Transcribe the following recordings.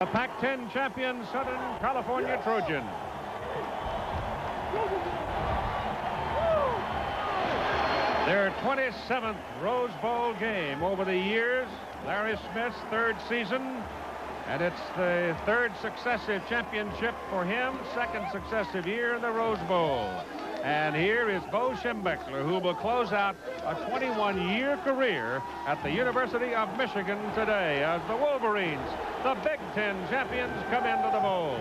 The Pac-10 champion Southern California Trojans. Their 27th Rose Bowl game over the years. Larry Smith's third season, and it's the third successive championship for him, second successive year in the Rose Bowl. And here is Bo Schembechler, who will close out a 21-year career at the University of Michigan today as the Wolverines, the Big Ten champions, come into the bowl.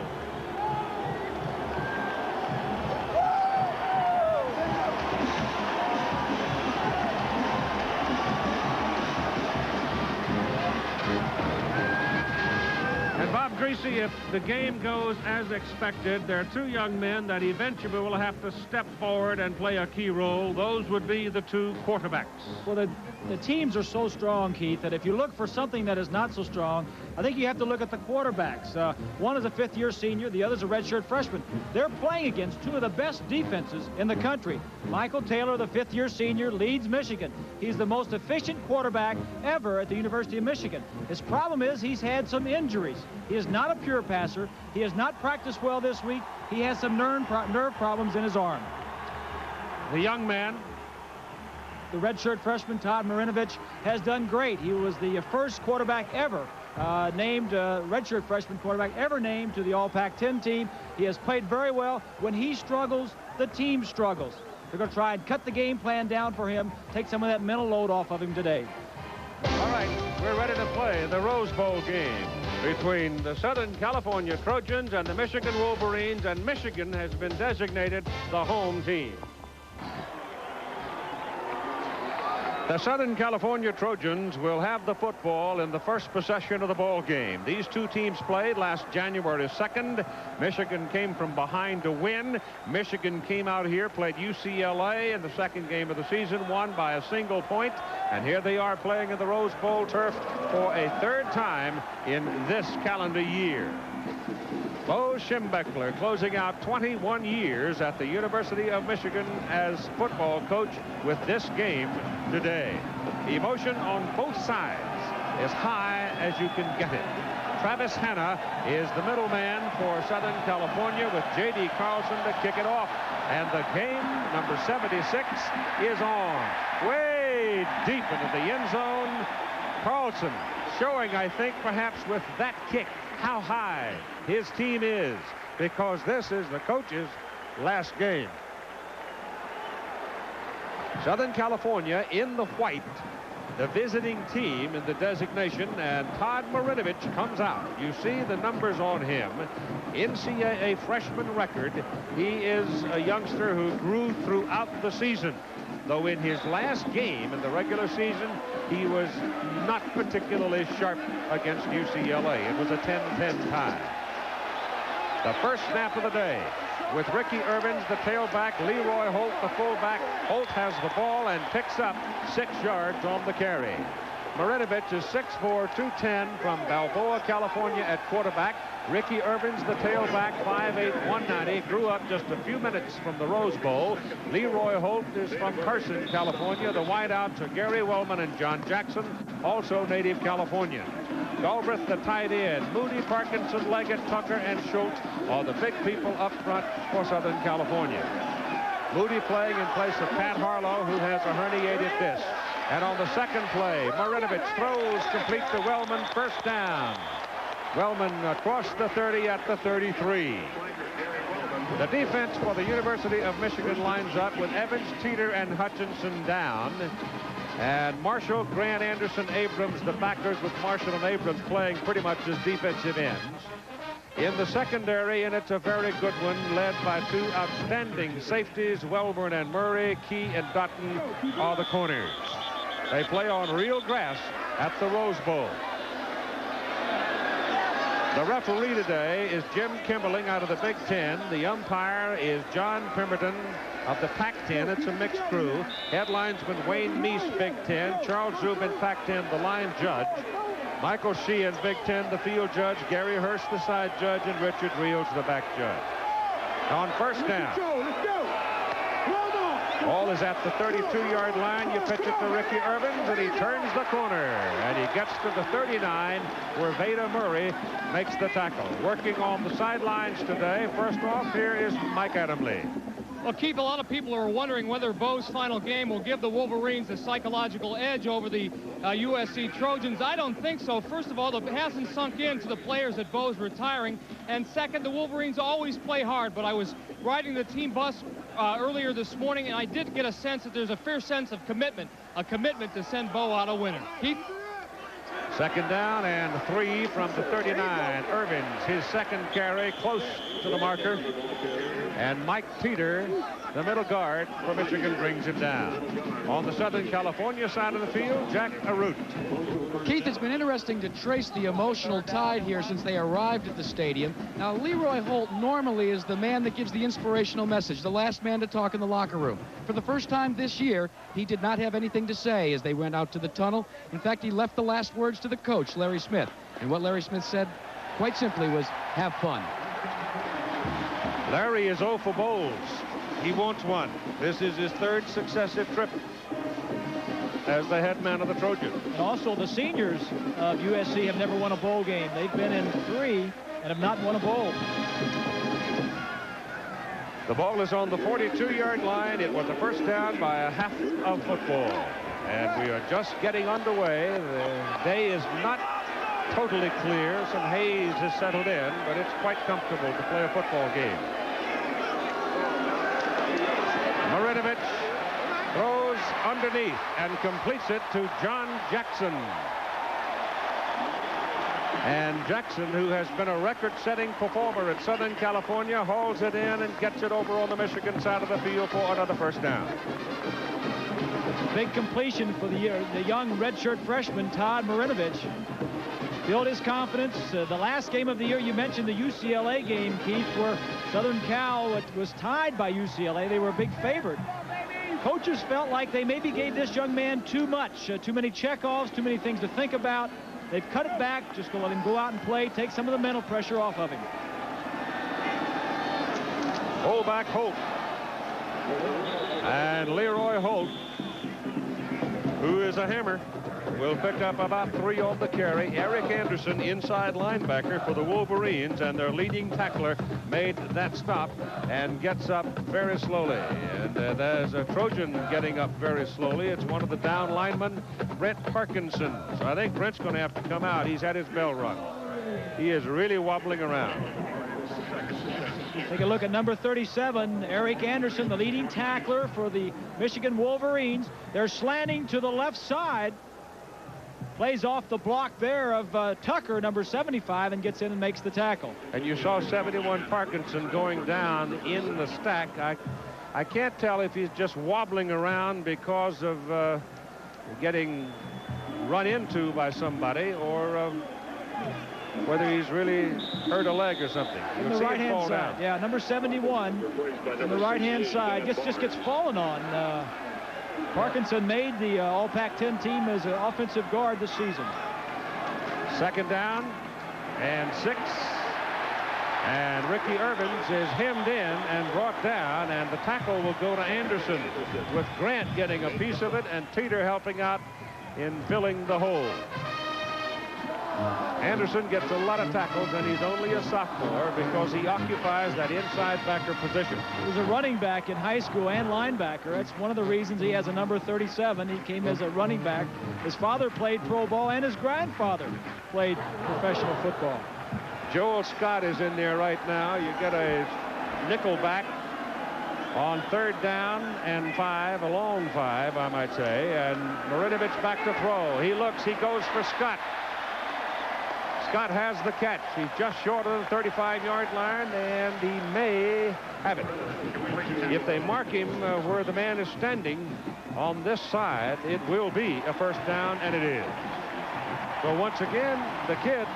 And Bob Greasy, if the game goes as expected, there are two young men that eventually will have to step forward and play a key role. Those would be the two quarterbacks. Well, the teams are so strong, Keith, that if you look for something that is not so strong, I think you have to look at the quarterbacks. One is a fifth-year senior, the other is a redshirt freshman. They're playing against two of the best defenses in the country. Michael Taylor, the fifth-year senior, leads Michigan. He's the most efficient quarterback ever at the University of Michigan. His problem is he's had some injuries. He is not a pure passer. He has not practiced well this week. He has some nerve problems in his arm. The young man, the redshirt freshman, Todd Marinovich, has done great. He was the first quarterback ever named, redshirt freshman quarterback ever named to the All-Pac-10 team. He has played very well. When he struggles, the team struggles. They're going to try and cut the game plan down for him, take some of that mental load off of him today. All right, we're ready to play the Rose Bowl game between the Southern California Trojans and the Michigan Wolverines, and Michigan has been designated the home team. The Southern California Trojans will have the football in the first possession of the ball game. These two teams played last January 2nd. Michigan came from behind to win. Michigan came out here, played UCLA in the second game of the season, won by a single point. And here they are playing in the Rose Bowl turf for a third time in this calendar year. Bo Schembechler closing out 21 years at the University of Michigan as football coach with this game today. Emotion on both sides as high as you can get it. Travis Hanna is the middleman for Southern California with J.D. Carlson to kick it off. And the game, number 76, is on. Way deep into the end zone. Carlson showing, I think, perhaps with that kick, how high his team is, because this is the coach's last game. Southern California in the white, the visiting team in the designation, and Todd Marinovich comes out. You see the numbers on him. NCAA freshman record. He is a youngster who grew throughout the season, though in his last game in the regular season, he was not particularly sharp against UCLA. It was a 10-10 tie. The first snap of the day with Ricky Irvins, the tailback, Leroy Holt, the fullback. Holt has the ball and picks up 6 yards on the carry. Marinovich is 6'4", 210 from Balboa, California at quarterback. Ricky Irvins, the tailback, 5'8", 190, grew up just a few minutes from the Rose Bowl. Leroy Holt is from Carson, California. The wideouts are Gary Wellman and John Jackson, also native California. Galbraith, the tight end. Moody, Parkinson, Leggett, Tucker, and Schultz are the big people up front for Southern California. Moody playing in place of Pat Harlow, who has a herniated disc. And on the second play, Marinovich throws complete to Wellman, first down. Wellman across the 30 at the 33. The defense for the University of Michigan lines up with Evans, Teeter, and Hutchinson down. And Marshall, Grant, Anderson, Abrams, the backers, with Marshall and Abrams playing pretty much as defensive ends. In the secondary, and it's a very good one, led by two outstanding safeties, Welborn and Murray. Key and Dutton are the corners. They play on real grass at the Rose Bowl. The referee today is Jim Kimberling out of the Big Ten. The umpire is John Pemberton of the Pac-10. It's a mixed crew. Headlinesman Wayne Meese, Big Ten. Charles Zubin, Pac-10, the line judge. Michael Sheehan, Big Ten, the field judge. Gary Hurst, the side judge, and Richard Rios, the back judge. On first down. Ball is at the 32-yard line. You pitch it to Ricky Irvins, and he turns the corner. And he gets to the 39, where Veda Murray makes the tackle. Working on the sidelines today. First off, here is Mike Adamle. Well, Keith, a lot of people are wondering whether Bo's final game will give the Wolverines a psychological edge over the USC Trojans. I don't think so. First of all, it hasn't sunk in to the players that Bo's retiring. And second, the Wolverines always play hard. But I was riding the team bus earlier this morning, and I did get a sense that there's a fair sense of commitment, a commitment to send Bo out a winner. Keith? Second down and 3 from the 39. Irvins, his second carry, close to the marker. And Mike Teeter, the middle guard for Michigan, brings him down. On the Southern California side of the field, Jack Arute. Keith, it's been interesting to trace the emotional tide here since they arrived at the stadium. Now, Leroy Holt normally is the man that gives the inspirational message, the last man to talk in the locker room. For the first time this year, he did not have anything to say as they went out to the tunnel. In fact, he left the last words to the coach, Larry Smith. And what Larry Smith said, quite simply, was, have fun. Larry is 0 for bowls. He wants one. This is his third successive trip as the head man of the Trojans. And also the seniors of USC have never won a bowl game. They've been in 3 and have not won a bowl. The ball is on the 42-yard line. It was a first down by a half of football. And we are just getting underway. The day is not totally clear. Some haze has settled in, but it's quite comfortable to play a football game. Marinovich throws underneath and completes it to John Jackson. And Jackson, who has been a record-setting performer at Southern California, hauls it in and gets it over on the Michigan side of the field for another first down. Big completion for the young redshirt freshman, Todd Marinovich. Build his confidence. The last game of the year, you mentioned the UCLA game, Keith, where Southern Cal was tied by UCLA. They were a big favorite. Coaches felt like they maybe gave this young man too much, too many checkoffs, too many things to think about. They've cut it back, just to let him go out and play, take some of the mental pressure off of him. Fullback Holt. And Leroy Holt, who is a hammer, will pick up about 3 on the carry. Eric Anderson, inside linebacker for the Wolverines, and their leading tackler made that stop and gets up very slowly. And there's a Trojan getting up very slowly. It's one of the down linemen, Brent Parkinson. So I think Brent's going to have to come out. He's had his bell rung. He is really wobbling around. Take a look at number 37, Eric Anderson, the leading tackler for the Michigan Wolverines. They're slanting to the left side. Plays off the block there of Tucker, number 75, and gets in and makes the tackle. And you saw 71 Parkinson going down in the stack. I can't tell if he's just wobbling around because of getting run into by somebody, or whether he's really hurt a leg or something. On the right-hand side, down. Yeah, number 71 on the right-hand side just gets fallen on. Parkinson made the All Pac-10 team as an offensive guard this season. Second down and 6. And Ricky Irvins is hemmed in and brought down, and the tackle will go to Anderson, with Grant getting a piece of it and Teeter helping out in filling the hole. Anderson gets a lot of tackles, and he's only a sophomore because he occupies that inside backer position. He was a running back in high school and linebacker. That's one of the reasons he has a number 37. He came as a running back. His father played pro ball, and his grandfather played professional football. Joel Scott is in there right now. You get a nickel back on 3rd down and 5, a long 5, I might say. And Marinovich back to throw. He looks, he goes for Scott. Scott has the catch. He's just short of the 35-yard line, and he may have it. If they mark him where the man is standing on this side, it will be a first down, and it is. So once again, the kid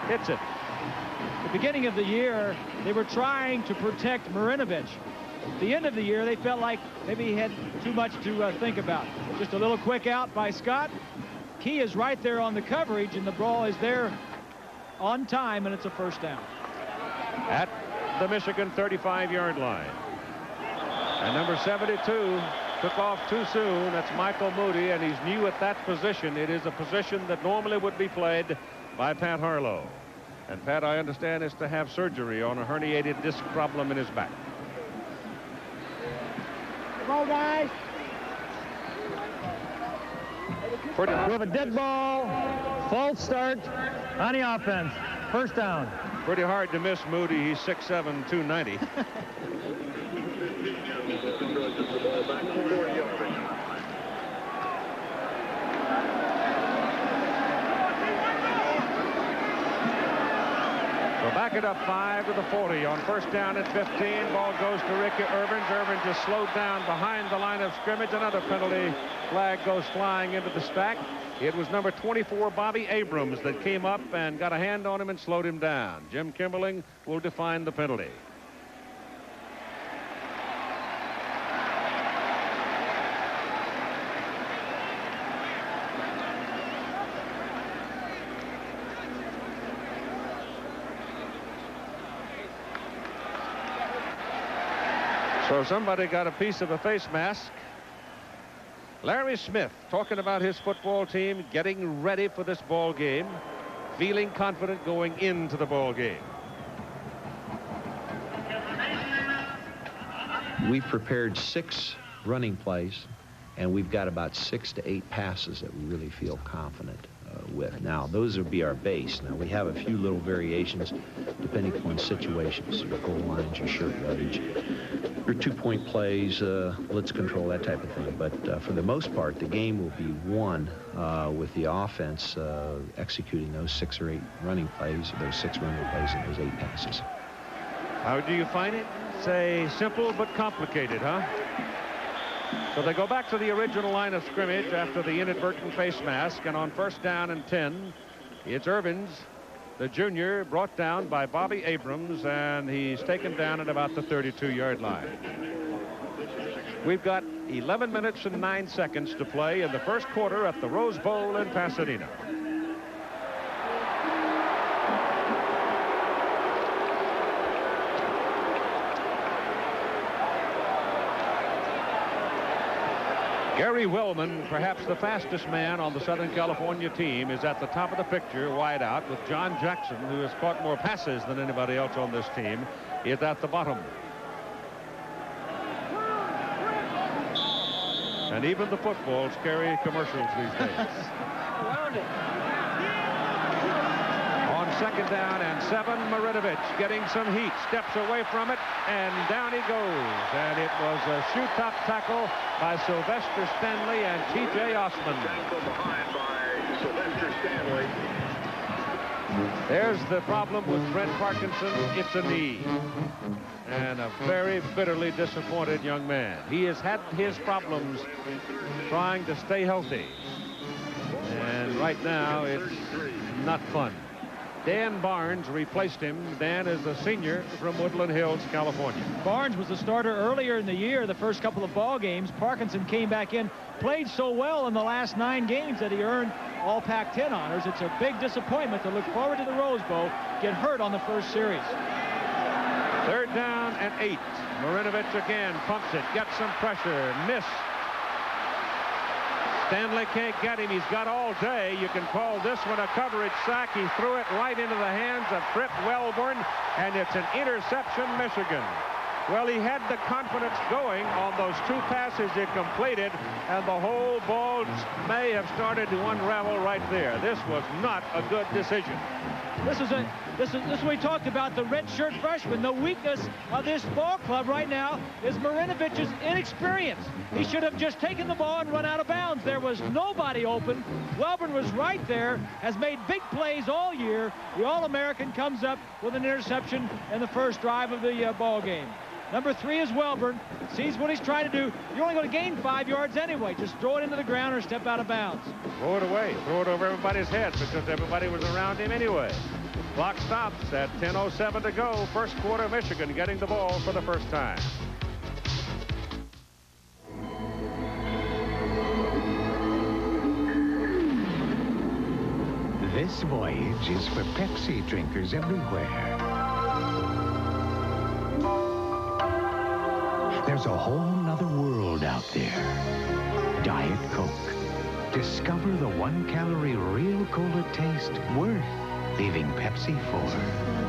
hits it. At the beginning of the year, they were trying to protect Marinovich. At the end of the year, they felt like maybe he had too much to think about. Just a little quick out by Scott. Key is right there on the coverage, and the ball is there on time, and it's a first down. At the Michigan 35-yard line. And number 72 took off too soon. That's Michael Moody, and he's new at that position. It is a position that normally would be played by Pat Harlow. And Pat, I understand, is to have surgery on a herniated disc problem in his back. Come on, guys. We have a dead ball, false start on the offense. First down. Pretty hard to miss Moody. He's 6'7", 290. So back it up 5 to the 40 on first down at 15. Ball goes to Ricky Irvins. Irvins is slowed down behind the line of scrimmage. Another penalty flag goes flying into the stack. It was number 24, Bobby Abrams, that came up and got a hand on him and slowed him down. Jim Kimberling will define the penalty. So somebody got a piece of a face mask. Larry Smith talking about his football team getting ready for this ball game, feeling confident going into the ball game. We've prepared 6 running plays, and we've got about 6 to 8 passes that we really feel confident with. Now, those would be our base. Now, we have a few little variations depending upon situations, your goal lines, your short yardage, your 2-point plays, blitz control, that type of thing. But for the most part, the game will be won with the offense executing those 6 or 8 running plays, those 6 running plays, and those 8 passes. How do you find it? Say simple but complicated, huh? So they go back to the original line of scrimmage after the inadvertent face mask, and on first down and 10, it's Irvins, the junior, brought down by Bobby Abrams, and he's taken down at about the 32-yard line. We've got 11 minutes and 9 seconds to play in the first quarter at the Rose Bowl in Pasadena. Gary Wellman, perhaps the fastest man on the Southern California team, is at the top of the picture, wide out, with John Jackson, who has caught more passes than anybody else on this team, is at the bottom. And even the footballs carry commercials these days. On second down and 7, Marinovich getting some heat, steps away from it, and down he goes. And it was a shoe-top tackle by Sylvester Stanley and T.J. Osmond. There's the problem with Brent Parkinson. It's a knee. And a very bitterly disappointed young man. He has had his problems trying to stay healthy. And right now, it's not fun. Dan Barnes replaced him. Dan is a senior from Woodland Hills, California. Barnes was the starter earlier in the year, the first couple of ball games. Parkinson came back in, played so well in the last 9 games that he earned all Pac-10 honors. It's a big disappointment to look forward to the Rose Bowl, get hurt on the first series. Third down and 8. Marinovich again pumps it, gets some pressure, miss. Stanley can't get him. He's got all day. You can call this one a coverage sack. He threw it right into the hands of Trip Welborn, and it's an interception, Michigan. Well, he had the confidence going on those 2 passes he completed, and the whole ball may have started to unravel right there. This was not a good decision. This is what we talked about, the redshirt freshman. The weakness of this ball club right now is Marinovich's inexperience. He should have just taken the ball and run out of bounds. There was nobody open. Welborn was right there, has made big plays all year. The All-American comes up with an interception in the first drive of the ball game. Number 3 is Welborn. Sees what he's trying to do. You're only going to gain 5 yards anyway. Just throw it into the ground or step out of bounds. Throw it away. Throw it over everybody's head because everybody was around him anyway. Clock stops at 10:07 to go. First quarter, Michigan getting the ball for the first time. This voyage is for Pepsi drinkers everywhere. There's a whole nother world out there. Diet Coke. Discover the 1-calorie real cola taste worth leaving Pepsi for.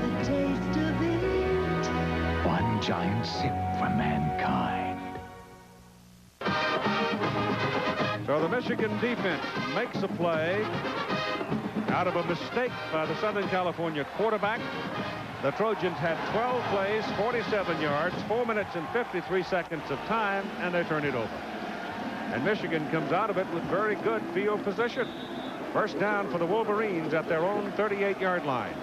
The taste of it. One giant sip for mankind. So the Michigan defense makes a play out of a mistake by the Southern California quarterback. The Trojans had 12 plays, 47 yards, 4 minutes and 53 seconds of time, and they turn it over. And Michigan comes out of it with very good field position. First down for the Wolverines at their own 38-yard line.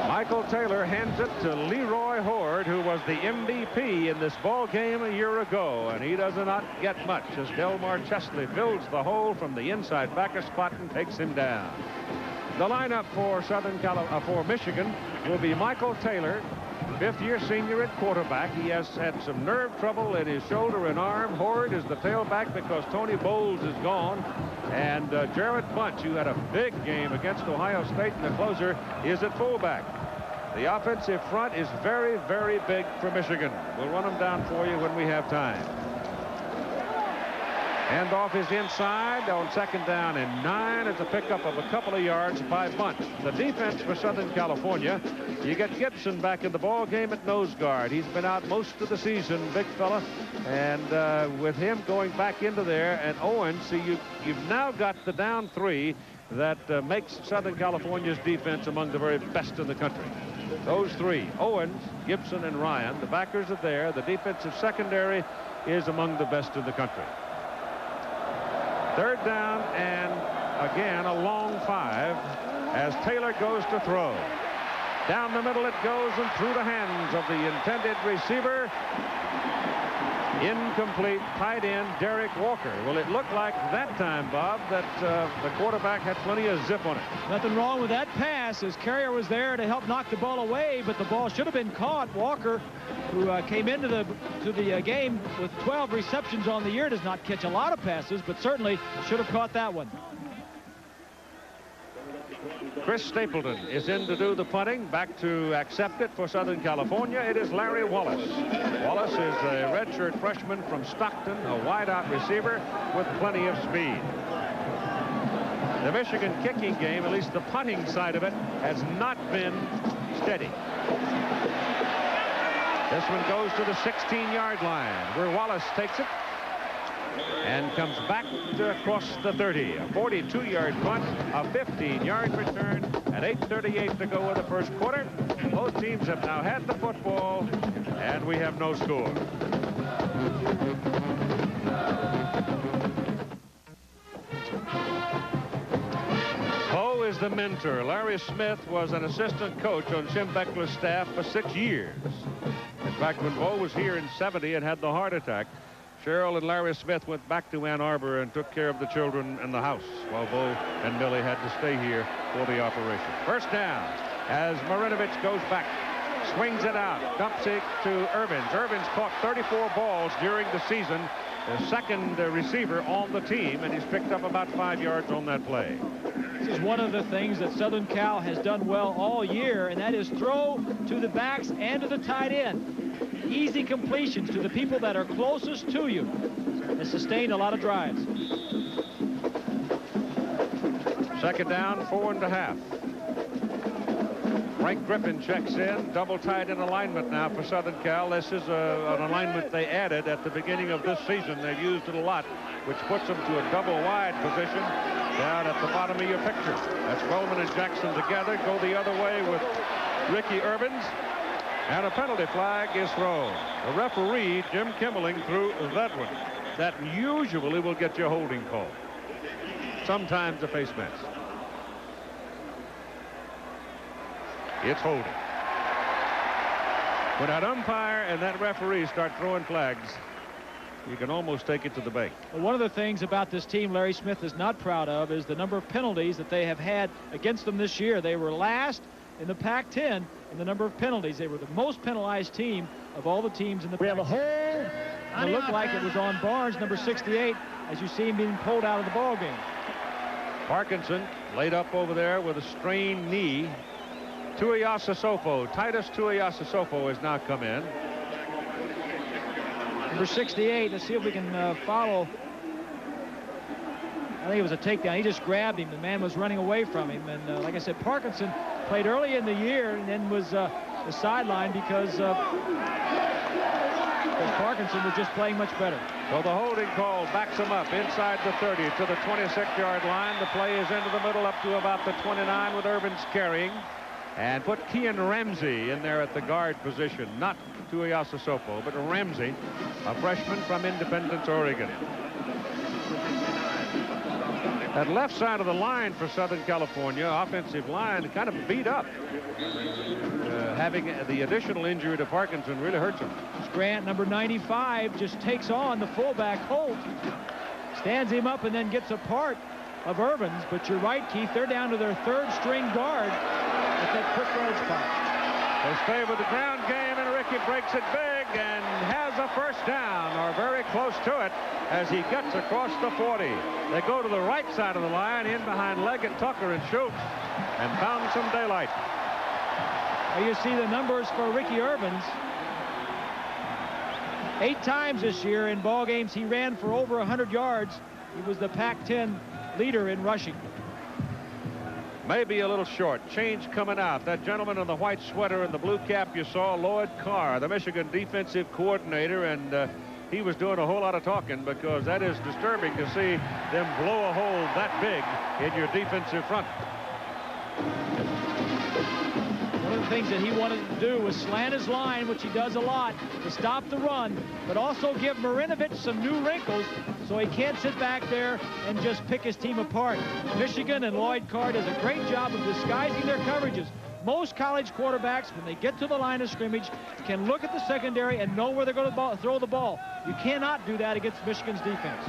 Michael Taylor hands it to Leroy Horde, who was the MVP in this ball game a year ago, and he does not get much as Delmar Chesley fills the hole from the inside backer spot and takes him down. The lineup for for Michigan will be Michael Taylor, fifth-year senior at quarterback. He has had some nerve trouble in his shoulder and arm. Horde is the tailback because Tony Bowles is gone. And Jarrett Bunch, who had a big game against Ohio State in the closer, is at fullback. The offensive front is very, very big for Michigan. We'll run them down for you when we have time. Handoff is inside on 2nd down and 9. It's a pickup of a couple of yards by Bunch. The defense for Southern California, you get Gibson back in the ball game at nose guard. He's been out most of the season, big fella, and with him going back into there, and Owens, see, you've now got the down 3 that makes Southern California's defense among the very best in the country. Those 3, Owens, Gibson, and Ryan, the backers are there. The defensive secondary is among the best in the country. 3rd down and again a long 5 as Taylor goes to throw. Down the middle it goes and through the hands of the intended receiver. Incomplete, tight end Derek Walker. Well, it looked like that time, Bob, that the quarterback had plenty of zip on it. Nothing wrong with that pass. His carrier was there to help knock the ball away, but the ball should have been caught. Walker, who came into the game with 12 receptions on the year, does not catch a lot of passes, but certainly should have caught that one. Chris Stapleton is in to do the punting. Back to accept it for Southern California. It is Larry Wallace. Wallace is a redshirt freshman from Stockton, a wideout receiver with plenty of speed. The Michigan kicking game, at least the punting side of it, has not been steady. This one goes to the 16-yard line where Wallace takes it and comes back across the 30. A 42-yard punt, a 15-yard return, and 8:38 to go in the first quarter. Both teams have now had the football, and we have no score. Bo is the mentor. Larry Smith was an assistant coach on Schembechler's staff for 6 years. In fact, when Bo was here in '70 and had the heart attack, Cheryl and Larry Smith went back to Ann Arbor and took care of the children and the house while Bo and Millie had to stay here for the operation. First down as Marinovich goes back, swings it out, dumps it to Irvins. Irvins caught 34 balls during the season, the second receiver on the team, and he's picked up about 5 yards on that play. This is one of the things that Southern Cal has done well all year, and that is throw to the backs and to the tight end. Easy completions to the people that are closest to you. Has sustained a lot of drives. 2nd down, 4.5. Frank Griffin checks in, double tight end alignment now for Southern Cal. This is an alignment they added at the beginning of this season. They've used it a lot, which puts them to a double wide position down at the bottom of your picture. That's Bowman and Jackson together. Go the other way with Ricky Irvins. And a penalty flag is thrown. The referee, Jim Kimmeling, threw that one. That usually will get you a holding call. Sometimes a face mask. It's holding. When that umpire and that referee start throwing flags, you can almost take it to the bank. Well, one of the things about this team Larry Smith is not proud of is the number of penalties that they have had against them this year. They were last in the Pac-10 in the number of penalties. They were the most penalized team of all the teams in the We have a hole. It looked like it was on Barnes, number 68, as you see him being pulled out of the ball game. Parkinson laid up over there with a strained knee. Tuiasosopo, Titus Tuiasosopo has now come in. Number 68, let's see if we can follow. I think it was a takedown. He just grabbed him. The man was running away from him. And like I said, Parkinson played early in the year and then was the sideline because Parkinson was just playing much better. So the holding call backs him up inside the 30 to the 26-yard line. The play is into the middle up to about the 29 with Irvins carrying. And put Kean Ramsey in there at the guard position. Not Tuiasosopo, but Ramsey, a freshman from Independence, Oregon. That left side of the line for Southern California, offensive line, kind of beat up. Having the additional injury to Parkinson really hurts him. Grant, number 95, just takes on the fullback Holt, stands him up and then gets a part of Irvins. But you're right, Keith, they're down to their third string guard at that quick guard spot. They stay with the ground game, and Ricky breaks it big and has a first down, or very close to it, as he gets across the 40. They go to the right side of the line, in behind Leggett, Tucker, and Schultz, and found some daylight. Well, you see the numbers for Ricky Irvins. 8 times this year in ball games he ran for over 100 yards. He was the Pac-10 leader in rushing. Maybe a little short. Change coming out. That gentleman in the white sweater and the blue cap you saw, Lloyd Carr, the Michigan defensive coordinator, and he was doing a whole lot of talking, because that is disturbing to see them blow a hole that big in your defensive front. One of the things that he wanted to do was slant his line, which he does a lot, to stop the run, but also give Marinovich some new wrinkles so he can't sit back there and just pick his team apart. Michigan and Lloyd Carr does a great job of disguising their coverages. Most college quarterbacks, when they get to the line of scrimmage, can look at the secondary and know where they're going to throw the ball. You cannot do that against Michigan's defense.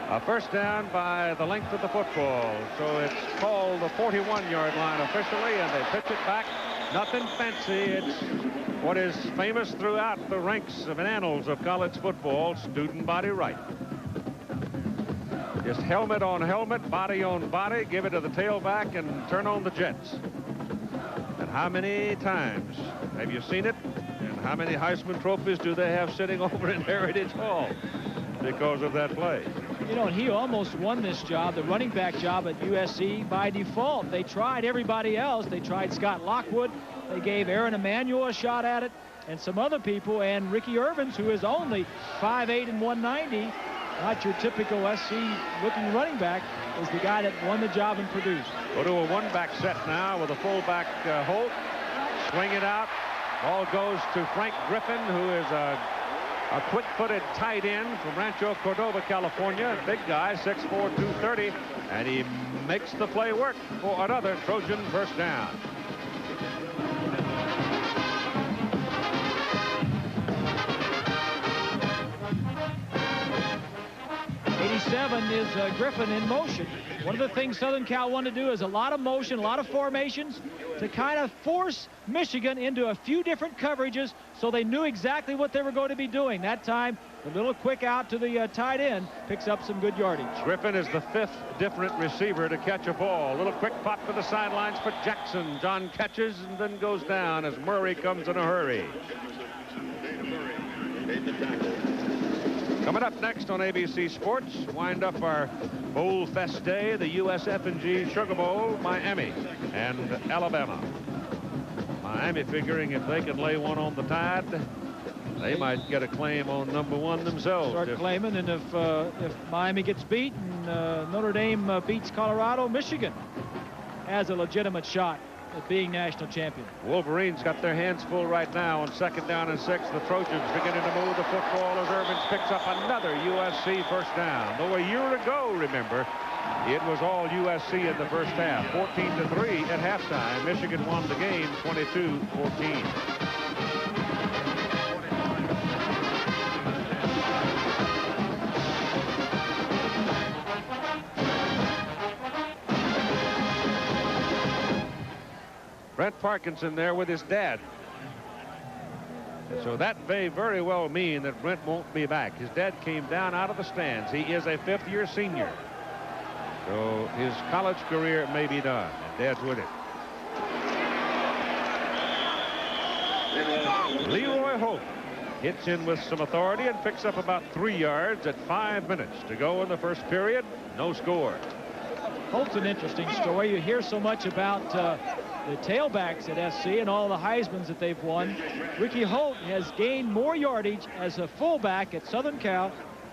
A first down by the length of the football. So it's called the 41-yard line officially, and they pitch it back. Nothing fancy. It's what is famous throughout the ranks of annals of college football, student body right. Just helmet on helmet, body on body, give it to the tailback and turn on the jets. And how many times have you seen it? And how many Heisman trophies do they have sitting over in Heritage Hall because of that play? You know, and he almost won this job, the running back job at USC, by default. They tried everybody else. They tried Scott Lockwood. They gave Aaron Emanuel a shot at it, and some other people. And Ricky Irvins, who is only 5'8" and 190, not your typical SC-looking running back, is the guy that won the job and produced. Go to a one-back set now with a fullback Holt. Swing it out. Ball goes to Frank Griffin, who is a quick-footed tight end from Rancho Cordova, California. Big guy, 6'4", 230, and he makes the play work for another Trojan first down. Is Griffin in motion. One of the things Southern Cal wanted to do is a lot of motion, a lot of formations to kind of force Michigan into a few different coverages so they knew exactly what they were going to be doing. That time, the little quick out to the tight end picks up some good yardage. Griffin is the 5th different receiver to catch a ball. A little quick pop to the sidelines for Jackson. John catches and then goes down as Murray comes in a hurry. Coming up next on ABC Sports, wind up our Bowl Fest Day, the USF&G Sugar Bowl, Miami and Alabama. Miami figuring if they can lay one on the Tide, they might get a claim on #1 themselves. Start claiming, and if Miami gets beat and Notre Dame beats Colorado, Michigan has a legitimate shot at being national champion. Wolverines got their hands full right now on 2nd down and 6. The Trojans beginning to move the football as Irvins picks up another USC first down. Though a year ago, remember, it was all USC in the first half. 14-3 at halftime. Michigan won the game 22-14. Brent Parkinson there with his dad. So that may very well mean that Brent won't be back. His dad came down out of the stands. He is a 5th-year senior. So his college career may be done. And Dad's with it. Leroy Holt hits in with some authority and picks up about 3 yards at 5 minutes to go in the first period. No score. Holt's an interesting story. You hear so much about the tailbacks at SC and all the Heismans that they've won. Ricky Holt has gained more yardage as a fullback at Southern Cal.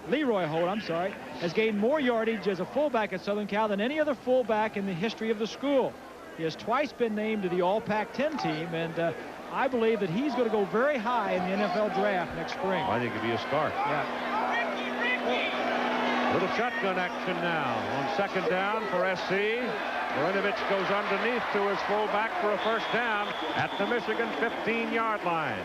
Leroy Holt, I'm sorry, has gained more yardage as a fullback at Southern Cal than any other fullback in the history of the school. He has twice been named to the All-Pac-10 team, and I believe that he's going to go very high in the NFL draft next spring. I think he'd be a star. Yeah. Little shotgun action now on second down for SC. Marinovich goes underneath to his fullback for a first down at the Michigan 15-yard line.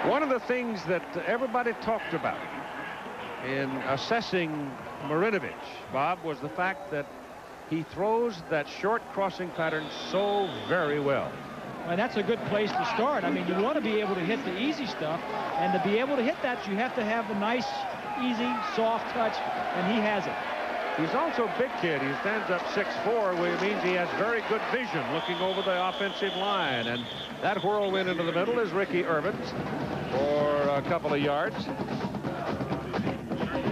One of the things that everybody talked about in assessing Marinovich, Bob, was the fact that he throws that short crossing pattern so very well. And that's a good place to start. I mean, you want to be able to hit the easy stuff, and to be able to hit that, you have to have a nice, easy, soft touch, and he has it. He's also a big kid. He stands up 6'4", which means he has very good vision looking over the offensive line. And that whirlwind into the middle is Ricky Irvins for a couple of yards.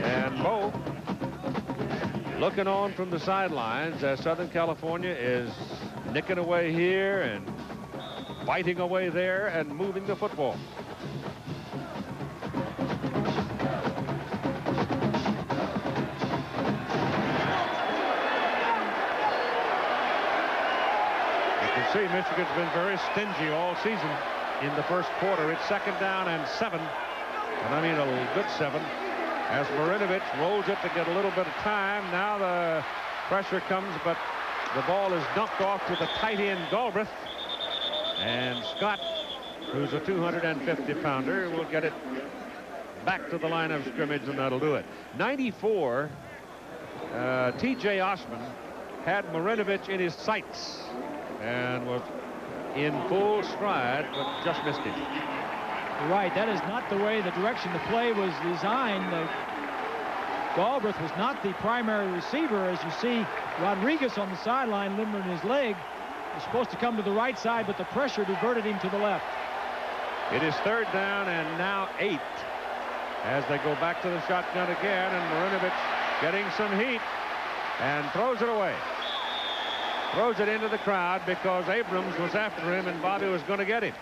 And Bo looking on from the sidelines as Southern California is nicking away here and biting away there and moving the football. See, Michigan's been very stingy all season in the first quarter. It's second down and 7, and I mean a good 7, as Marinovich rolls it to get a little bit of time. Now the pressure comes, but the ball is dumped off to the tight end Galbraith, and Scott, who's a 250-pounder, will get it back to the line of scrimmage, and that'll do it. 94, T.J. Osman had Marinovich in his sights and was in full stride, but just missed him. Right, that is not the way the direction the play was designed. Galbraith was not the primary receiver. As you see, Rodriguez on the sideline limbering his leg. Was supposed to come to the right side, but the pressure diverted him to the left. It is third down and now 8 as they go back to the shotgun again, and Marinovich getting some heat and throws it away. Throws it into the crowd because Abrams was after him and Bobby was going to get him.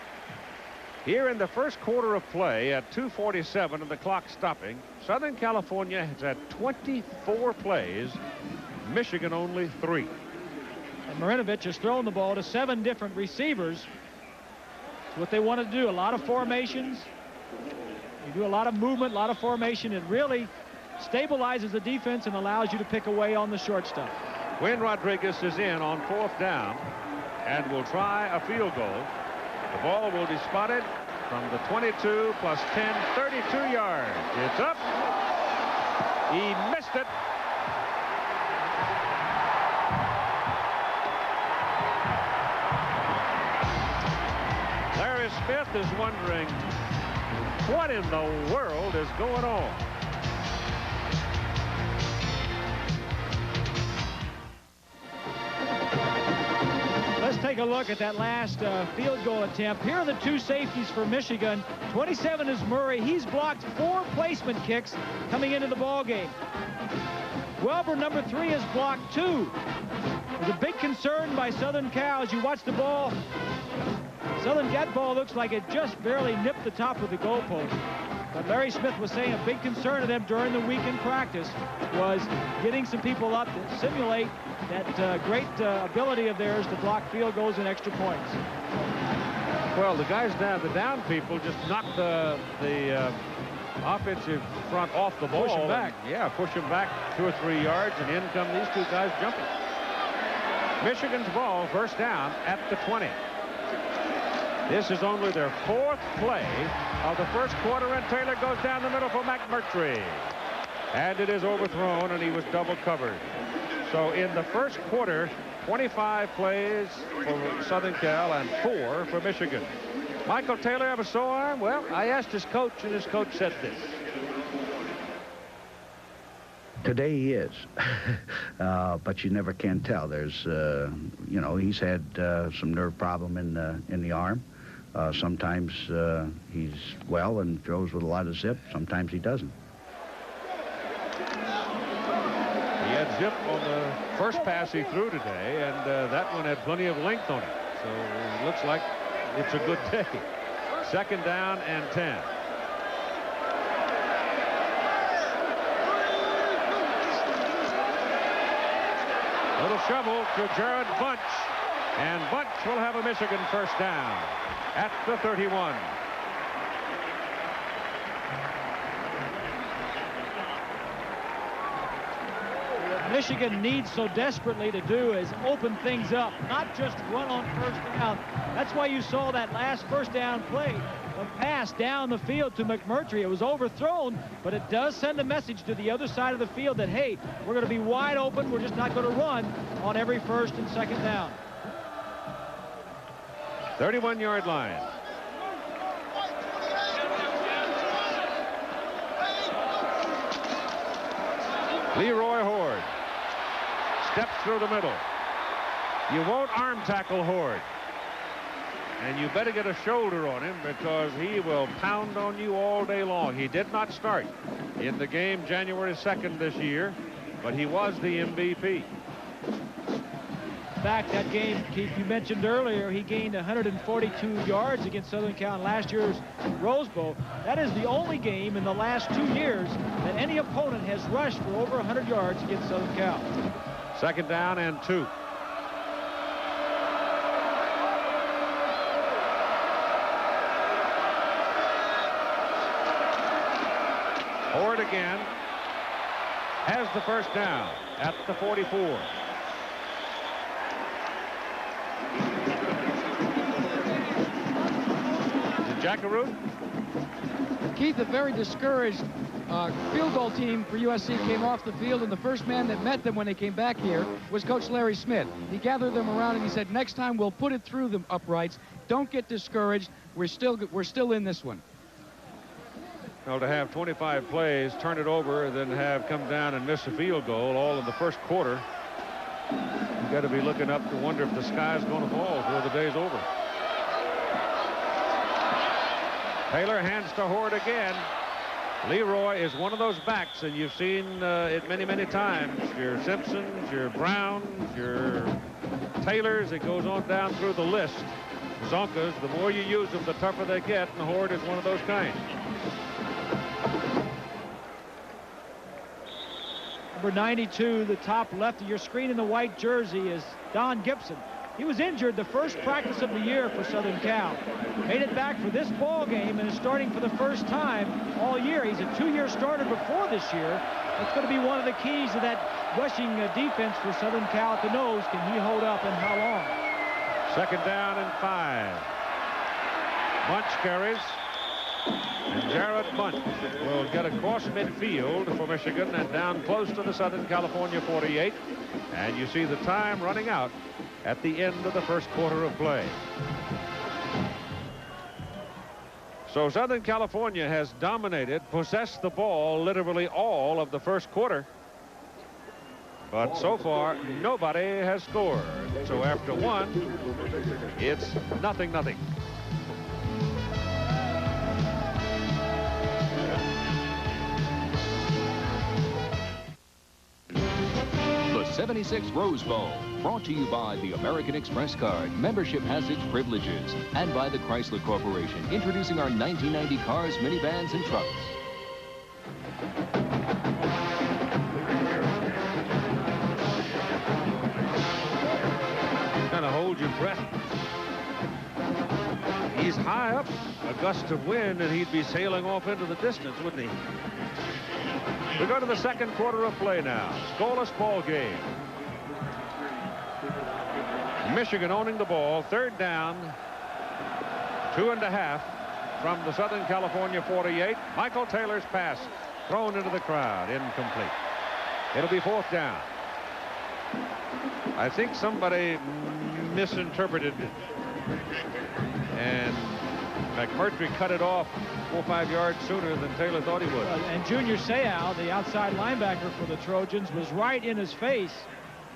Here in the first quarter of play at 2:47 and the clock stopping, Southern California has had 24 plays, Michigan only 3. And Marinovich has thrown the ball to 7 different receivers. It's what they want to do. A lot of formations. You do a lot of movement, a lot of formation. It really stabilizes the defense and allows you to pick away on the short stuff. When Rodriguez is in on 4th down and will try a field goal, the ball will be spotted from the 22 plus 10, 32 yards. It's up. He missed it. Larry Smith is wondering what in the world is going on. Let's take a look at that last field goal attempt. Here are the 2 safeties for Michigan. 27 is Murray. He's blocked 4 placement kicks coming into the ball game. Welber, number 3, has blocked 2. There's a big concern by Southern Cal as you watch the ball. That ball looks like it just barely nipped the top of the goalpost. But Larry Smith was saying a big concern to them during the week in practice was getting some people up to simulate that great ability of theirs to block field goals and extra points. Well, the guys down, the down people just knocked the offensive front off the ball. Push them back. Yeah, push them back 2 or 3 yards, and in come these 2 guys jumping. Michigan's ball, first down at the 20. This is only their 4th play of the first quarter, and Taylor goes down the middle for McMurtry. And it is overthrown, and he was double covered. So in the first quarter, 25 plays for Southern Cal and 4 for Michigan. Michael Taylor have a sore arm? Well, I asked his coach, and his coach said this. Today he is, but you never can tell. There's, you know, he's had some nerve problem in the arm. Sometimes he's well and throws with a lot of zip. Sometimes he doesn't. He had zip on the first pass he threw today, and that one had plenty of length on it. So it looks like it's a good day. Second down and 10. Little shovel to Jared Bunch, and Bunch will have a Michigan first down at the 31. What Michigan needs so desperately to do is open things up, not just run on first down. That's why you saw that last first down play, a pass down the field to McMurtry. It was overthrown, but it does send a message to the other side of the field that, hey, we're going to be wide open. We're just not going to run on every first and second down. 31-yard line. Leroy Horde steps through the middle. You won't arm tackle Horde. And you better get a shoulder on him because he will pound on you all day long. He did not start in the game January 2nd this year, but he was the MVP. Back that game, Keith, you mentioned earlier, he gained 142 yards against Southern Cal in last year's Rose Bowl. That is the only game in the last 2 years that any opponent has rushed for over 100 yards against Southern Cal. Second down and 2. Horde again has the first down at the 44. Jackaroo. Keith, a very discouraged field goal team for USC came off the field, and the first man that met them when they came back here was Coach Larry Smith. He gathered them around and he said, next time we'll put it through the uprights. Don't get discouraged. We're still in this one. Well, to have 25 plays, turn it over, and then have come down and miss a field goal all in the first quarter, you've got to be looking up to wonder if the sky's going to fall before the day's over. Taylor hands to Horde again. Leroy is one of those backs, and you've seen it many, many times. Your Simpsons, your Browns, your Taylors. It goes on down through the list. Zonkas, the more you use them, the tougher they get, and Horde is one of those kinds. Number 92, the top left of your screen in the white jersey, is Don Gibson. He was injured the first practice of the year for Southern Cal. Made it back for this ball game and is starting for the first time all year. He's a 2-year starter before this year. That's going to be one of the keys to that rushing defense for Southern Cal at the nose. Can he hold up and how long? Second down and 5. Bunch carries. And Jared Bunch will get across midfield for Michigan and down close to the Southern California 48. And you see the time running out at the end of the first quarter of play. So Southern California has dominated, possessed the ball literally all of the first quarter. But so far, nobody has scored. So after one, it's 0-0. The 76 Rose Bowl, brought to you by the American Express card. Membership has its privileges. And by the Chrysler Corporation, introducing our 1990 cars, minivans, and trucks. Kind of hold your breath. He's high up, a gust of wind, and he'd be sailing off into the distance, wouldn't he? We go to the second quarter of play now. Scoreless ball game. Michigan owning the ball. Third down. 2.5 from the Southern California 48. Michael Taylor's pass thrown into the crowd. Incomplete. It'll be fourth down. I think somebody misinterpreted and McMurtry cut it off 4 or 5 yards sooner than Taylor thought he would. And Junior Seau, the outside linebacker for the Trojans, was right in his face,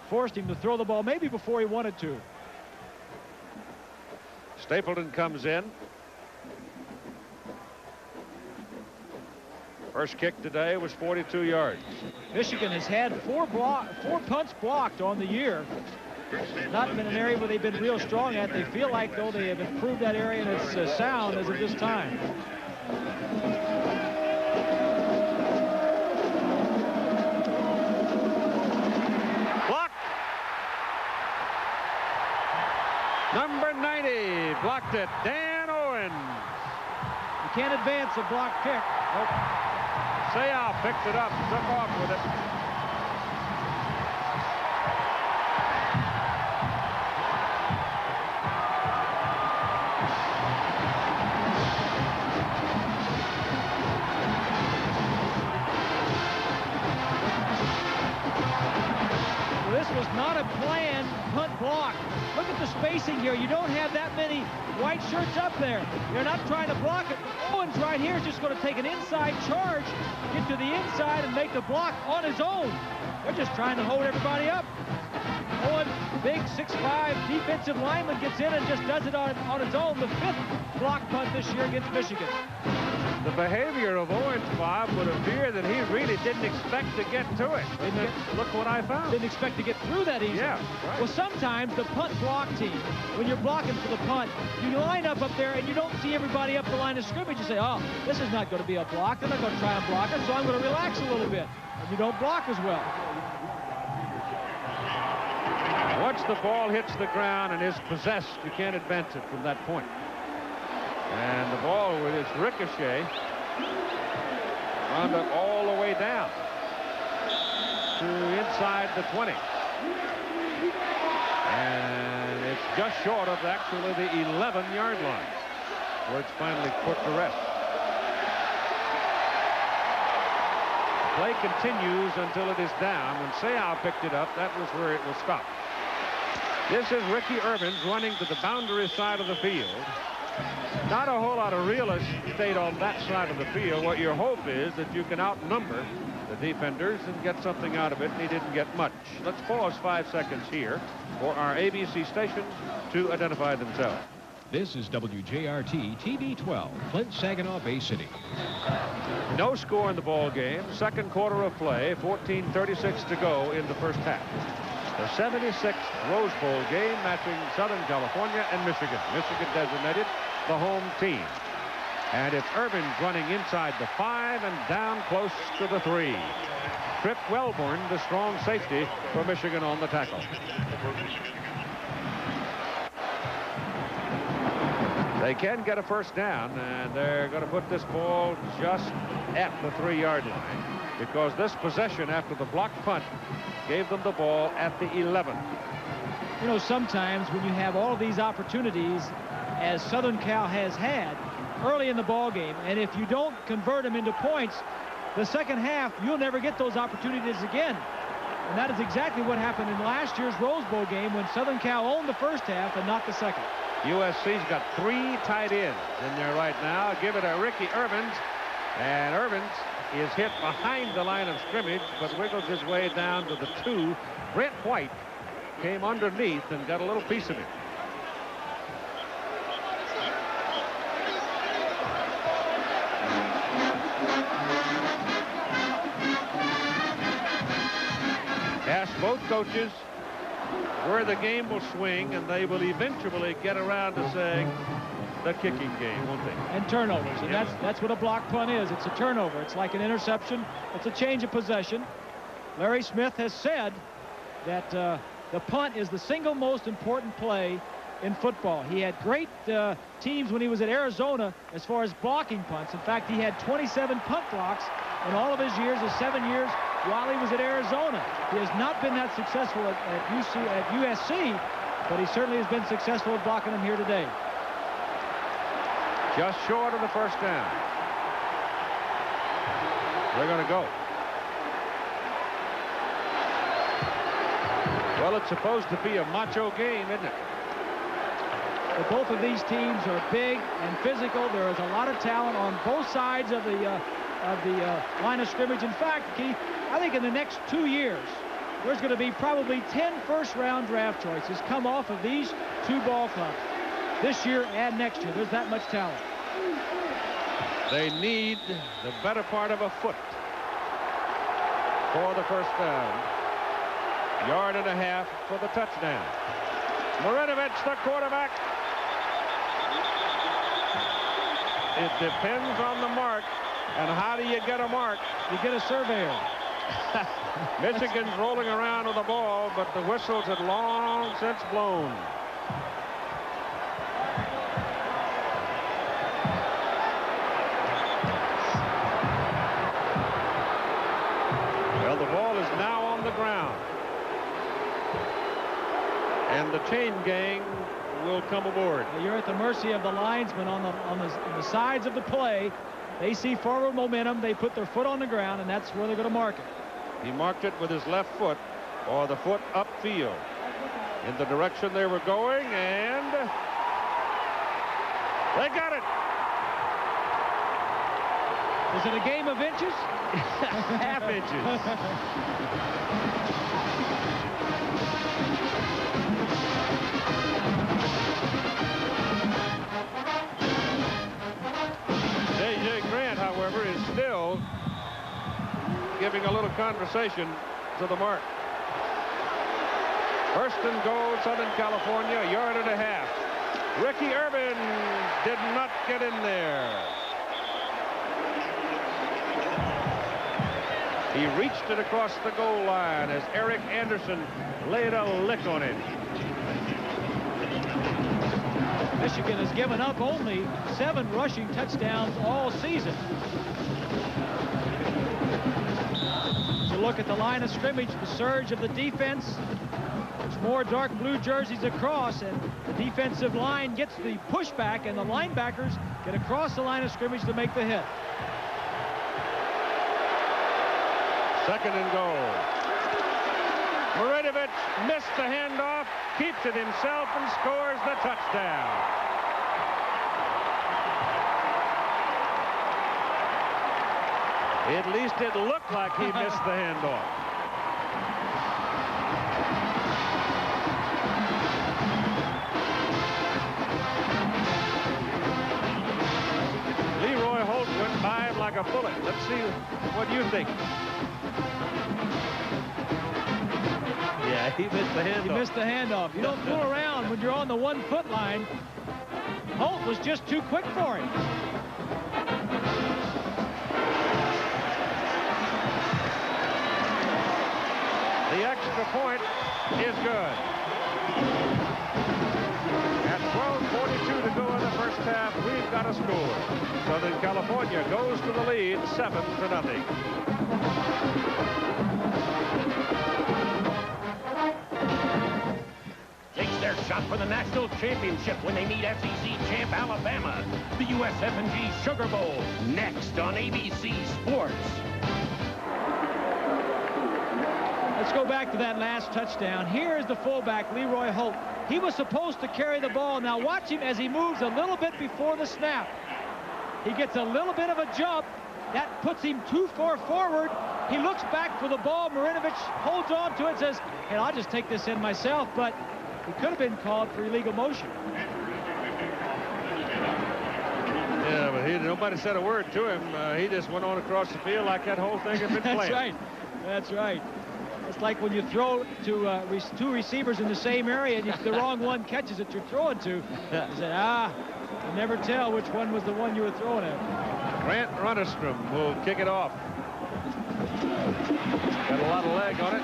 forced him to throw the ball maybe before he wanted to. Stapleton comes in. First kick today was 42 yards. Michigan has had four punts blocked on the year. Not been an area where they've been real strong at. They feel like, though, they have improved that area, and it's sound as of this time. Block. Number 90 blocked it. Dan Owens. You can't advance a block kick. Nope. Seau picked it up, took off with it. This was not a planned punt block. Look at the spacing here. You don't have that many white shirts up there. You're not trying to block it. Owens right here is just going to take an inside charge, get to the inside, and make the block on his own. They're just trying to hold everybody up. Owen, big 6'5" defensive lineman, gets in and just does it on his own. The 5th block punt this year against Michigan. The behavior of Owens, Bob, would appear that he really didn't expect to get to it. Look what I found. Didn't expect to get through that easily. Yeah, right. Well, sometimes the punt block team, when you're blocking for the punt, you line up there and you don't see everybody up the line of scrimmage. You say, oh, this is not going to be a block. They're not going to try and block it, so I'm going to relax a little bit. And you don't block as well. Once the ball hits the ground and is possessed, you can't advance it from that point. And the ball with its ricochet wound up all the way down to inside the 20. And it's just short of actually the 11-yard line where it's finally put to rest. The play continues until it is down. When Seau picked it up, that was where it was stopped. This is Ricky Irvins running to the boundary side of the field. Not a whole lot of real estate on that side of the field. What your hope is that you can outnumber the defenders and get something out of it, and he didn't get much. Let's pause 5 seconds here for our ABC stations to identify themselves. This is WJRT TV 12, Flint, Saginaw Bay City. No score in the ball game. Second quarter of play, 14:36 to go in the first half. The 76th Rose Bowl game matching Southern California and Michigan. Michigan designated the home team. And it's Irvins running inside the 5 and down close to the 3. Trip Wellborn, the strong safety for Michigan, on the tackle. They can get a first down, and they're going to put this ball just at the 3-yard line, because this possession after the block punt gave them the ball at the 11. You know, sometimes when you have all of these opportunities, as Southern Cal has had early in the ball game, and if you don't convert them into points, the second half, you'll never get those opportunities again. And that is exactly what happened in last year's Rose Bowl game when Southern Cal owned the first half and not the second. USC's got 3 tight ends in there right now. Give it to Ricky Irvins, and Irvins is hit behind the line of scrimmage, but wiggles his way down to the 2. Brent White came underneath and got a little piece of it. Ask both coaches where the game will swing, and they will eventually get around to saying the kicking game, won't they? And turnovers, and that's what a block punt is. It's a turnover. It's like an interception. It's a change of possession. Larry Smith has said that the punt is the single most important play in football. He had great teams when he was at Arizona as far as blocking punts. In fact, he had 27 punt blocks in all of his years, his 7 years while he was at Arizona. He has not been that successful at USC, but he certainly has been successful at blocking them here today. Just short of the first down. They're going to go. Well, it's supposed to be a macho game, isn't it? But both of these teams are big and physical. There is a lot of talent on both sides of the line of scrimmage. In fact, Keith, I think in the next 2 years, there's going to be probably 10 first-round draft choices come off of these two ball clubs this year and next year. There's that much talent. They need the better part of a foot for the first down. 1.5 yards for the touchdown. Marinovich, the quarterback. It depends on the mark. And how do you get a mark? You get a surveyor. Michigan's rolling around with the ball, but the whistles had long since blown. Well, the ball is now on the ground. And the chain gang will come aboard. Well, you're at the mercy of the linesmen on the sides of the play. They see forward momentum. They put their foot on the ground, and that's where they're going to mark it. He marked it with his left foot, or the foot upfield, in the direction they were going, and they got it. Is it a game of inches? Half inches. However, is still giving a little conversation to the mark. First and goal, Southern California, 1.5 yards. Ricky Urban did not get in there. He reached it across the goal line as Eric Anderson laid a lick on it. Michigan has given up only 7 rushing touchdowns all season. So look at the line of scrimmage, the surge of the defense. It's more dark blue jerseys across, and the defensive line gets the pushback, and the linebackers get across the line of scrimmage to make the hit. Second and goal. Marinovich missed the handoff, keeps it himself, and scores the touchdown. At least it looked like he missed the handoff. Leroy Holt went by him like a bullet. Let's see what you think. Yeah, he missed the handoff. He missed the handoff. You don't fool around when you're on the 1 foot line. Holt was just too quick for him. The extra point is good. At 12:42 to go in the first half, we've got a score. Southern California goes to the lead 7-0. Their shot for the national championship when they meet SEC champ Alabama. The USF&G Sugar Bowl, next on ABC Sports. Let's go back to that last touchdown. Here is the fullback, Leroy Holt. He was supposed to carry the ball. Now watch him as he moves a little bit before the snap. He gets a little bit of a jump. That puts him too far forward. He looks back for the ball. Marinovich holds on to it, says, hey, I'll just take this in myself, but he could have been called for illegal motion. Yeah, but nobody said a word to him. He just went on across the field like that whole thing had been played. That's right. That's right. It's like when you throw to 2 receivers in the same area and the wrong one catches it you're throwing to. You say, you never tell which one was the one you were throwing at. Grant Runestrom will kick it off. Got a lot of leg on it.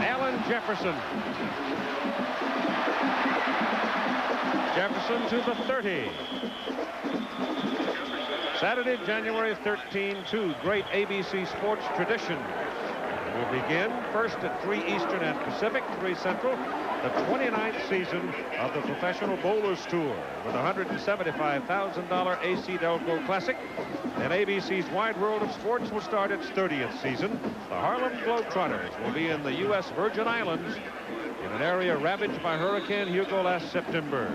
Allen Jefferson. Jefferson to the 30. Saturday, January 13, 2 great ABC Sports tradition. We'll begin first at 3 Eastern and Pacific, 3 Central, the 29th season of the Professional Bowlers Tour with a $175,000 AC Delco Classic. And ABC's Wide World of Sports will start its 30th season. The Harlem Globetrotters will be in the U.S. Virgin Islands in an area ravaged by Hurricane Hugo last September.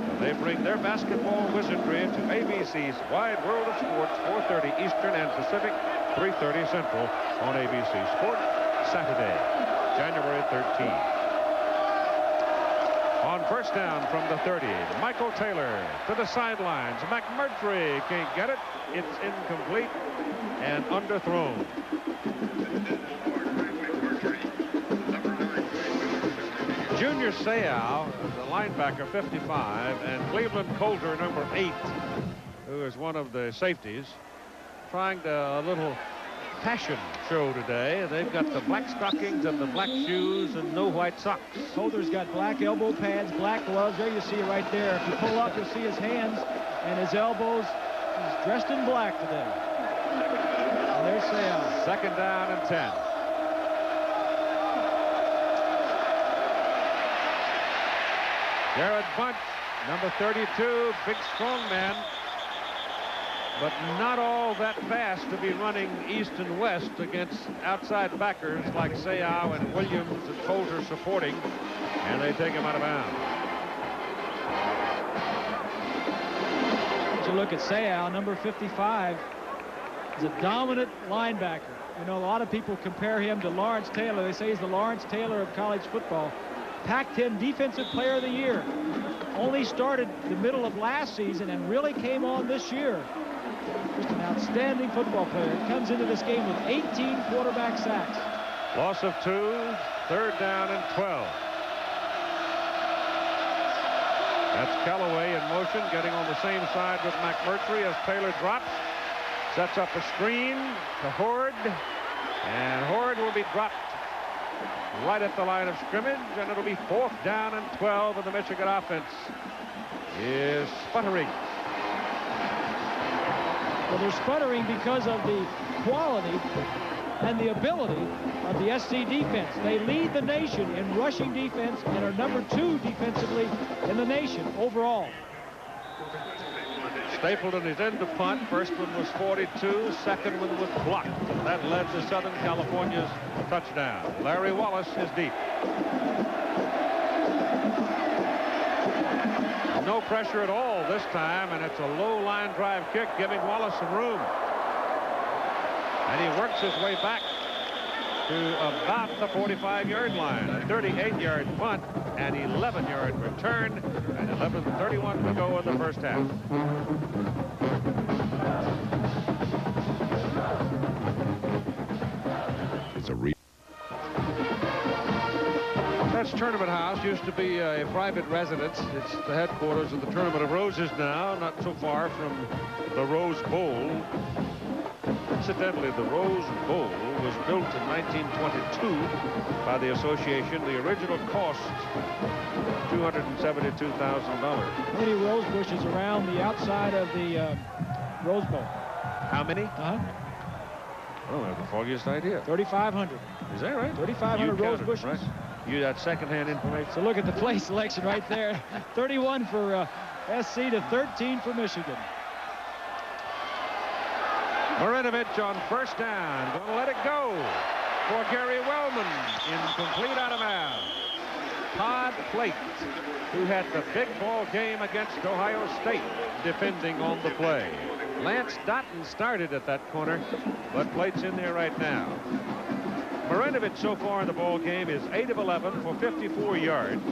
So they bring their basketball wizardry to ABC's Wide World of Sports, 4:30 Eastern and Pacific, 3:30 Central on ABC Sport, Saturday, January 13th. On first down from the 30, Michael Taylor to the sidelines. McMurtry can't get it. It's incomplete and underthrown. Junior Seau, the linebacker, 55, and Cleveland Coulter, number 8, who is one of the safeties, trying to a little fashion show today. They've got the black stockings and the black shoes and no white socks. Coulter's got black elbow pads, black gloves. There you see it right there. If you pull up, you'll see his hands and his elbows. He's dressed in black today. And there's Seau. Second down and 10. Jared Bunch, number 32, big strong man, but not all that fast to be running east and west against outside backers like Seau and Williams and Coulter supporting, and they take him out of bounds. As you look at Seau, number 55, is a dominant linebacker. You know, a lot of people compare him to Lawrence Taylor. They say he's the Lawrence Taylor of college football. Pac-10 Defensive Player of the Year. Only started the middle of last season and really came on this year. Just an outstanding football player. Comes into this game with 18 quarterback sacks. Loss of 2, third down and 12. That's Callaway in motion, getting on the same side with McMurtry as Taylor drops. Sets up a screen to Horde, and Horde will be dropped right at the line of scrimmage, and it'll be 4th down and 12, and the Michigan offense is sputtering. Well, they're sputtering because of the quality and the ability of the SC defense. They lead the nation in rushing defense and are number 2 defensively in the nation overall. Stapleton is in to punt. First one was 42. Second one was blocked. And that led to Southern California's touchdown. Larry Wallace is deep. No pressure at all this time, and it's a low line drive kick, giving Wallace some room. And he works his way back to about the 45-yard line. A 38-yard punt, an 11-yard return, and 11:31 to go in the first half. It's a That's Tournament House. Used to be a private residence. It's the headquarters of the Tournament of Roses now, not so far from the Rose Bowl. Incidentally, the Rose Bowl was built in 1922 by the association. The original cost, $272,000. How many rose bushes around the outside of the Rose Bowl? How many? Uh-huh. I don't have the foggiest idea. 3,500. Is that right? 3,500 rose bushes. Right? You got secondhand information. So look at the play selection right there. 31 for SC to 13 for Michigan. Marinovich on first down. Going to let it go for Gary Wellman. Incomplete, out of bounds. Todd Plate, who had the big ball game against Ohio State, defending on the play. Lance Dotton started at that corner, but Plate's in there right now. Marinovich so far in the ball game is 8 of 11 for 54 yards.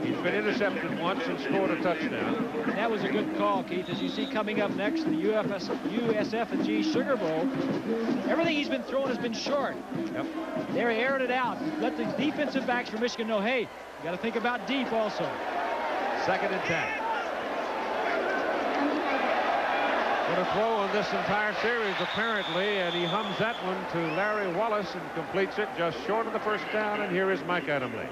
He's been intercepted once and scored a touchdown. That was a good call, Keith. As you see coming up next, the USF&G Sugar Bowl. Everything he's been throwing has been short. Yep. They're airing it out. Let the defensive backs for Michigan know, hey, you got to think about deep also. 2nd and 10. What a throw on this entire series, apparently, and he hums that one to Larry Wallace and completes it just short of the first down, and here is Mike Adamle.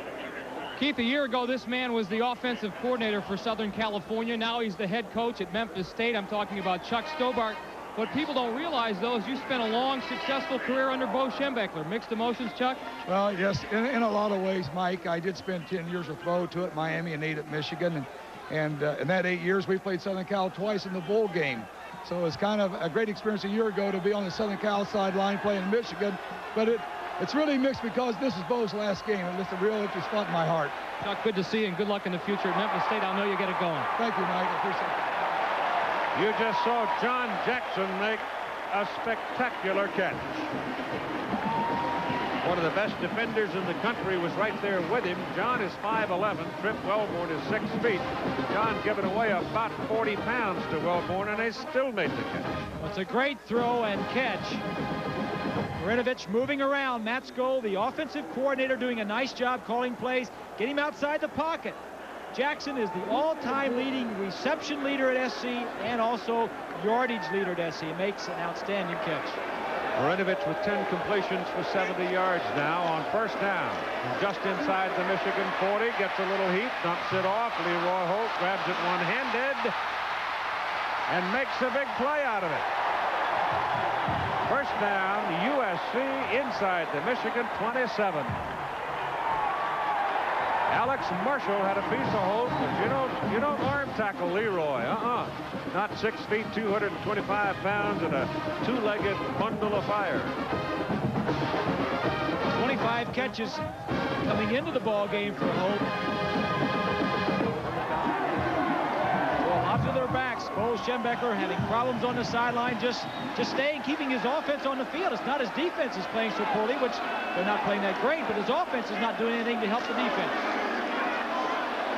Keith, a year ago, this man was the offensive coordinator for Southern California. Now he's the head coach at Memphis State. I'm talking about Chuck Stobart. What people don't realize, though, is you spent a long, successful career under Bo Schembechler. Mixed emotions, Chuck? Well, yes, in a lot of ways, Mike. I did spend 10 years with Bo, 2 at Miami and 8 at Michigan. And in that 8 years, we played Southern Cal twice in the bowl game. So it was kind of a great experience a year ago to be on the Southern Cal sideline playing Michigan. But It's really mixed because this is Bo's last game, and it's a real interest spot in my heart. Chuck, good to see you, and good luck in the future at Memphis State. I'll know you get it going. Thank you, Mike. I appreciate it. You just saw John Jackson make a spectacular catch. One of the best defenders in the country was right there with him. John is 5'11". Trip Wellborn is 6 feet. John giving away about 40 pounds to Wellborn, and they still made the catch. Well, it's a great throw and catch. Marinovich moving around. Matsko, the offensive coordinator, doing a nice job calling plays. Get him outside the pocket. Jackson is the all-time leading reception leader at SC and also yardage leader at SC. He makes an outstanding catch. Marinovich with 10 completions for 70 yards now on first down. Just inside the Michigan 40, gets a little heat, dumps it off. Leroy Holt grabs it one-handed and makes a big play out of it. First down, USC inside the Michigan 27. Alex Marshall had a piece of Holt, but you don't arm tackle Leroy. Not 6 feet, 225 pounds, and a two-legged bundle of fire. 25 catches coming into the ball game for Holt. Well, off to their backs. Bo Schembechler having problems on the sideline, just staying, keeping his offense on the field. It's not his defense is playing so poorly, which they're not playing that great, but his offense is not doing anything to help the defense.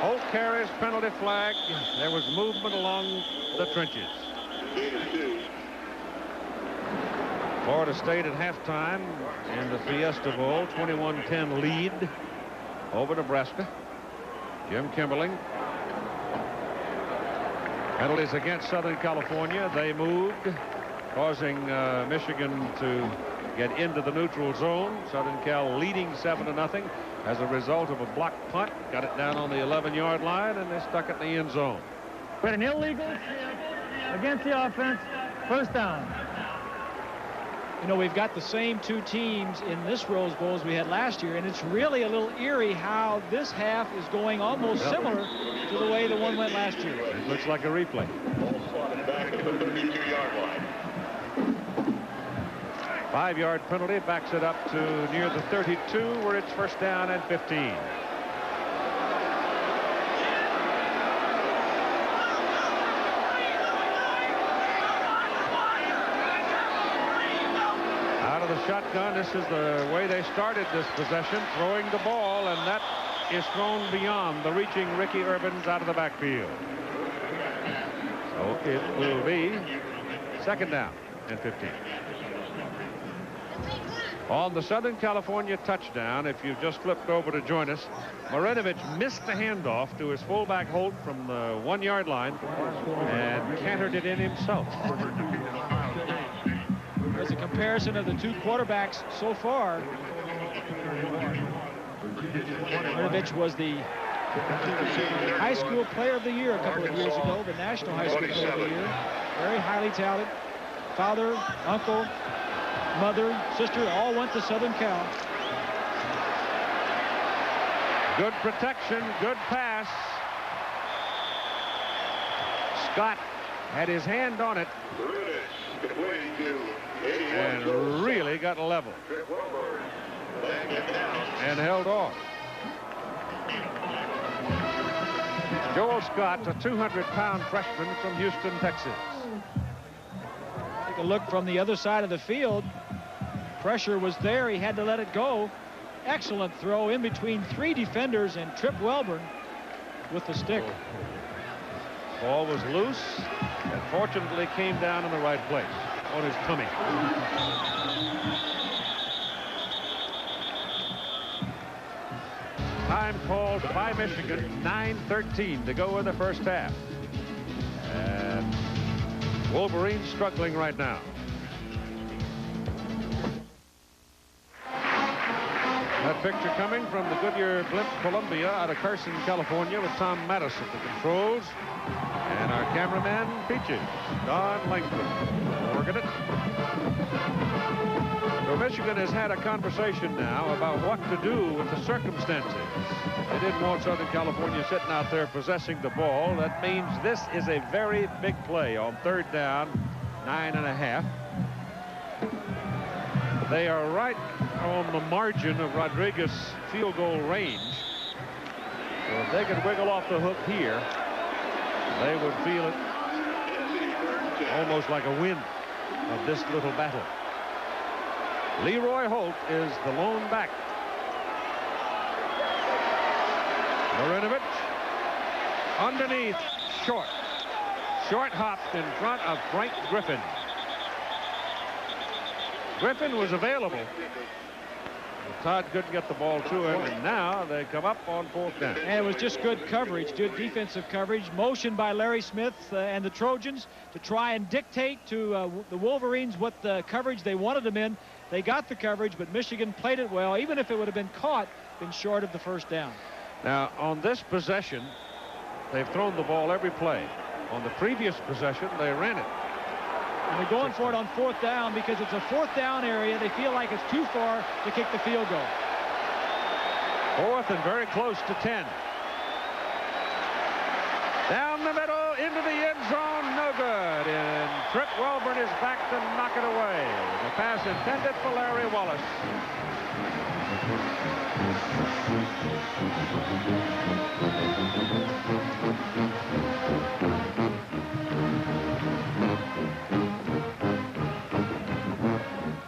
Holt carries penalty flag. There was movement along the trenches. Florida State at halftime in the Fiesta Bowl, 21-10 lead over Nebraska. Jim Kimberling. Penalties against Southern California. They moved, causing Michigan to get into the neutral zone. Southern Cal leading 7-0 as a result of a blocked punt. Got it down on the 11-yard line, and they stuck it in the end zone. But an illegal against the offense. First down. You know, we've got the same two teams in this Rose Bowl as we had last year, and it's really a little eerie how this half is going almost similar to the way the one went last year. It looks like a replay. Back at the 32-yard line. 5-yard penalty backs it up to near the 32, where it's first down and 15. Out of the shotgun, this is the way they started this possession, throwing the ball, and that is thrown beyond the reaching Ricky Urbans out of the backfield. So it will be second down and 15. On the Southern California touchdown, if you've just flipped over to join us, Marinovich missed the handoff to his fullback Holt from the 1-yard line and cantered it in himself. There's a comparison of the two quarterbacks so far. Marinovich was the high school player of the year a couple of years ago, the national high school player of the year. Very highly touted. Father, uncle, mother, sister, all went to Southern Cal. Good protection, good pass. Scott had his hand on it and really got level and held off. Joel Scott, a 200-pound freshman from Houston, Texas. Take a look from the other side of the field. Pressure was there. He had to let it go. Excellent throw in between 3 defenders and Trip Wellborn with the stick. Ball was loose and fortunately came down in the right place on his tummy. Time called by Michigan, 9:13 to go in the first half. And Wolverines struggling right now. That picture coming from the Goodyear Blimp Columbia out of Carson, California, with Tom Mattis at the controls. And our cameraman, Peaches, Don Langford, working it. So Michigan has had a conversation now about what to do with the circumstances. They didn't want Southern California sitting out there possessing the ball. That means this is a very big play on third down, 9.5. They are right on the margin of Rodriguez' field goal range. So if they could wiggle off the hook here, they would feel it almost like a win of this little battle. Leroy Holt is the lone back. Marinovich underneath, short. Short hopped in front of Frank Griffin. Griffin was available. Todd couldn't get the ball to him, and now they come up on 4th down. And it was just good coverage, good defensive coverage. Motion by Larry Smith and the Trojans to try and dictate to the Wolverines what the coverage they wanted them in. They got the coverage, but Michigan played it well. Even if it would have been caught, been short of the 1st down. Now, on this possession, they've thrown the ball every play. On the previous possession, they ran it. And they're going for it on 4th down because it's a 4th down area. They feel like it's too far to kick the field goal. 4th and very close to 10. Down the middle, into the end zone, no good. And Trip Welburn is back to knock it away. The pass intended for Larry Wallace.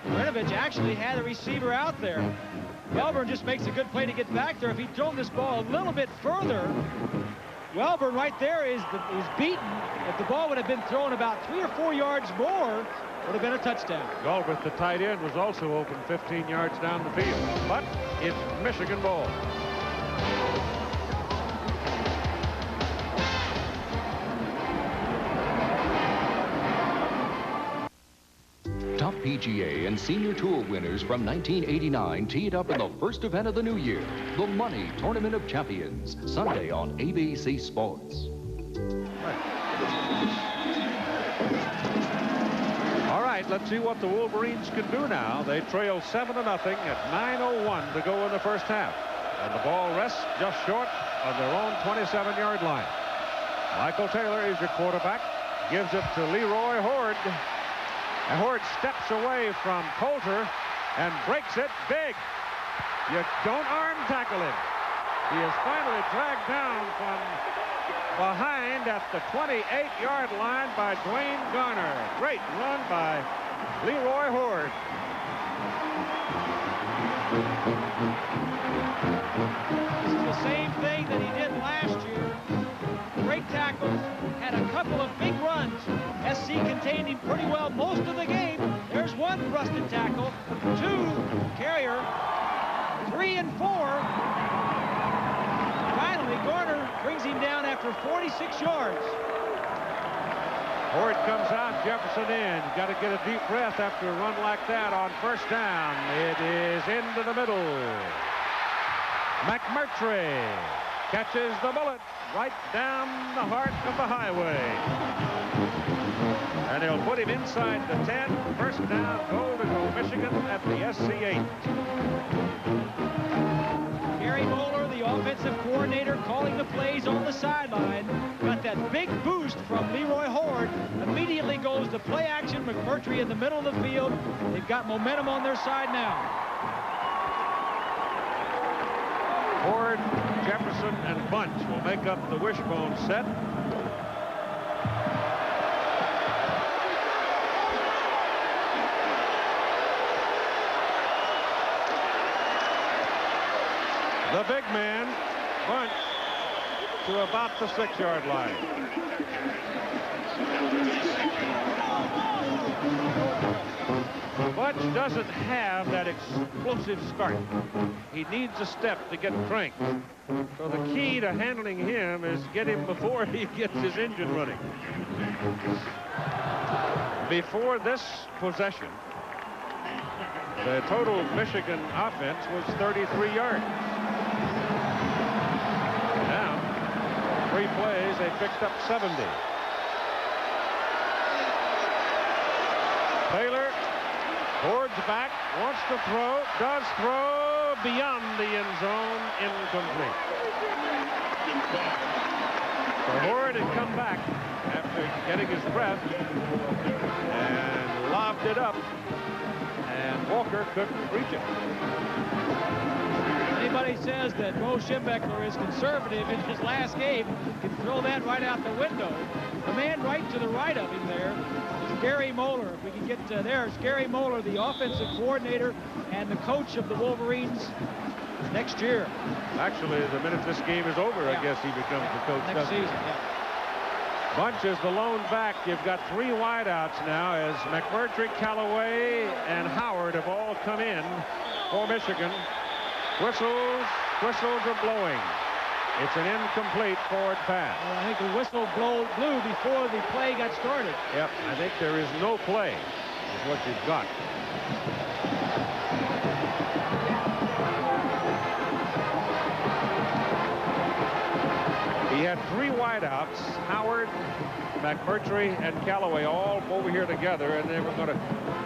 Marinovich actually had a receiver out there. Welburn just makes a good play to get back there. If he'd thrown this ball a little bit further, Welburn right there is beaten. If the ball would have been thrown about 3 or 4 yards more, would have been a touchdown. Galbraith, the tight end, was also open 15 yards down the field. But it's Michigan ball. Top PGA and Senior Tour winners from 1989 teed up in the first event of the new year, the Money Tournament of Champions, Sunday on ABC Sports. All right, let's see what the Wolverines can do now. They trail 7-0 at 9:01 to go in the 1st half. And the ball rests just short of their own 27-yard line. Michael Taylor is your quarterback. Gives it to Leroy Horde. And Horde steps away from Coulter and breaks it big. You don't arm tackle him. He is finally dragged down from behind at the 28-yard line by Dwayne Garner. Great run by Leroy Horde. This is the same thing that he did last year. Great tackles, had a couple of big runs. SC contained him pretty well most of the game. There's 1 rusted tackle, 2 Carrier, 3 and 4. Finally, Garner brings him down after 46 yards. Horde comes out, Jefferson in. Got to get a deep breath after a run like that on 1st down. It is into the middle. McMurtry catches the bullet right down the heart of the highway. And he'll put him inside the 10. 1st down, goal to go Michigan at the SC8. Gary Moeller, the offensive coordinator, calling the plays on the sideline. Got that big boost from Leroy Horde. Immediately goes to play action. McMurtry in the middle of the field. They've got momentum on their side now. Horde, Jefferson, and Bunch will make up the wishbone set. The big man, Bunch, to about the 6-yard line. Bunch doesn't have that explosive start. He needs a step to get cranked. So the key to handling him is get him before he gets his engine running. Before this possession, the total Michigan offense was 33 yards. Now, 3 plays, they picked up 70. Taylor, Horde's back, wants to throw, does throw beyond the end zone, incomplete. So Horde had come back after getting his breath and lobbed it up. and Walker couldn't reach it. Anybody says that Bo Schembechler is conservative in his last game can throw that right out the window. The man right to the right of him there is Gary Moeller. If we can get there's Gary Moeller, the offensive coordinator and the coach of the Wolverines next year. Actually, the minute this game is over, I guess he becomes the coach next season. Bunch is the lone back. You've got 3 wideouts now as McMurtry, Callaway, and Howard have all come in for Michigan. Whistles are blowing. It's an incomplete forward pass. Well, I think the whistle blew before the play got started. Yep, I think there is no play is what you've got. He had 3 wideouts, Howard, McMurtry, and Callaway all over here together, and they were going to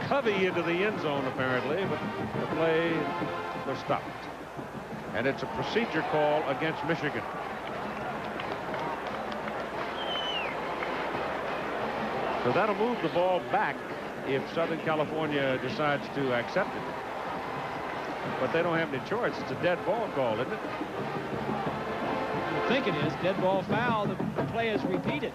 covey into the end zone apparently, but the play was stopped. And it's a procedure call against Michigan. So that'll move the ball back if Southern California decides to accept it. But they don't have any choice. It's a dead ball call, isn't it? I think it is. Dead ball foul. The play is repeated.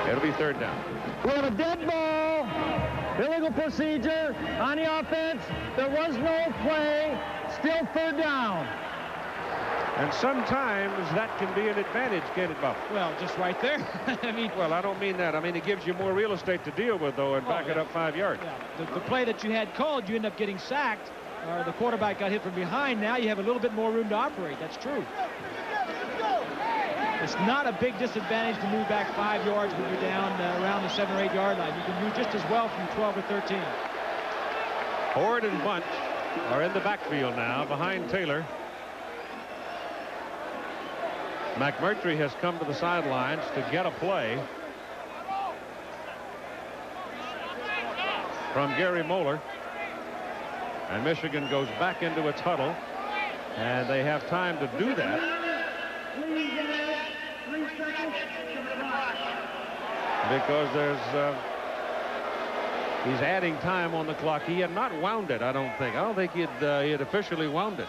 It'll be 3rd down. We have a dead ball. Illegal procedure on the offense. There was no play. Still 3rd down. And sometimes that can be an advantage, can't it, Buff? Well, just right there. I mean, well, I don't mean that. I mean, it gives you more real estate to deal with, though, and back it up 5 yards. Yeah. The play that you had called, you end up getting sacked, or the quarterback got hit from behind. Now you have a little bit more room to operate. That's true. It's not a big disadvantage to move back 5 yards when you're down around the 7 or 8 yard line. You can do just as well from 12 to 13. Horde and Bunch are in the backfield now behind Taylor. McMurtry has come to the sidelines to get a play from Gary Moeller. And Michigan goes back into its huddle, and they have time to do that. Because he's adding time on the clock. He had not wound it, I don't think. I don't think he had officially wound it.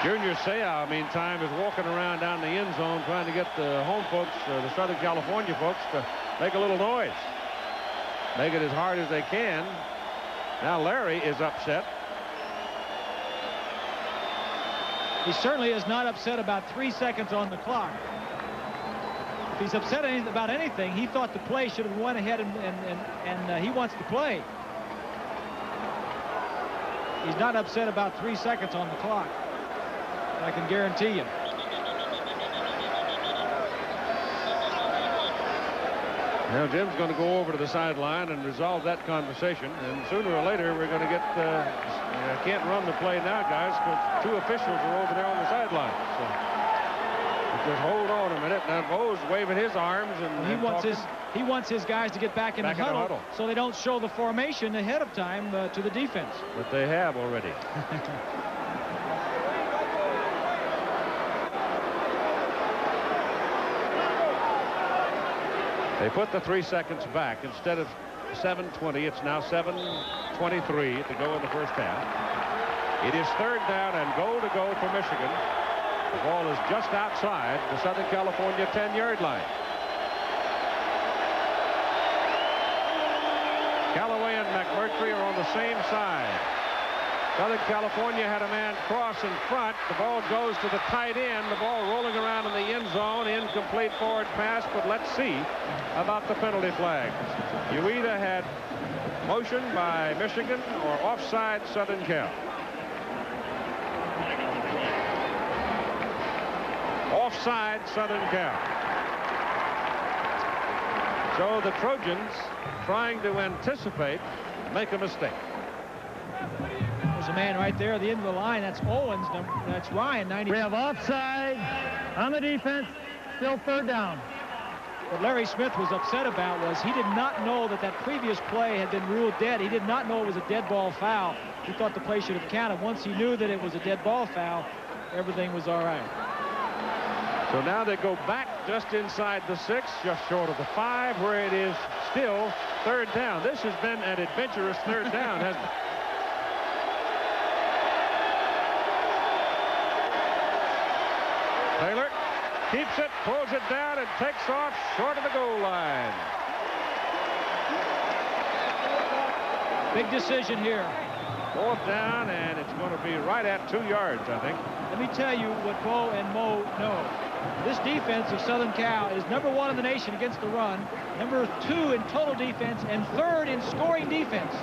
Junior Seau, meantime, is walking around down the end zone trying to get the home folks, the Southern California folks, to make a little noise. Make it as hard as they can. Now Larry is upset. He certainly is not upset about 3 seconds on the clock. If he's upset about anything, he thought the play should have went ahead and he wants to play. He's not upset about 3 seconds on the clock. I can guarantee you. Now Jim's going to go over to the sideline and resolve that conversation, and sooner or later we're going to get can't run the play now, guys, because 2 officials are over there on the sideline. So just hold on a minute. Now Bo's waving his arms, and he wants his guys to get back in the huddle so they don't show the formation ahead of time to the defense. But they have already. They put the 3 seconds back. Instead of 7:20, it's now 7:23 to go in the first half. It is 3rd down and goal to go for Michigan. The ball is just outside the Southern California 10-yard line. Callaway and McMurtry are on the same side. Southern California had a man cross in front. The ball goes to the tight end. The ball rolling around in the end zone. Incomplete forward pass, but let's see about the penalty flag. You either had motion by Michigan or offside Southern Cal. Offside Southern Cal. So the Trojans, trying to anticipate, make a mistake. There's a man right there at the end of the line. That's Owens. That's Ryan. 90. We have offside on the defense. Still 3rd down. what Larry Smith was upset about was he did not know that that previous play had been ruled dead. He did not know it was a dead ball foul. He thought the play should have counted. Once he knew that it was a dead ball foul, everything was all right. So now they go back just inside the 6, just short of the 5, where it is still 3rd down. This has been an adventurous 3rd down, hasn't it? Taylor keeps it, pulls it down, and takes off short of the goal line. Big decision here. 4th down, and it's going to be right at 2 yards, I think. Let me tell you what Bo and Mo know. This defense of Southern Cal is #1 in the nation against the run, #2 in total defense, and 3rd in scoring defense.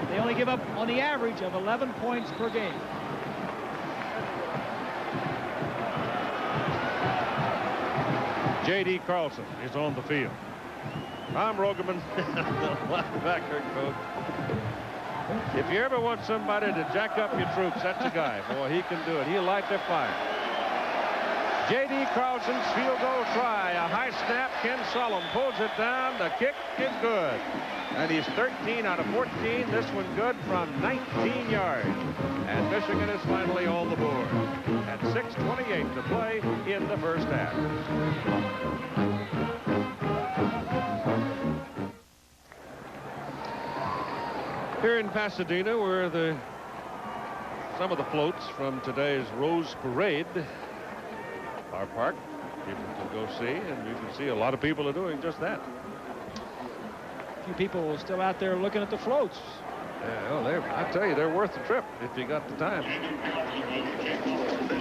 They only give up on the average of 11 points per game. J.D. Carlson is on the field. Tom Rogerman, linebacker coach. If you ever want somebody to jack up your troops, that's the guy. Boy, he can do it. He'll light their fire. J.D. Carlson's field goal try. A high snap. Ken Solom pulls it down. The kick is good. And he's 13 out of 14. This one good from 19 yards. And Michigan is finally on the board. At 6:28 to play in the first half. Here in Pasadena, where some of the floats from today's Rose Parade are parked, people can go see, and you can see a lot of people are doing just that. A few people still out there looking at the floats. Yeah, well, I tell you, they're worth the trip if you got the time.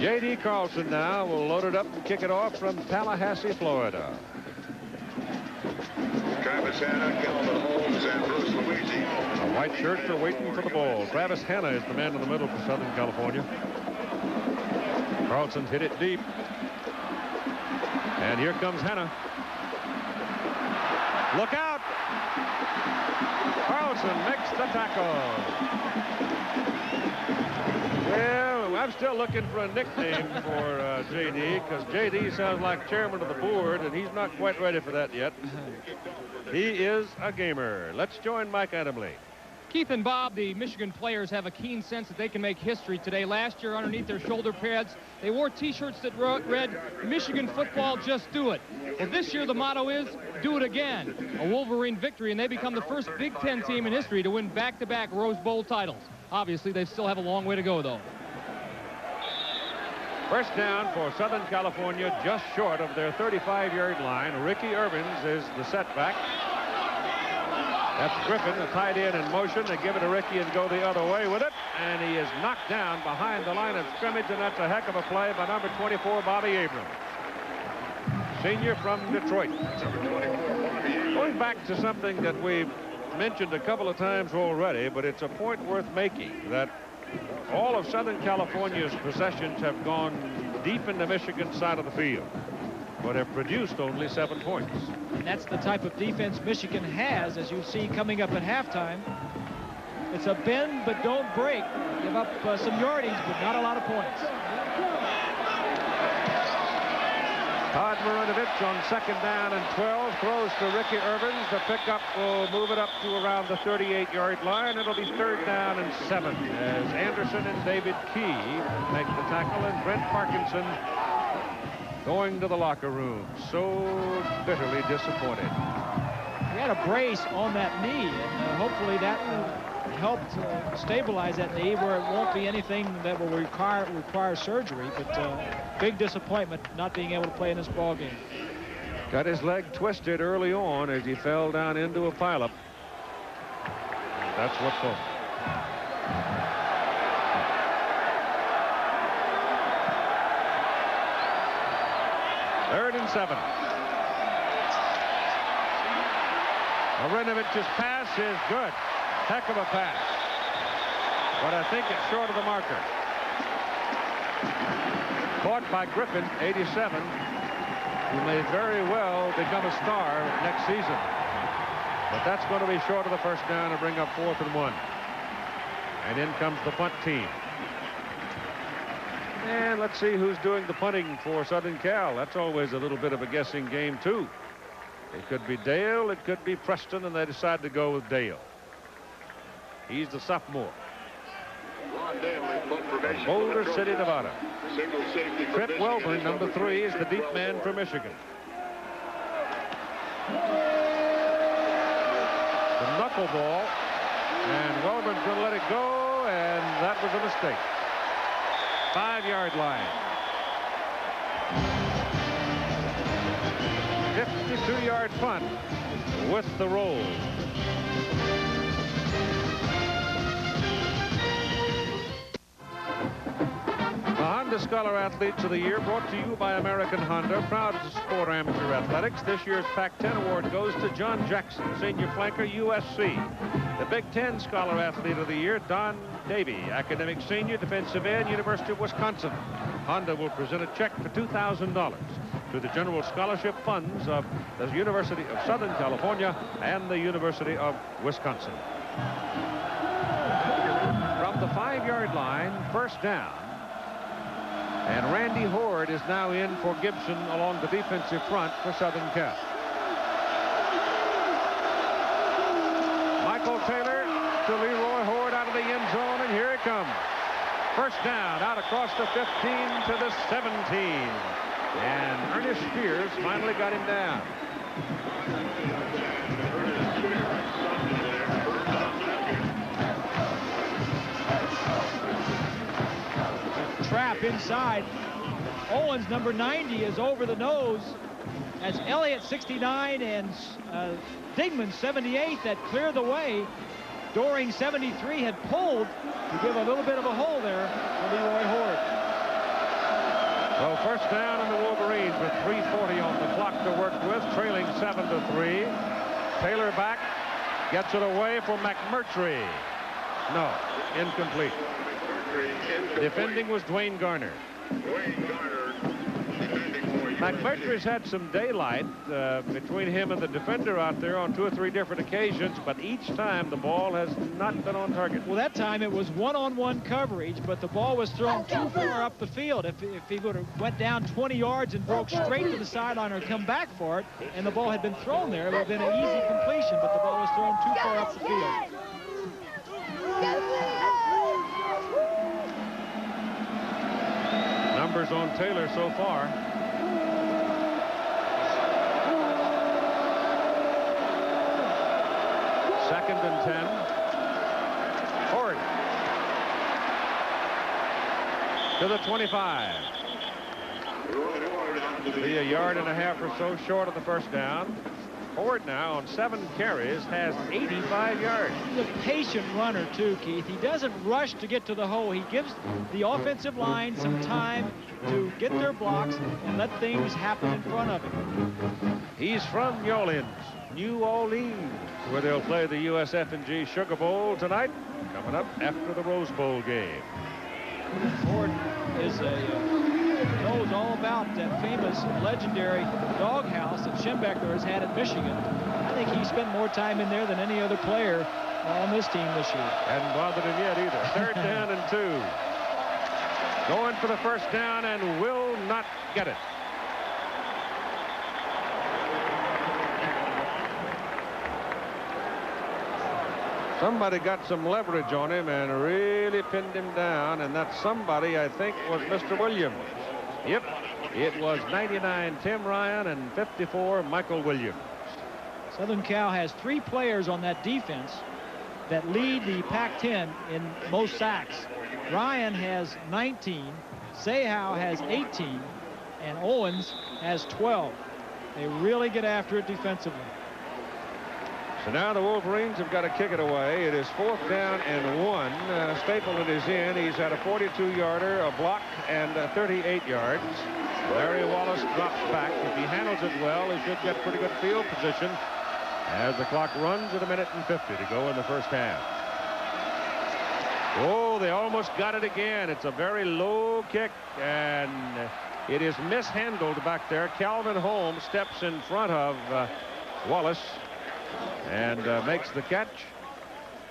J.D. Carlson now will load it up and kick it off from Tallahassee, Florida. Travis Hanna, Calvin Holmes, and Bruce Luigi. The white shirts are waiting for the ball. Travis Hanna is the man in the middle for Southern California. Carlson's hit it deep. And here comes Hanna. Look out! Carlson makes the tackle. Well, I'm still looking for a nickname for J.D. because J.D. sounds like chairman of the board, and he's not quite ready for that yet. He is a gamer. Let's join Mike Adamle. Keith and Bob, the Michigan players, have a keen sense that they can make history today. Last year, underneath their shoulder pads, they wore T-shirts that read, "Michigan football, just do it." Well, this year the motto is, "Do it again." A Wolverine victory, and they become the first Big Ten team in history to win back-to-back Rose Bowl titles. Obviously, they still have a long way to go, though. First down for Southern California, just short of their 35-yard line. Ricky Irvins is the setback. That's Griffin, the tight end, in motion. They give it to Ricky and go the other way with it. And he is knocked down behind the line of scrimmage, and that's a heck of a play by number 24, Bobby Abrams. Senior from Detroit. Going back to something that we've mentioned a couple of times already, but it's a point worth making, that all of Southern California's possessions have gone deep in the Michigan side of the field, but have produced only 7 points. And that's the type of defense Michigan has, as you'll see coming up at halftime. It's a bend but don't break. Give up some yardage, but not a lot of points. Todd Marinovich on 2nd down and 12, throws to Ricky Irvins. The pickup will move it up to around the 38-yard line. It'll be 3rd down and 7 as Anderson and David Key make the tackle, and Brent Parkinson going to the locker room, so bitterly disappointed. He had a brace on that knee, and hopefully that will help stabilize that knee where it won't be anything that will require surgery, but big disappointment not being able to play in this ball game. Got his leg twisted early on as he fell down into a pileup. That's what caused it. 3rd and 7. Marinovich's pass is good. Heck of a pass. But I think it's short of the marker. Caught by Griffin, 87, who may very well become a star next season. But that's going to be short of the first down and bring up 4th and 1. And in comes the punt team. And let's see who's doing the punting for Southern Cal. That's always a little bit of a guessing game, too. It could be Dale, it could be Preston, and they decided to go with Dale. He's the sophomore. Boulder City, Nevada. Trip Welburn, number 3, is the deep man for Michigan. The knuckleball, and Welburn's going to let it go, and that was a mistake. 5-yard line. 52-yard punt with the roll. The Honda Scholar Athletes of the Year, brought to you by American Honda, proud to support amateur athletics. This year's Pac-10 award goes to John Jackson, senior flanker, USC. The Big Ten Scholar Athlete of the Year, Don Davey, academic senior, defensive end, University of Wisconsin. Honda will present a check for $2,000 to the general scholarship funds of the University of Southern California and the University of Wisconsin. From the 5-yard line, first down. And Randy Horde is now in for Gibson along the defensive front for Southern Cal. Michael Taylor to Leroy Horde out of the end zone, and here it comes. First down, out across the 15 to the 17. And Ernest Spears finally got him down. Trap inside. Owens, number 90, is over the nose. That's Elliott, 69, and Digman, 78, that cleared the way. Doring, 73, had pulled to give a little bit of a hole there for Leroy Horde. So first down in the Wolverines with 3:40 on the clock to work with, trailing 7-3. Taylor back, gets it away for McMurtry. No, incomplete. Defending was Dwayne Garner. McMurtry's had some daylight between him and the defender out there on 2 or 3 different occasions, but each time the ball has not been on target. Well, that time it was one-on-one coverage, but the ball was thrown too far up the field. If he would have went down 20 yards and broke straight to the sideline or come back for it, and the ball had been thrown there, it would have been an easy completion, but the ball was thrown too far up the field. Numbers on Taylor so far. Second and 10. Horde to the 25. Be a yard and a half or so short of the first down. Horde now on 7 carries has 85 yards. He's a patient runner too, Keith. He doesn't rush to get to the hole. He gives the offensive line some time to get their blocks and let things happen in front of him. He's from New Orleans, where they'll play the USF&G Sugar Bowl tonight, coming up after the Rose Bowl game. Horde is knows all about that famous legendary doghouse that Schembechler has had at Michigan. I think he spent more time in there than any other player on this team this year. Hadn't bothered him yet either. Third down and 2. Going for the first down and will not get it. Somebody got some leverage on him and really pinned him down, and that somebody, I think, was Mr. Williams. Yep, it was 99 Tim Ryan and 54 Michael Williams. Southern Cal has 3 players on that defense that lead the Pac-10 in most sacks. Ryan has 19, Sehow has 18, and Owens has 12. They really get after it defensively. So now the Wolverines have got to kick it away. It is 4th down and 1. Stapleton is in. He's at a 42-yarder, a block, and 38 yards. Larry Wallace drops back. If he handles it well, he should get pretty good field position as the clock runs at 1:50 to go in the first half. Oh, they almost got it again. It's a very low kick, and it is mishandled back there. Calvin Holmes steps in front of Wallace and makes the catch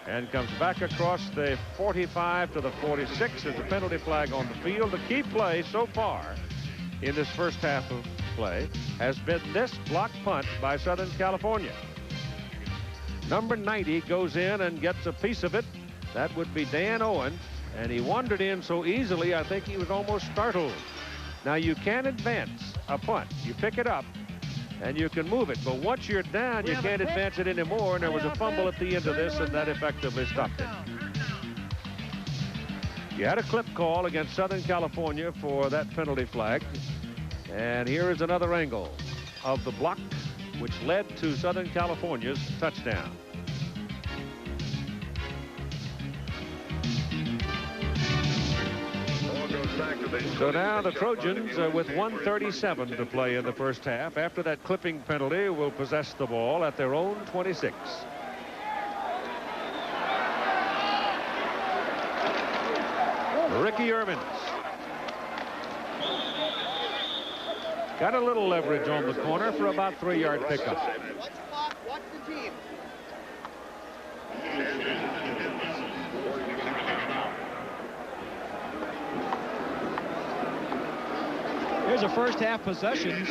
and comes back across the 45 to the 46. There's a penalty flag on the field. The key play so far in this first half of play has been this block punt by Southern California. Number 90 goes in and gets a piece of it. That would be Dan Owen, and he wandered in so easily I think he was almost startled. Now you can advance a punt. You pick it up and you can move it, but once you're down you can't advance it anymore, and there was a fumble at the end of this and that effectively stopped it. You had a clip call against Southern California for that penalty flag, and here is another angle of the block which led to Southern California's touchdown. So now the Trojans with 1:37 to play in the first half. After that clipping penalty, will possess the ball at their own 26. Ricky Irvins got a little leverage on the corner for about 3-yard pickup. Watch the team. Here's a first half possession.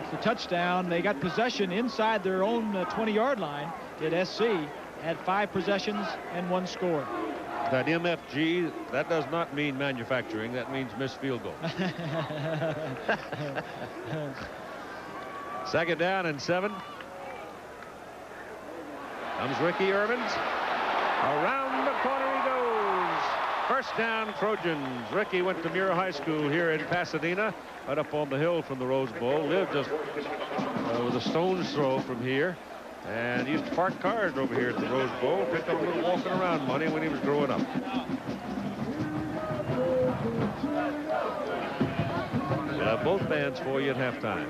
It's a touchdown. They got possession inside their own 20-yard line. Did SC. Had 5 possessions and 1 score. That MFG, that does not mean manufacturing. That means missed field goal. Second down and 7. Comes Ricky Irvins. Around the corner he goes. First down, Trojans. Ricky went to Muir High School here in Pasadena, right up on the hill from the Rose Bowl. Lived just with a stone's throw from here. And he used to park cars over here at the Rose Bowl, picked up a little walking around money when he was growing up. We'll have both bands for you at halftime.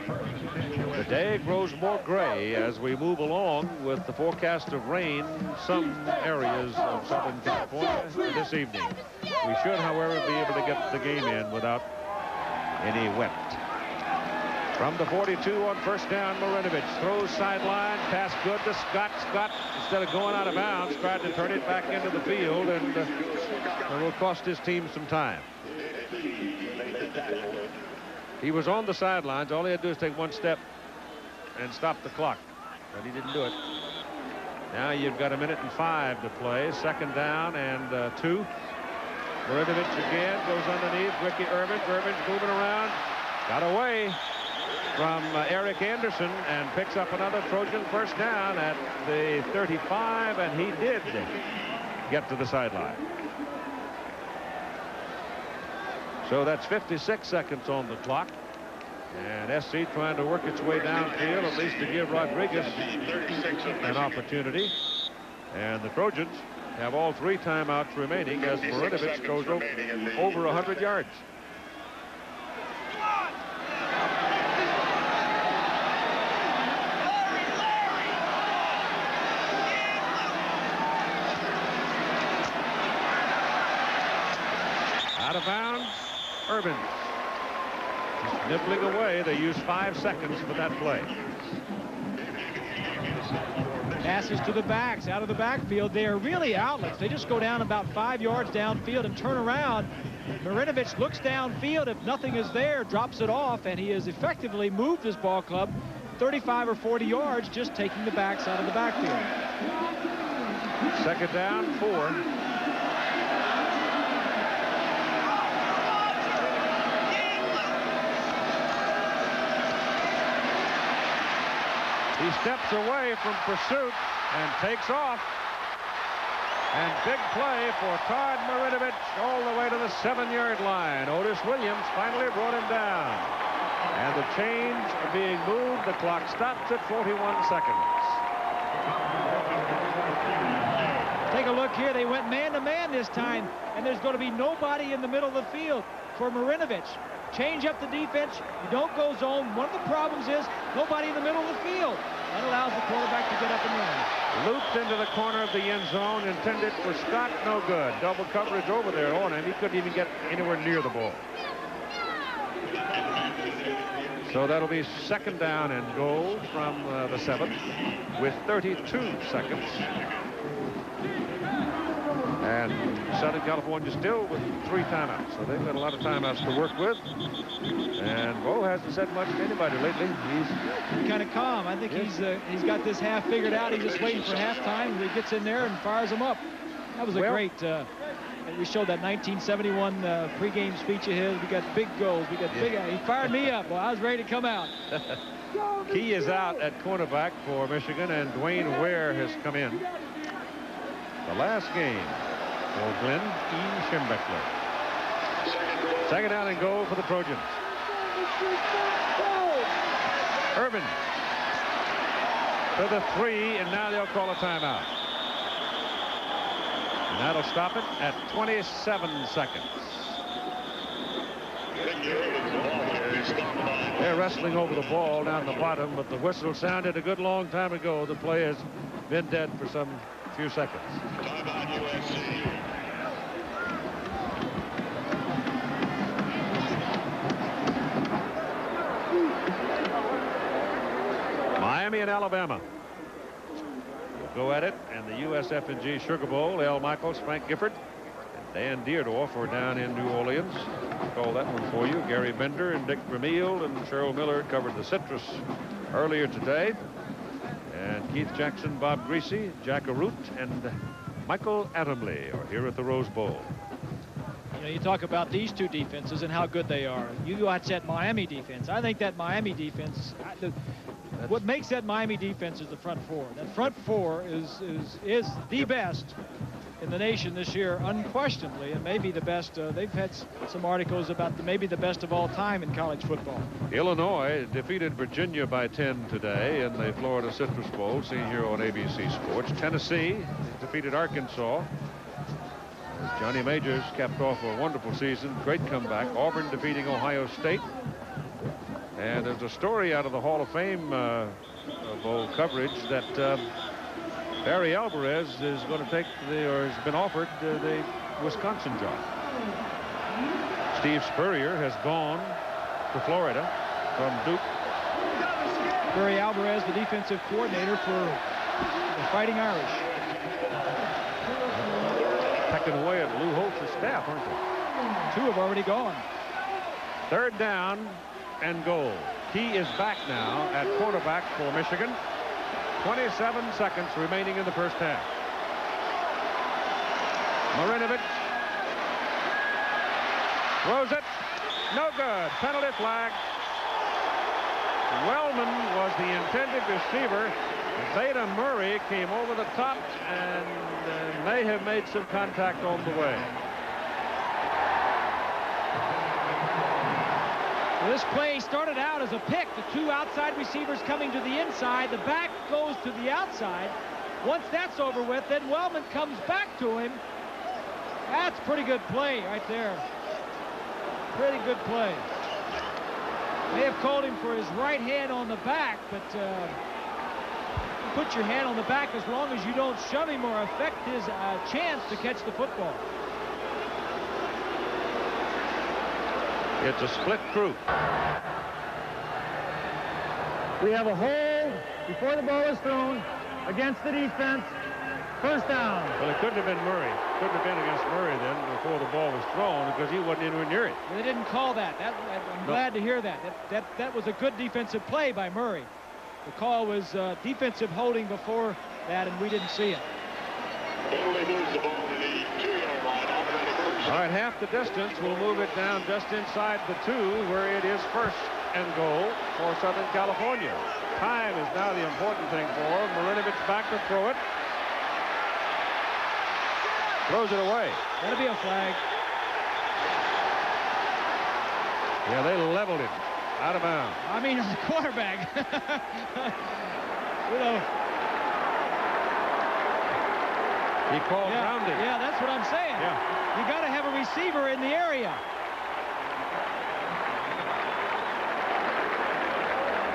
The day grows more gray as we move along with the forecast of rain in some areas of Southern California this evening. We should, however, be able to get the game in without any wet. From the 42 on first down, Marinovich throws sideline, pass good to Scott. Scott, instead of going out of bounds, tried to turn it back into the field, and will cost his team some time. He was on the sidelines. All he had to do is take 1 step and stop the clock, but he didn't do it. Now you've got 1:05 to play. Second down and 2. Marinovich again goes underneath. Ricky Irvins. Irvins moving around. Got away from Eric Anderson and picks up another Trojan first down at the 35, and he did get to the sideline. So that's 56 seconds on the clock, and SC trying to work its way downfield, at least to give Rodriguez an opportunity. And the Trojans have all 3 timeouts remaining as Marinovich goes over 100 yards. Out of bounds, Irvins. Just nibbling away. They use 5 seconds for that play. Passes to the backs, out of the backfield. They are really outlets. They just go down about 5 yards downfield and turn around. Marinovich looks downfield. If nothing is there, drops it off, and he has effectively moved his ball club 35 or 40 yards just taking the backs out of the backfield. Second down, 4. He steps away from pursuit and takes off. And big play for Todd Marinovich all the way to the 7-yard line. Otis Williams finally brought him down. And the chains are being moved. The clock stops at 41 seconds. Take a look here. They went man-to-man this time, and there's going to be nobody in the middle of the field for Marinovich. Change up the defense. You don't go zone. One of the problems is nobody in the middle of the field. That allows the quarterback to get up and run. Looped into the corner of the end zone, intended for Scott. No good. Double coverage over there on him. He couldn't even get anywhere near the ball. So that'll be second down and goal from the 7th with 32 seconds. And And Southern California still with 3 timeouts, so they've got a lot of timeouts to work with. And Bo hasn't said much to anybody lately. He's kind of calm. I think he's got this half figured out. He's just waiting for halftime. He gets in there and fires them up. That was a great. We showed that 1971 pregame speech of his. We got big goals. We got big. He fired me up. Well, I was ready to come out. Key is out at cornerback for Michigan, and Dwayne Ware has come in. The last game for Glenn E. Schembechler. Second down and goal for the Trojans. Irvin to the 3, and now they'll call a timeout. And that'll stop it at 27 seconds. They're wrestling over the ball down the bottom, but the whistle sounded a good long time ago. The play has been dead for some few seconds. Timeout USC. Miami and Alabama will go at it, and the USF&G Sugar Bowl. Al Michaels, Frank Gifford, and Dan Deardorff are down in New Orleans. Call that one for you. Gary Bender and Dick Vermeil and Cheryl Miller covered the Citrus earlier today. And Keith Jackson, Bob Greasy, Jack Arute, and Michael Adamley are here at the Rose Bowl. You know, you talk about these two defenses and how good they are. You watch that Miami defense. I think that Miami defense, what makes that Miami defense is the front four. That front four is the best in the nation this year, unquestionably, and maybe the best. They've had some articles about maybe the best of all time in college football. Illinois defeated Virginia by 10 today in the Florida Citrus Bowl, seen here on ABC Sports. Tennessee defeated Arkansas. Johnny Majors capped off a wonderful season. Great comeback. Auburn defeating Ohio State. And there's a story out of the Hall of Fame Bowl coverage that Barry Alvarez is going to take or has been offered the Wisconsin job. Steve Spurrier has gone to Florida from Duke. Barry Alvarez, the defensive coordinator for the Fighting Irish. Pecking away at Lou Holtz's staff, aren't they? 2 have already gone. Third down and goal. Key is back now at quarterback for Michigan. 27 seconds remaining in the first half. Marinovich throws it. No good. Penalty flag. Wellman was the intended receiver. Zeta Murray came over the top and may have made some contact on the way. This play started out as a pick. The 2 outside receivers coming to the inside. The back goes to the outside. Once that's over with, then Wellman comes back to him. That's pretty good play right there. Pretty good play. May have called him for his right hand on the back, but put your hand on the back as long as you don't shove him or affect his chance to catch the football. It's a split crew. We have a hold before the ball is thrown against the defense. First down. Well, it couldn't have been Murray. Couldn't have been against Murray then before the ball was thrown because he wasn't anywhere near it. They didn't call that. I'm glad to hear that. That was a good defensive play by Murray. The call was defensive holding before that, and we didn't see it. All right, half the distance. We'll move it down just inside the 2 where it is first and goal for Southern California. Time is now the important thing for him. Marinovich back to throw it. Throws it away. That'll be a flag. Yeah, they leveled it out of bounds. I mean, the quarterback. You know. He called grounding. Yeah, that's what I'm saying. Yeah. You got to have a receiver in the area.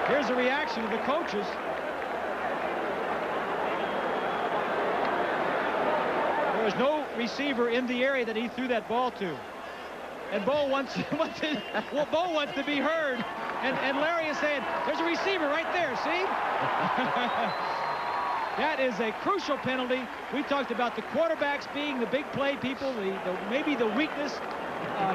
Here's the reaction of the coaches. There was no receiver in the area that he threw that ball to. And Bo wants to be heard. And Larry is saying, there's a receiver right there, see? That is a crucial penalty. We talked about the quarterbacks being the big play people, maybe the weakness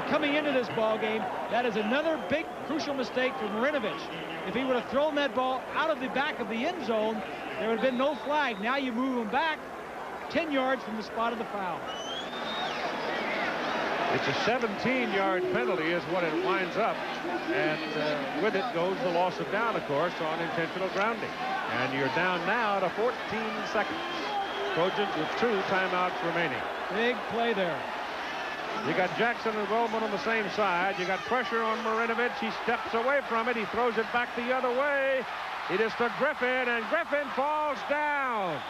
coming into this ball game. That is another big crucial mistake for Marinovich. If he would have thrown that ball out of the back of the end zone, there would have been no flag. Now you move him back 10 yards from the spot of the foul. It's a 17-yard penalty is what it winds up, and with it goes the loss of down, of course, on intentional grounding. And you're down now to 14 seconds. Trojans with 2 timeouts remaining. Big play there. You got Jackson and Wellman on the same side. You got pressure on Marinovich. He steps away from it. He throws it back the other way. It is to Griffin, and Griffin falls down.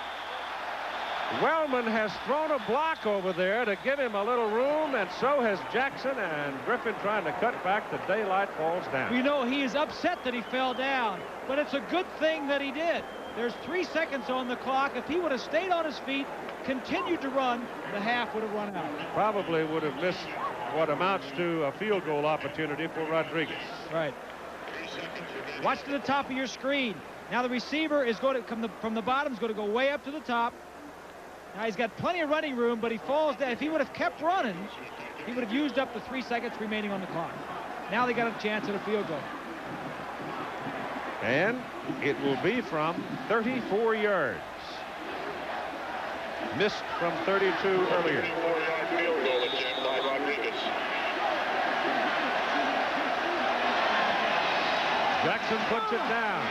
Wellman has thrown a block over there to give him a little room, and so has Jackson, and Griffin trying to cut back. The daylight falls down. We know he is upset that he fell down, but it's a good thing that he did. There's 3 seconds on the clock. If he would have stayed on his feet, continued to run, the half would have run out. Probably would have missed what amounts to a field goal opportunity for Rodriguez. Right. Watch to the top of your screen. Now the receiver is going to come from the bottom, is going to go way up to the top. Now he's got plenty of running room, but he falls down. If he would have kept running, he would have used up the 3 seconds remaining on the clock. Now they got a chance at a field goal. And it will be from 34 yards. Missed from 32 earlier. 34-yard field goal attempt by Rodriguez. Jackson puts it down.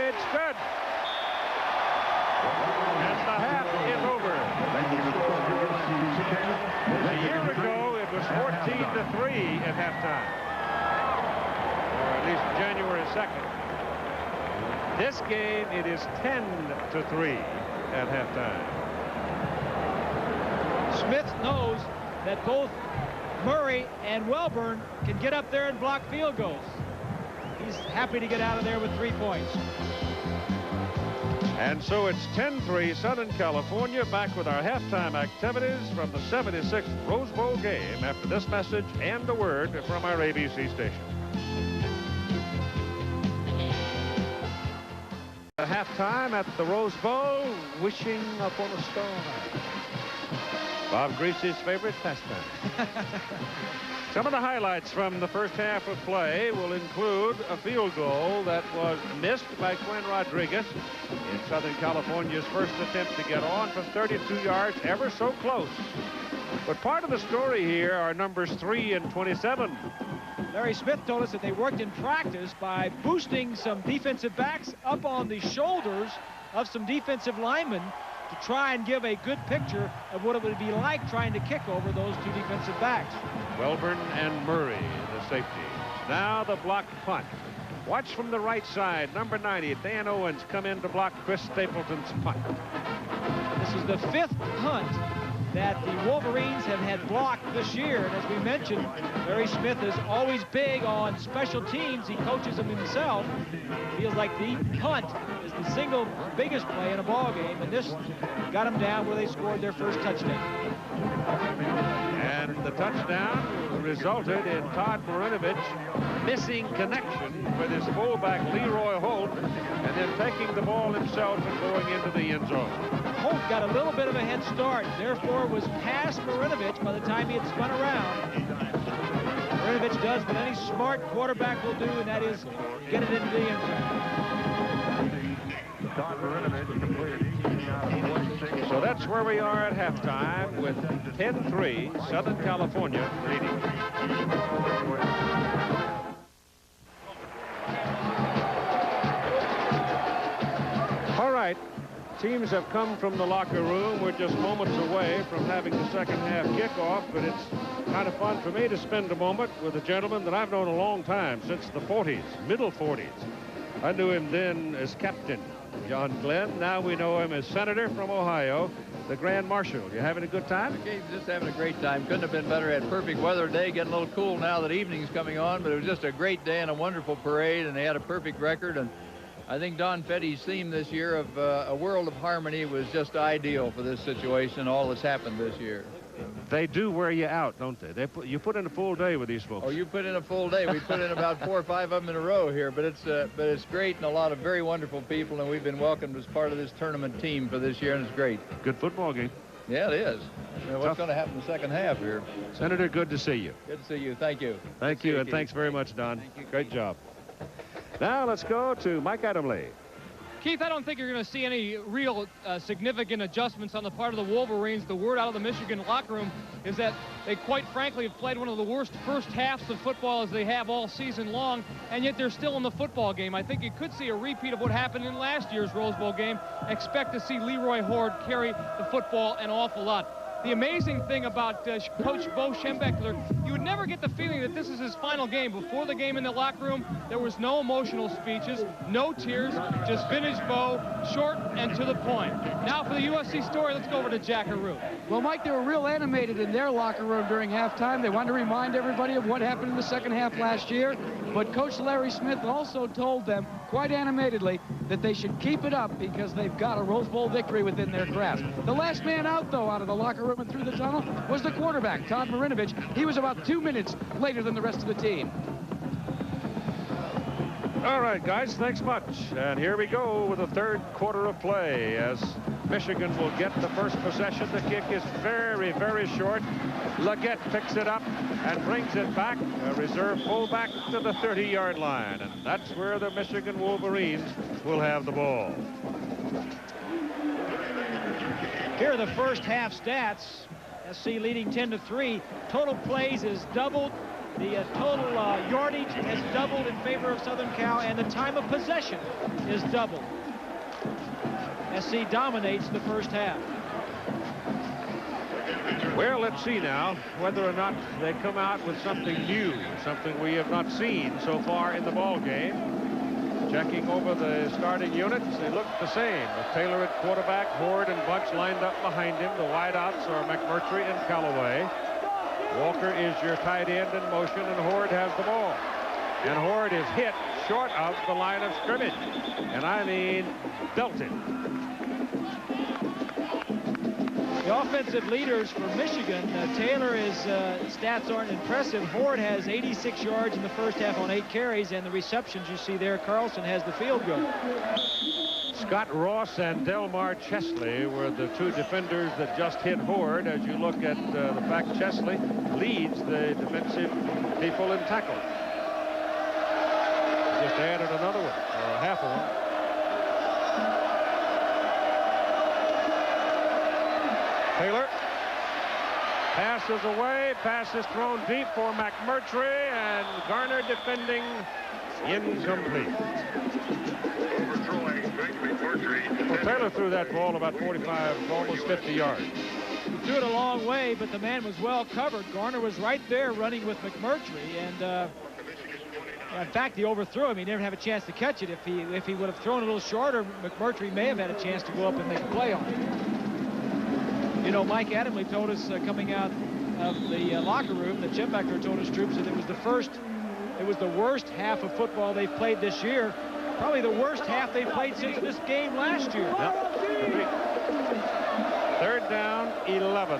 It's good. And the half is over. A year ago, it was 14-3 at halftime. Or at least January 2nd. This game, it is 10-3 at halftime. Smith knows that both Murray and Welburn can get up there and block field goals. He's happy to get out of there with 3 points. And so it's 10-3 Southern California, back with our halftime activities from the 76th Rose Bowl game after this message and a word from our ABC station. Halftime at the Rose Bowl, wishing upon a star. Bob Greasy's favorite pastime. Some of the highlights from the first half of play will include a field goal that was missed by Quinn Rodriguez in Southern California's first attempt to get on from 32 yards, ever so close. But part of the story here are numbers 3 and 27. Larry Smith told us that they worked in practice by boosting some defensive backs up on the shoulders of some defensive linemen to try and give a good picture of what it would be like trying to kick over those 2 defensive backs. Welburn and Murray, the safeties. Now the blocked punt. Watch from the right side. Number 90, Dan Owens, come in to block Chris Stapleton's punt. This is the 5th punt that the Wolverines have had blocked this year. And as we mentioned, Larry Smith is always big on special teams. He coaches them himself. Feels like the punt is the single biggest play in a ball game, and this got them down where they scored their first touchdown. And the touchdown resulted in Todd Marinovich missing connection with his fullback Leroy Holt, and then taking the ball himself and going into the end zone. Holt got a little bit of a head start, therefore was past Marinovich by the time he had spun around. Marinovich does what any smart quarterback will do, and that is get it into the end zone. So that's where we are at halftime with 10-3, Southern California leading. All right. Teams have come from the locker room. We're just moments away from having the second half kickoff, but it's kind of fun for me to spend a moment with a gentleman that I've known a long time, since the 40s, middle 40s. I knew him then as Captain John Glenn. Now we know him as Senator from Ohio, the Grand Marshal. You having a good time? Okay, just having a great time. Couldn't have been better. Had perfect weather today. Getting a little cool now that evening's coming on, but it was just a great day and a wonderful parade, and they had a perfect record. And I think Don Fetty's theme this year of a world of harmony was just ideal for this situation, all that's happened this year. They do wear you out, don't they? You put in a full day with these folks. Oh, you put in a full day. We put in about 4 or 5 of them in a row here, but it's great, and a lot of very wonderful people, and we've been welcomed as part of this tournament team for this year, and it's great. Good football game. Yeah, it is. What's going to happen in the second half here? Senator, good to see you. Good to see you. Thank you. Thank you, and thanks very much, Don. Great job. Now let's go to Mike Adamle. Keith, I don't think you're going to see any real significant adjustments on the part of the Wolverines. The word out of the Michigan locker room is that they, quite frankly, have played one of the worst first halves of football as they have all season long, and yet they're still in the football game. I think you could see a repeat of what happened in last year's Rose Bowl game. Expect to see Leroy Horde carry the football an awful lot. The amazing thing about Coach Bo Schembechler, you would never get the feeling that this is his final game. Before the game in the locker room, there was no emotional speeches, no tears, just vintage Bo, short and to the point. Now for the USC story, let's go over to Jackaroo. Well, Mike, they were real animated in their locker room during halftime. They wanted to remind everybody of what happened in the second half last year. But Coach Larry Smith also told them, quite animatedly, that they should keep it up because they've got a Rose Bowl victory within their grasp. The last man out, though, out of the locker room and through the tunnel was the quarterback, Todd Marinovich. He was about 2 minutes later than the rest of the team. All right, guys, thanks much. And here we go with the third quarter of play as Michigan will get the first possession. The kick is very, very short. Leggett picks it up and brings it back, a reserve fullback to the 30-yard line. And that's where the Michigan Wolverines will have the ball. Here are the first half stats. SC leading 10-3. Total plays is doubled. The total yardage has doubled in favor of Southern Cal, and the time of possession is doubled. SC dominates the first half. Well, let's see now whether or not they come out with something new, something we have not seen so far in the ball game. Checking over the starting units, they look the same, with Taylor at quarterback, Horde and Bunch lined up behind him. The wideouts are McMurtry and Callaway. Walker is your tight end in motion, and Horde has the ball. And Horde is hit short of the line of scrimmage. And I mean, belted. The offensive leaders for Michigan, Taylor, his stats aren't impressive. Horde has 86 yards in the first half on 8 carries, and the receptions you see there, Carlson has the field goal. Scott Ross and Delmar Chesley were the two defenders that just hit Horde. As you look at the fact Chesley leads the defensive people in tackle. Just added another one, or half of one. Taylor passes away, pass is thrown deep for McMurtry, and Garner defending incomplete. Well, Taylor threw that ball about 45, almost 50 yards. He threw it a long way, but the man was well covered. Garner was right there running with McMurtry, and in fact, he overthrew him. He didn't have a chance to catch it. If he would have thrown a little shorter, McMurtry may have had a chance to go up and make a play on it. You know, Mike Adamle told us coming out of the locker room that Schembechler told his troops that it was the worst half of football they've played this year. Probably the worst half they played since this game last year. Yep. Third down, 11.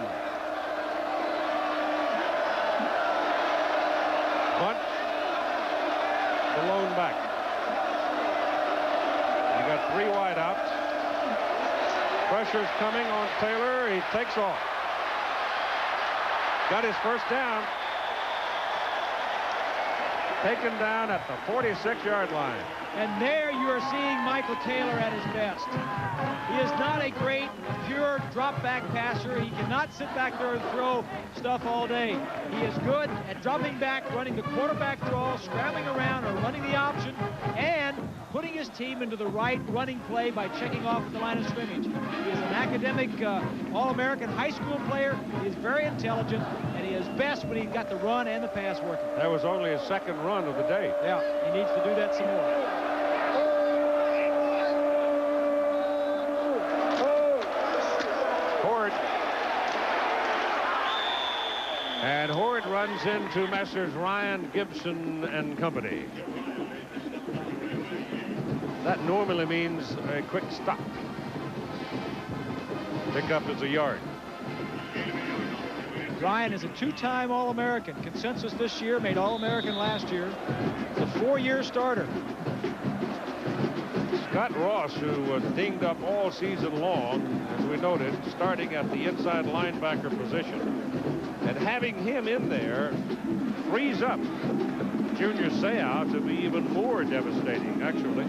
Bunt, the lone back. You got 3 wideouts. Pressure's coming on Taylor. He takes off. Got his first down. Taken down at the 46-yard line. And there you are seeing Michael Taylor at his best. He is not a great, pure drop-back passer. He cannot sit back there and throw stuff all day. He is good at dropping back, running the quarterback draw, scrambling around, or running the option, and putting his team into the right running play by checking off at the line of scrimmage. He is an academic All-American high school player. He is very intelligent, and he is best when he's got the run and the pass working. That was only his second run of the day. Yeah, he needs to do that some more. And Horde runs into Messrs. Ryan Gibson and company. That normally means a quick stop. Pickup is a yard. Ryan is a 2-time All-American. Consensus this year, made All-American last year. He's a 4-year starter. Scott Ross, who was dinged up all season long, as we noted, starting at the inside linebacker position. And having him in there frees up Junior Seau to be even more devastating, actually.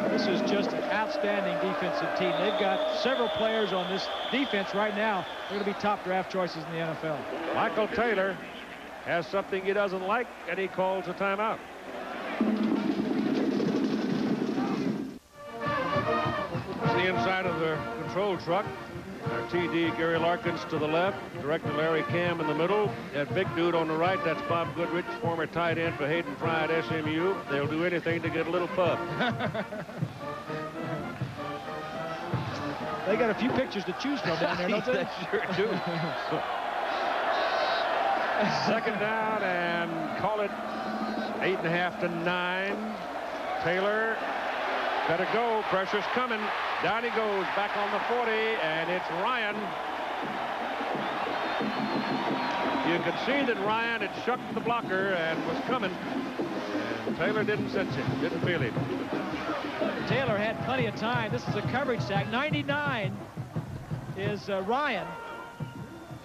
This is just an outstanding defensive team. They've got several players on this defense right now. They're going to be top draft choices in the NFL. Michael Taylor has something he doesn't like, and he calls a timeout. It's the inside of the control truck. Our TD Gary Larkins to the left, Director Larry Cam in the middle. That big dude on the right, that's Bob Goodrich, former tight end for Hayden Fry at SMU. They'll do anything to get a little pub. They got a few pictures to choose from down there, don't they? They sure do. Second down, and call it 8.5 to 9. Taylor better go. Pressure's coming. Down he goes, back on the 40, and it's Ryan. You could see that Ryan had shucked the blocker and was coming. And Taylor didn't sense it, didn't feel it. Taylor had plenty of time. This is a coverage sack. 99 is Ryan.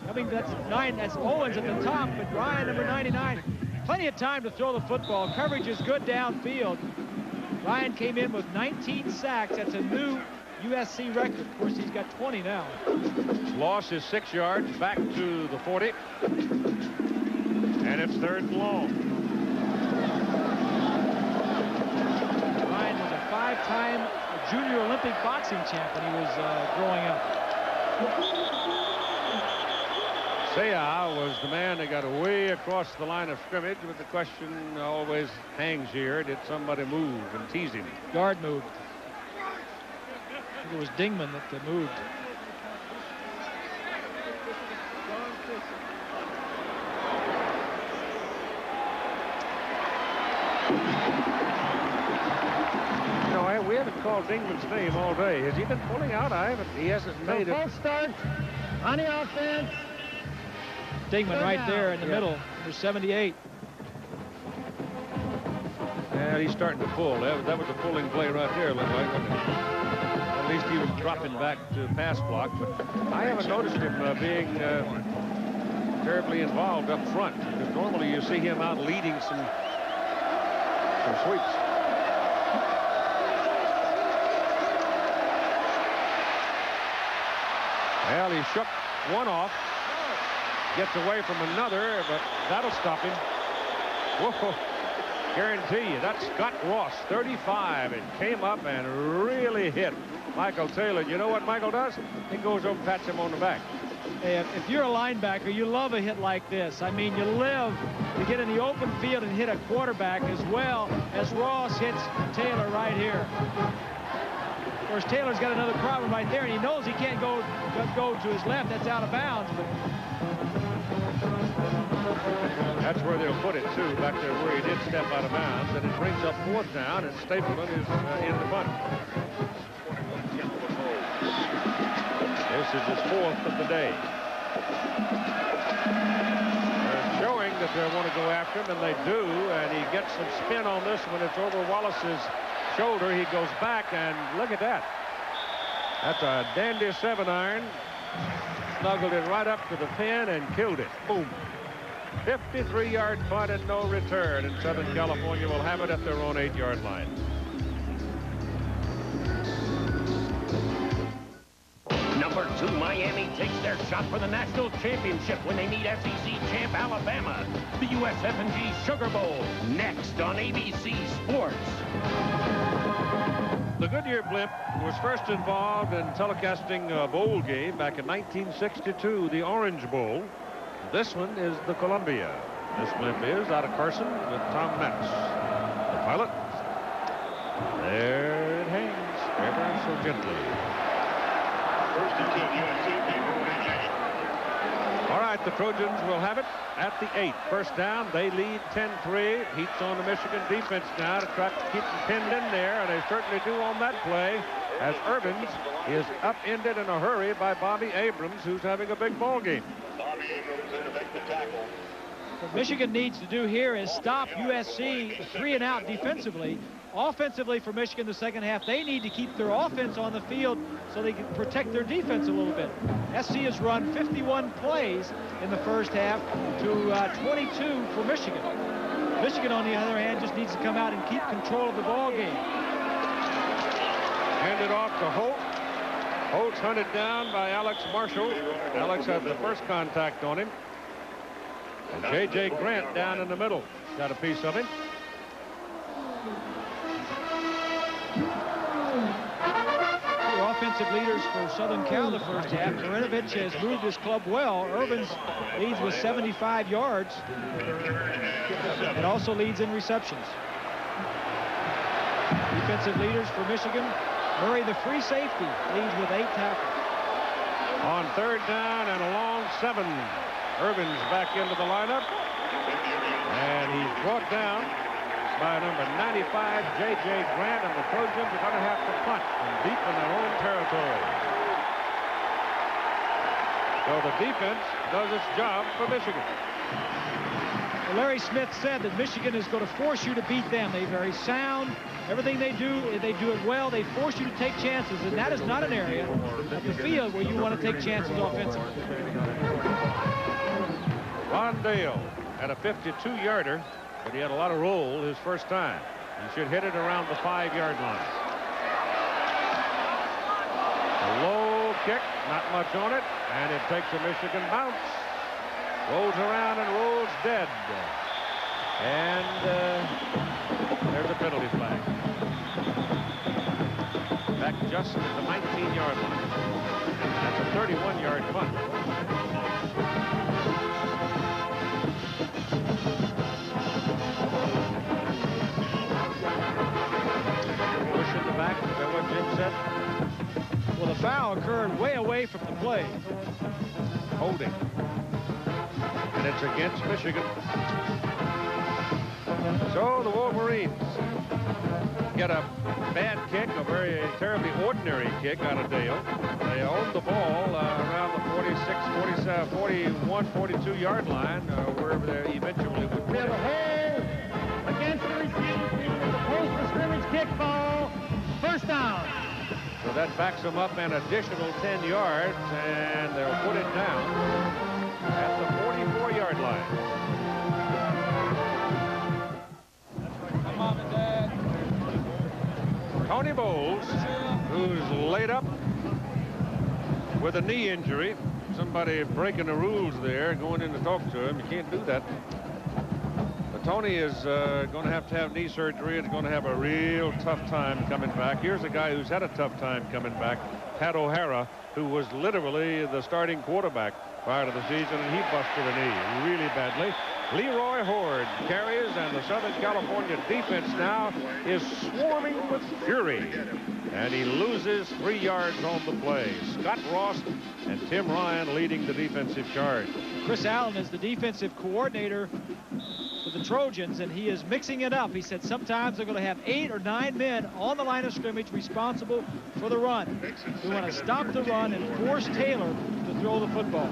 I mean, that's Owens at the top, but Ryan, number 99. Plenty of time to throw the football. Coverage is good downfield. Ryan came in with 19 sacks. That's a new USC record. Of course, he's got 20 now. Loss is 6 yards back to the 40. And it's 3rd and long. Ryan was a 5-time junior Olympic boxing champ when he was growing up. Seau was the man that got away across the line of scrimmage, but the question always hangs here. Did somebody move and tease him? Guard moved. I think it was Dingman that moved. You know, we haven't called Dingman's name all day. Has he been pulling out? He hasn't made it. False start on the offense. Dingman right there in the middle, number 78. Yeah, he's starting to pull. That was a pulling play right there, looked like, wasn't it? At least he was dropping back to pass block, but I haven't noticed him being terribly involved up front, because normally you see him out leading some sweeps. Well, he shook one off. Gets away from another, but that'll stop him. Whoa, guarantee you, that's Scott Ross, 35, and came up and really hit Michael Taylor. You know what Michael does? He goes over and pats him on the back. Hey, if you're a linebacker, you love a hit like this. I mean, you live to get in the open field and hit a quarterback as well as Ross hits Taylor right here. Of course, Taylor's got another problem right there, and he knows he can't go to his left. That's out of bounds. But that's where they'll put it, too, back there where he did step out of bounds. And it brings up 4th down, and Stapleton is in the punt. This is his 4th of the day. They're showing that they want to go after him, and they do, and he gets some spin on this one. It's over Wallace's shoulder. He goes back, and look at that. That's a dandy 7-iron. Snuggled it right up to the pin and killed it. Boom. 53-yard punt and no return, and Southern California will have it at their own 8-yard line. Number 2, Miami takes their shot for the national championship when they meet SEC champ Alabama. The USF&G Sugar Bowl, next on ABC Sports. The Goodyear blimp was first involved in telecasting a bowl game back in 1962, the Orange Bowl. This one is the Columbia. This blimp is out of Carson with Tom Metz, the pilot. There it hangs, ever so gently. First and 10, USC. All right, the Trojans will have it at the 8. First down, they lead 10-3. Heats on the Michigan defense now to try to keep them pinned in there, and they certainly do on that play, as Irvins is upended in a hurry by Bobby Abrams, who's having a big ball game. Bobby What Michigan needs to do here is stop USC 3-and-out defensively. Offensively for Michigan the second half, they need to keep their offense on the field so they can protect their defense a little bit. SC has run 51 plays in the first half to 22 for Michigan. Michigan, on the other hand, just needs to come out and keep control of the ball game. Handed off to Holt. Holt's hunted down by Alex Marshall. Alex had the first contact on him. And J.J. Grant down in the middle got a piece of him. The offensive leaders for Southern Cal the first half. Marinovich has moved his club well. Irvins leads with 75 yards. It also leads in receptions. Defensive leaders for Michigan. Murray, the free safety, leads with 8 tackles. On third down and a long 7. Irvins back into the lineup. And he's brought down by number 95, J.J. Grant, and the Trojans are going to have to punt from deep in their own territory. So the defense does its job for Michigan. Well, Larry Smith said that Michigan is going to force you to beat them. They're very sound. Everything they do it well. They force you to take chances, and that is not an area of the field where you want to take chances offensively. Ron Dale had a 52-yarder, but he had a lot of roll his first time. He should hit it around the 5-yard line. A low kick, not much on it, and it takes a Michigan bounce. Rolls around and rolls dead. And there's a penalty flag. Back just at the 19-yard line. That's a 31-yard punt. Push in the back, is that what Jim said? Well, the foul occurred way away from the play. Holding. And it's against Michigan. So the Wolverines get a bad kick, a very terribly ordinary kick out of Dale. They own the ball around the 46, 47, 41, 42-yard line, wherever they eventually would We put have a it. hold against the receiver team. It's a post for scrimmage kick ball. First down. So that backs them up an additional 10 yards, and they'll put it down at the 44-yard line. Mom and Dad. Tony Bowles, who's laid up with a knee injury. Somebody breaking the rules there, going in to talk to him. You can't do that. But Tony is going to have knee surgery and is going to have a real tough time coming back. Here's a guy who's had a tough time coming back, Pat O'Hara, who was literally the starting quarterback prior to the season, and he busted a knee really badly. Leroy Horde carries, and the Southern California defense now is swarming with fury. And he loses 3 yards on the play. Scott Ross and Tim Ryan leading the defensive charge. Chris Allen is the defensive coordinator for the Trojans, and he is mixing it up. He said sometimes they're going to have 8 or 9 men on the line of scrimmage responsible for the run. We want to stop the run and force Taylor to throw the football.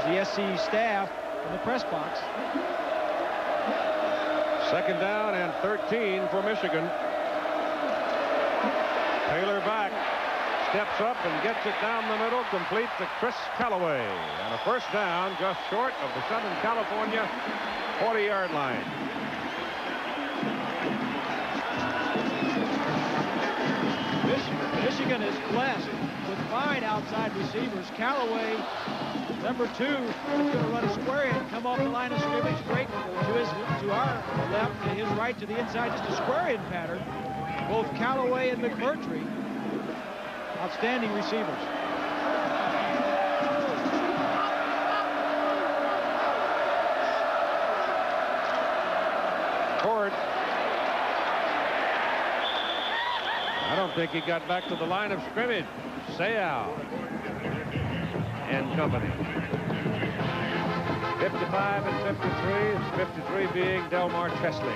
The SC staff in the press box. Second down and 13 for Michigan. Taylor back, steps up and gets it down the middle, complete to Chris Callaway. And a first down just short of the Southern California 40-yard line. Michigan is blessed with fine outside receivers. Callaway, number 2, is going to run a square and come off the line of scrimmage, break to our left, to his right, to the inside, just a square in pattern. Both Callaway and McMurtry, outstanding receivers. Ford. I don't think he got back to the line of scrimmage. Sayal and company. 55 and 53, 53 being Delmar Chesley.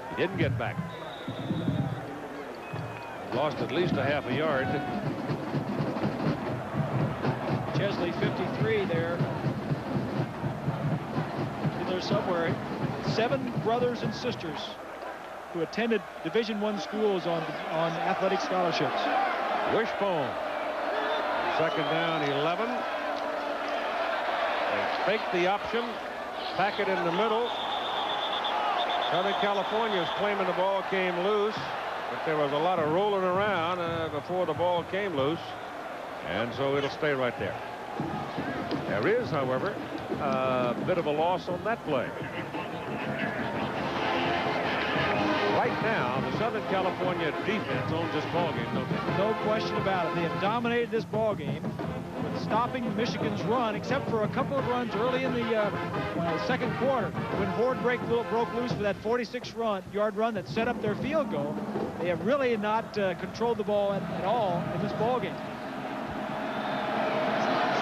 He didn't get back. Lost at least a half a yard. Chesley 53 there. In there somewhere. 7 brothers and sisters who attended Division I schools on athletic scholarships. Wishbone. Second down, 11. They fake the option. Pack it in the middle. Southern California's claiming the ball came loose, but there was a lot of rolling around before the ball came loose, and so it'll stay right there. There is, however, a bit of a loss on that play. Right now, the Southern California defense owns this ball game, don't they? No question about it. They have dominated this ball game, stopping Michigan's run, except for a couple of runs early in the second quarter when Horde broke loose for that 46-yard run that set up their field goal. They have really not controlled the ball at all in this ball game.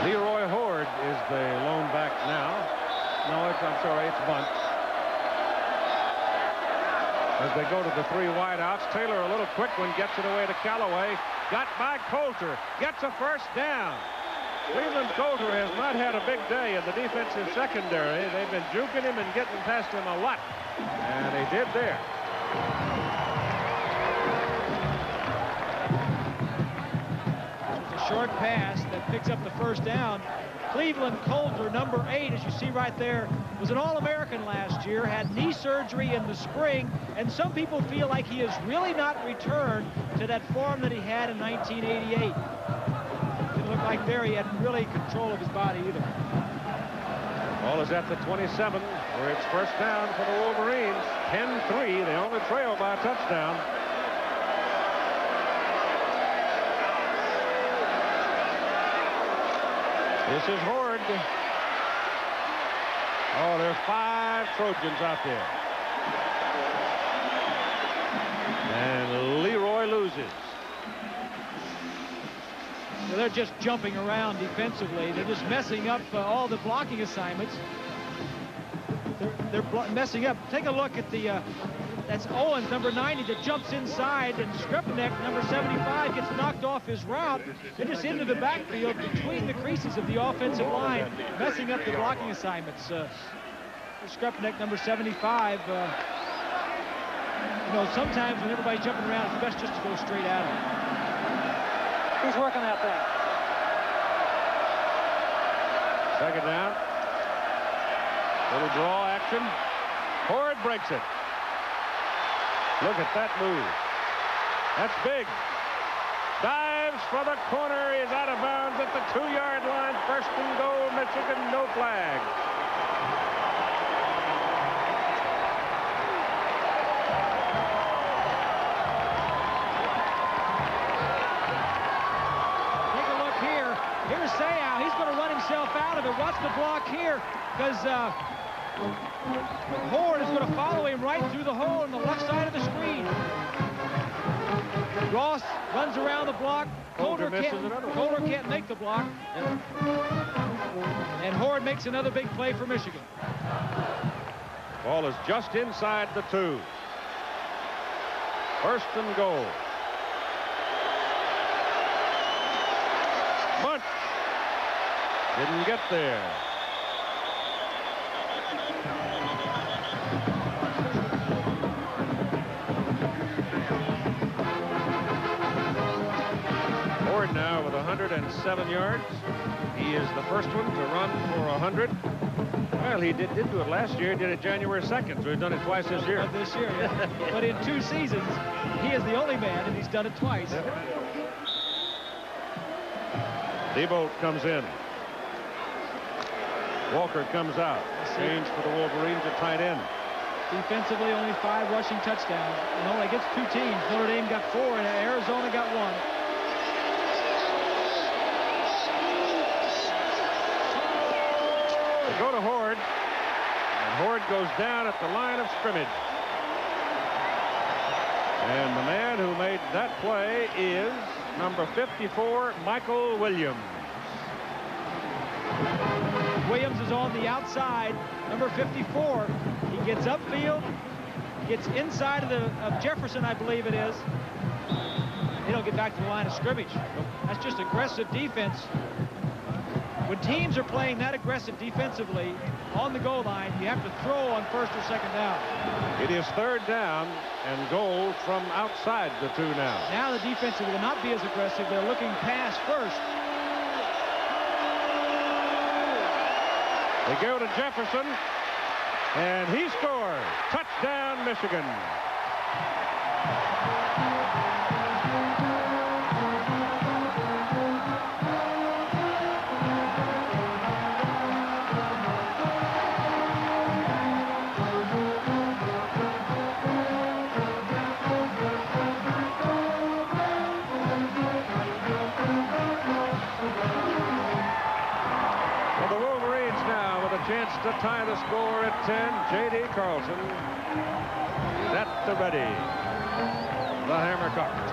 Leroy Horde is the lone back now. No, I'm sorry, it's bunt. As they go to the 3 wideouts, Taylor, a little quick one, gets it away to Callaway. Got by Coulter, gets a first down. Cleveland Coulter has not had a big day in the defensive secondary. They've been juking him and getting past him a lot, and they did there. It's a short pass that picks up the first down. Cleveland Coulter, number 8, as you see right there, was an All-American last year, had knee surgery in the spring, and some people feel like he has really not returned to that form that he had in 1988. Didn't look like Barry had really control of his body either. Ball is at the 27, where it's first down for the Wolverines. 10-3, they only trail by a touchdown. This is Horde. Oh, there are 5 Trojans out there. And Leroy loses. So they're just jumping around defensively. They're just messing up all the blocking assignments. They're messing up. Take a look at the that's Owens, number 90, that jumps inside, and Schembechler, number 75, gets knocked off his route. They're just into the backfield between the creases of the offensive line, messing up the blocking assignments. Schembechler, number 75, you know, sometimes when everybody's jumping around, it's best just to go straight at him. Who's working that thing? Second down. Little draw action. Horde breaks it. Look at that move. That's big. Dives for the corner. He's out of bounds at the 2-yard line. First and goal, Michigan, no flag. Take a look here. Here's Sayal. He's going to run himself out of it. Watch the block here, because Horde is going to follow him right through the hole on the left side of the screen. Ross runs around the block. Coulter can't make the block. And Horde makes another big play for Michigan. Ball is just inside the 2. First and goal. Bunch. Didn't get there. Horde now with 107 yards. He is the first one to run for 100. Well, he did do it last year. He did it January 2nd, so he's done it twice this year. This year, yeah. But in 2 seasons, he is the only man, and he's done it twice. Debolt comes in. Walker comes out. Change for the Wolverines at tight end. Defensively, only 5 rushing touchdowns. And only against 2 teams. Notre Dame got 4, and Arizona got 1. They go to Horde, and Horde goes down at the line of scrimmage. And the man who made that play is number 54, Michael Williams. Williams is on the outside, number 54. He gets upfield, gets inside of Jefferson, I believe it is. they don't get back to the line of scrimmage. That's just aggressive defense. When teams are playing that aggressive defensively on the goal line, you have to throw on first or second down. It is third down and goal from outside the 2 now. Now the defense will not be as aggressive. They're looking pass first. They go to Jefferson, and he scores. Touchdown, Michigan. Chance to tie the score at 10. J.D. Carlson is at the ready. The hammer cocked.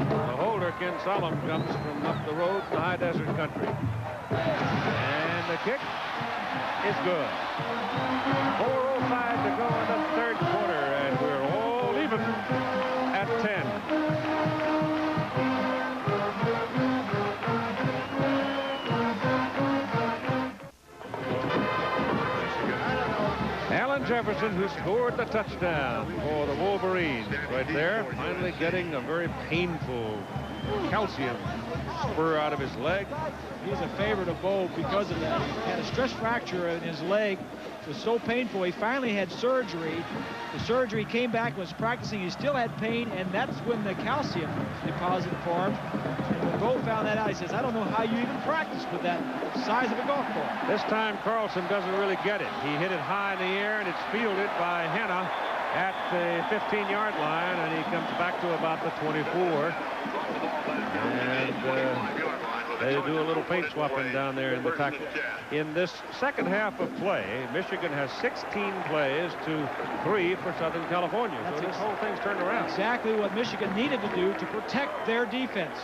The holder, Ken Solomon, comes from up the road in the high desert country. And the kick is good. 4:05 to go in the third quarter, and we're all even at 10. Alan Jefferson, who scored the touchdown for the Wolverines right there, finally getting a very painful calcium spur out of his leg. He's a favorite of Bo because of that. He had a stress fracture in his leg. It was so painful. He finally had surgery. The surgery came back, was practicing. He still had pain, and that's when the calcium deposit formed. And when Bo found that out, he says, I don't know how you even practice with that size of a golf ball. This time, Carlson doesn't really get it. He hit it high in the air, and it's fielded by Hanna at the 15-yard line, and he comes back to about the 24. And they do a little paint swapping down there in the tackle. In this second half of play, Michigan has 16 plays to 3 for Southern California. So this whole thing's turned around. Exactly what Michigan needed to do to protect their defense.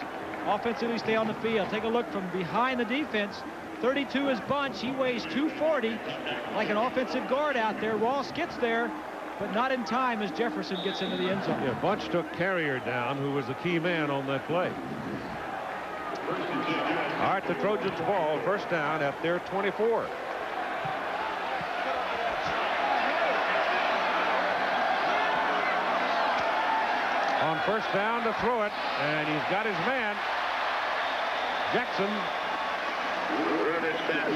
Offensively stay on the field. Take a look from behind the defense. 32 is Bunch. He weighs 240, like an offensive guard out there. Ross gets there, but not in time as Jefferson gets into the end zone. Yeah, Bunch took Carrier down, who was the key man on that play. All right, the Trojans ball, first down at their 24. On first down to throw it, and he's got his man, Jackson.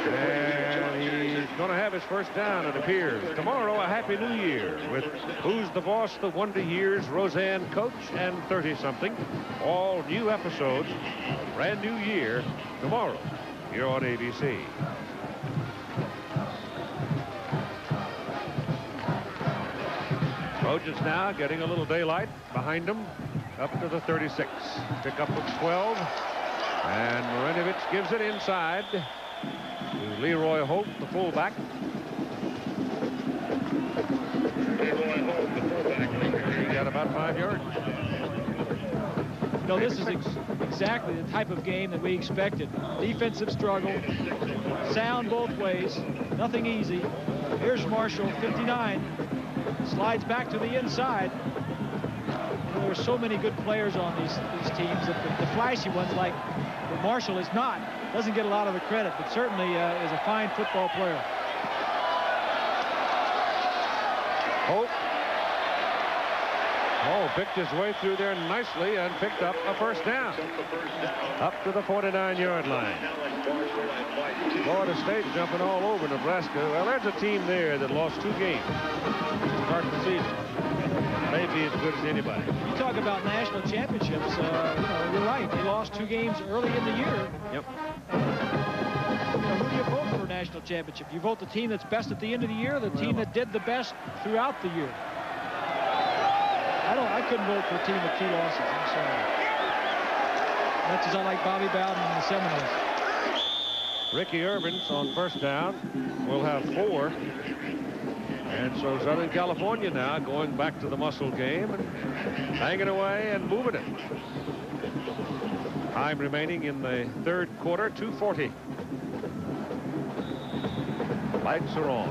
And he's going to have his first down, it appears. Tomorrow, a Happy New Year with Who's the Boss, The Wonder Years, Roseanne Coach, and 30-something. All new episodes, brand new year, tomorrow, here on ABC. Trojans now getting a little daylight behind them, up to the 36. Pick up of 12. And Marinovich gives it inside to Leroy Holt, the fullback. He got about 5 yards. No, this is exactly the type of game that we expected. Defensive struggle, sound both ways, nothing easy. Here's Marshall, 59, slides back to the inside. You know, there are so many good players on these teams. The flashy ones, like Marshall, is not, doesn't get a lot of the credit, but certainly is a fine football player. Holt. Oh, picked his way through there nicely and picked up a first down. Up to the 49-yard line. Florida State jumping all over Nebraska. Well, there's a team there that lost 2 games to start the season. Maybe as good as anybody. You talk about national championships. You're right. They lost 2 games early in the year. Yep. Who do you vote for a national championship? You vote the team that's best at the end of the year, or the team that did the best throughout the year? I couldn't vote for a team with 2 losses. I'm sorry. Much as I like Bobby Bowden and the Seminoles. Ricky Irvins on first down will have 4. And so Southern California now going back to the muscle game and hanging away and moving it. Time remaining in the third quarter, 2:40. Lights are on.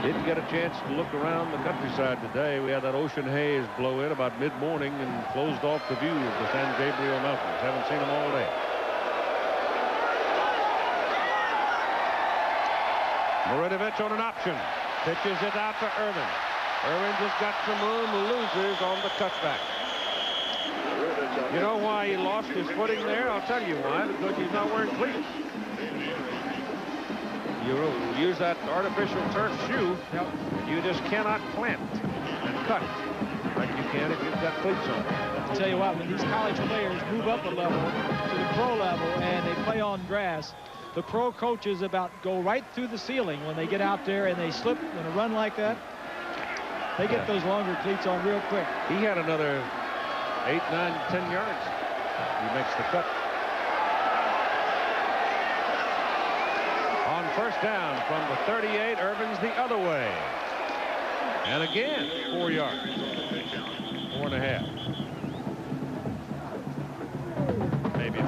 Didn't get a chance to look around the countryside today. We had that ocean haze blow in about mid-morning and closed off the view of the San Gabriel Mountains. Haven't seen them all day. Marinovich on an option. Pitches it out to Irvin. Irvin just got some room, loses on the cutback. You know why he lost his footing there? I'll tell you why. Because he's not wearing cleats. You use that artificial turf shoe, you just cannot plant and cut like you can if you've got cleats on. I'll tell you what, when these college players move up a level to the pro level and they play on grass, the pro coaches go right through the ceiling when they get out there and they slip in a run like that. They get those longer cleats on real quick. He had another 8, 9, 10 yards. He makes the cut. On first down from the 38, Irvin's the other way. And again, 4 yards. 4.5. Maybe 5.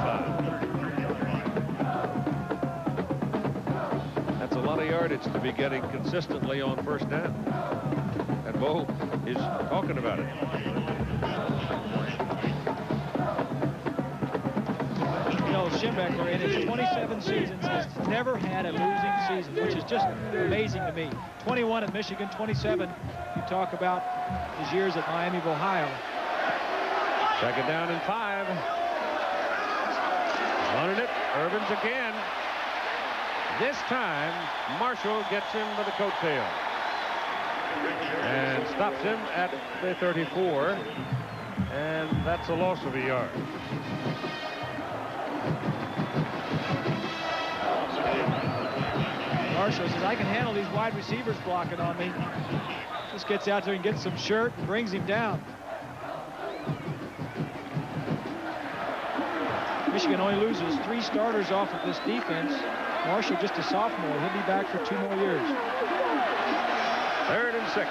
That's a lot of yardage to be getting consistently on first down. And Bo is talking about it. You know, Schembechler in his 27 seasons has never had a losing season, which is just amazing to me. 21 at Michigan, 27. You talk about his years at Miami of Ohio. Second down and 5. Running it. Irvin's again. This time, Marshall gets him by the coattail and stops him at the 34. And that's a loss of a yard. Marshall says, I can handle these wide receivers blocking on me. Just gets out there and gets some shirt and brings him down. Michigan only loses 3 starters off of this defense. Marshall just a sophomore. He'll be back for 2 more years. 3rd and 6.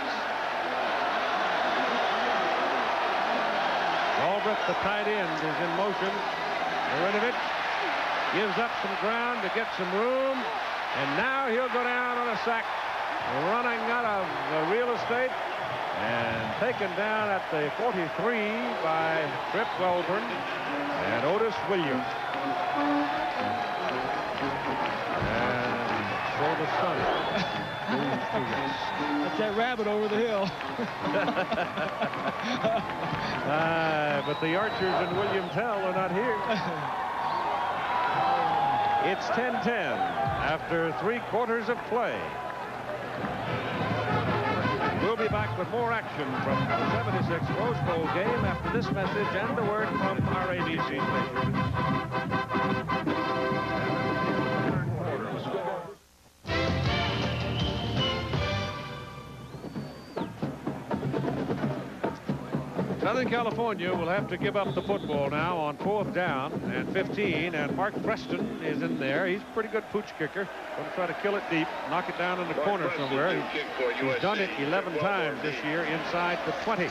Albrecht, the tight end, is in motion. Marinovich gives up some ground to get some room. And now he'll go down on a sack, running out of real estate and taken down at the 43 by Trip Wellborn and Otis Williams. And so the sun moves through this. That's that rabbit over the hill. But the Archers and Williams Hell are not here. It's 10-10 after 3 quarters of play. We'll be back with more action from the 76 Rose Bowl game after this message and a word from our ABC station. Southern California will have to give up the football now on 4th down and 15, and Mark Preston is in there. He's a pretty good pooch kicker. Going to try to kill it deep, knock it down in the corner somewhere. He's done it 11 times this year inside the 20.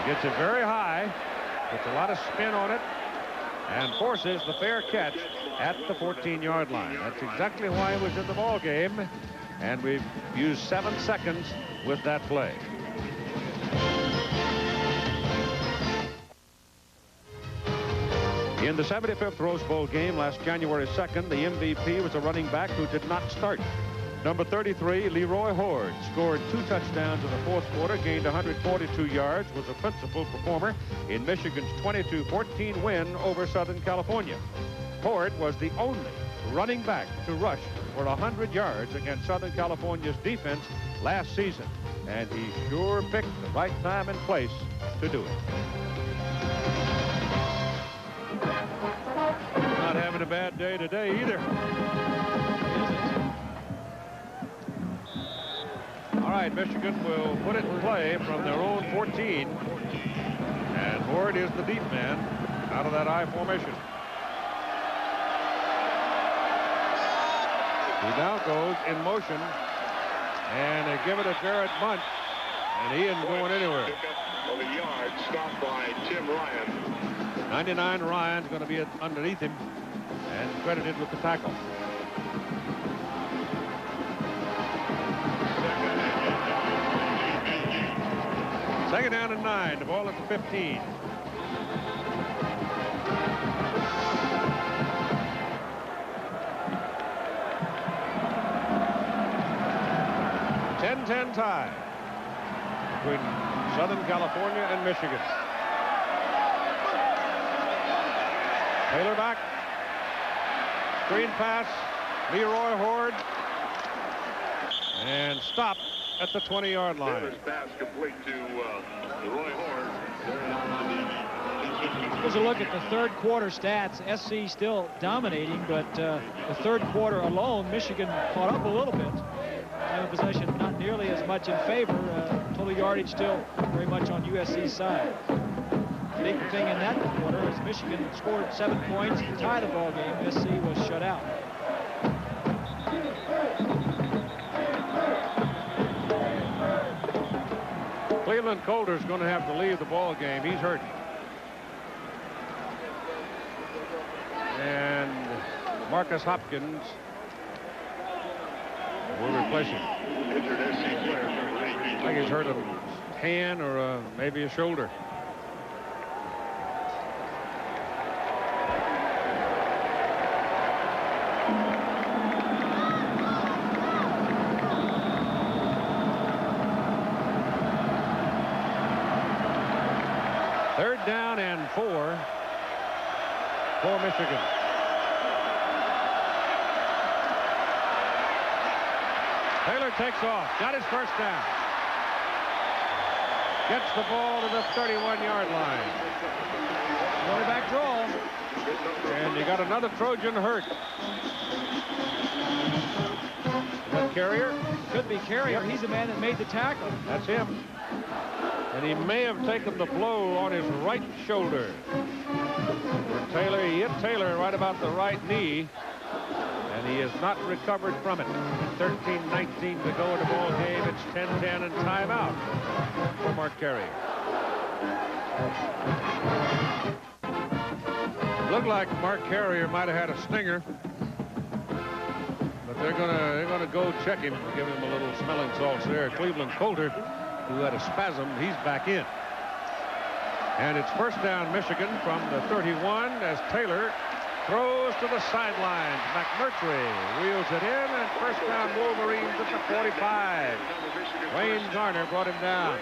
Gets it very high, puts a lot of spin on it, and forces the fair catch at the 14-yard line. That's exactly why he was in the ball game, and we've used 7 seconds with that play. In the 75th Rose Bowl game last January 2nd, the MVP was a running back who did not start. Number 33, Leroy Horde, scored 2 touchdowns in the 4th quarter, gained 142 yards, was a principal performer in Michigan's 22-14 win over Southern California. Horde was the only running back to rush for 100 yards against Southern California's defense last season, and he sure picked the right time and place to do it. Not having a bad day today either. All right, Michigan will put it in play from their own 14. And Horde is the deep man out of that I formation. He now goes in motion. And they give it to Garrett Bunt. And he isn't going anywhere. Of a yard stopped by Tim Ryan. 99 Ryan's going to be underneath him and credited with the tackle. Second down and 9. The ball at the 15. .10 tie between Southern California and Michigan. Taylor back. Screen pass. Leroy Horde. And stop at the 20-yard line. Taylor's pass complete to Leroy Horde. Here's a look at the third quarter stats. SC still dominating, but the third quarter alone, Michigan caught up a little bit. Time of possession not nearly as much in favor. Total yardage still very much on USC's side. Big thing in that quarter is Michigan scored 7 points to tie the ball game. SC was shut out. Cleveland Coulter's going to have to leave the ball game. He's hurt. And Marcus Hopkins will replace him. I think he's hurt a hand or maybe a shoulder. Third down and 4 for Michigan. Taylor takes off, got his first down. Gets the ball to the 31-yard line. Quarterback draw. And you got another Trojan hurt. Is that Carrier? Could be Carrier. He's the man that made the tackle. That's him. And he may have taken the blow on his right shoulder. Taylor, he hit Taylor right about the right knee, and he has not recovered from it. 13-19 to go in the ball game. It's 10-10 and timeout for Mark Carrier. Looked like Mark Carrier might have had a stinger, but they're gonna go check him, give him a little smelling salts there. Cleveland Coulter, who had a spasm, he's back in. And it's first down Michigan from the 31 as Taylor throws to the sidelines. McMurtry wheels it in, and first down Wolverines at the 45. Wayne Garner brought him down.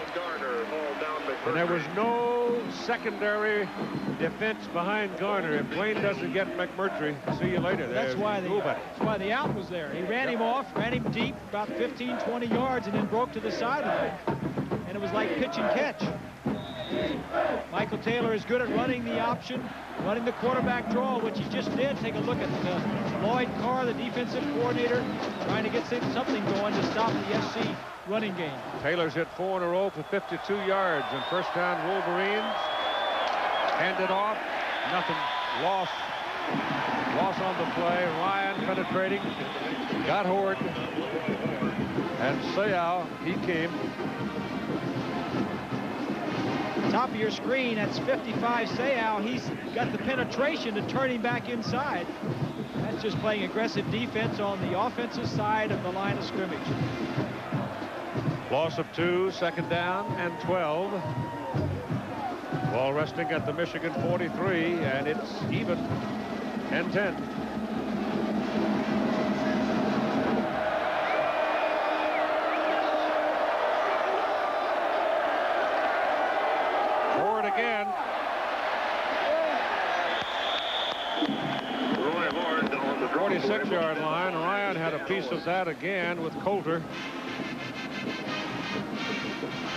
And there was no secondary defense behind Garner. If Wayne doesn't get McMurtry, see you later. That's why the out was there. He ran him off, ran him deep, about 15, 20 yards, and then broke to the sideline. And it was like pitch and catch. Michael Taylor is good at running the option, running the quarterback draw, which he just did. Take a look at Lloyd Carr, the defensive coordinator, trying to get something going to stop the SC running game. Taylor's hit 4 in a row for 52 yards, and first down Wolverines. Handed off, nothing. Loss on the play. Ryan penetrating, got Horde, and Sayal, he came. Top of your screen, that's 55 Sayal. He's got the penetration to turn him back inside. That's just playing aggressive defense on the offensive side of the line of scrimmage. Loss of 2, second down and 12. Ball resting at the Michigan 43, and it's even 10-10. Forward again. 46-yard line. Ryan had a piece of that again with Coulter.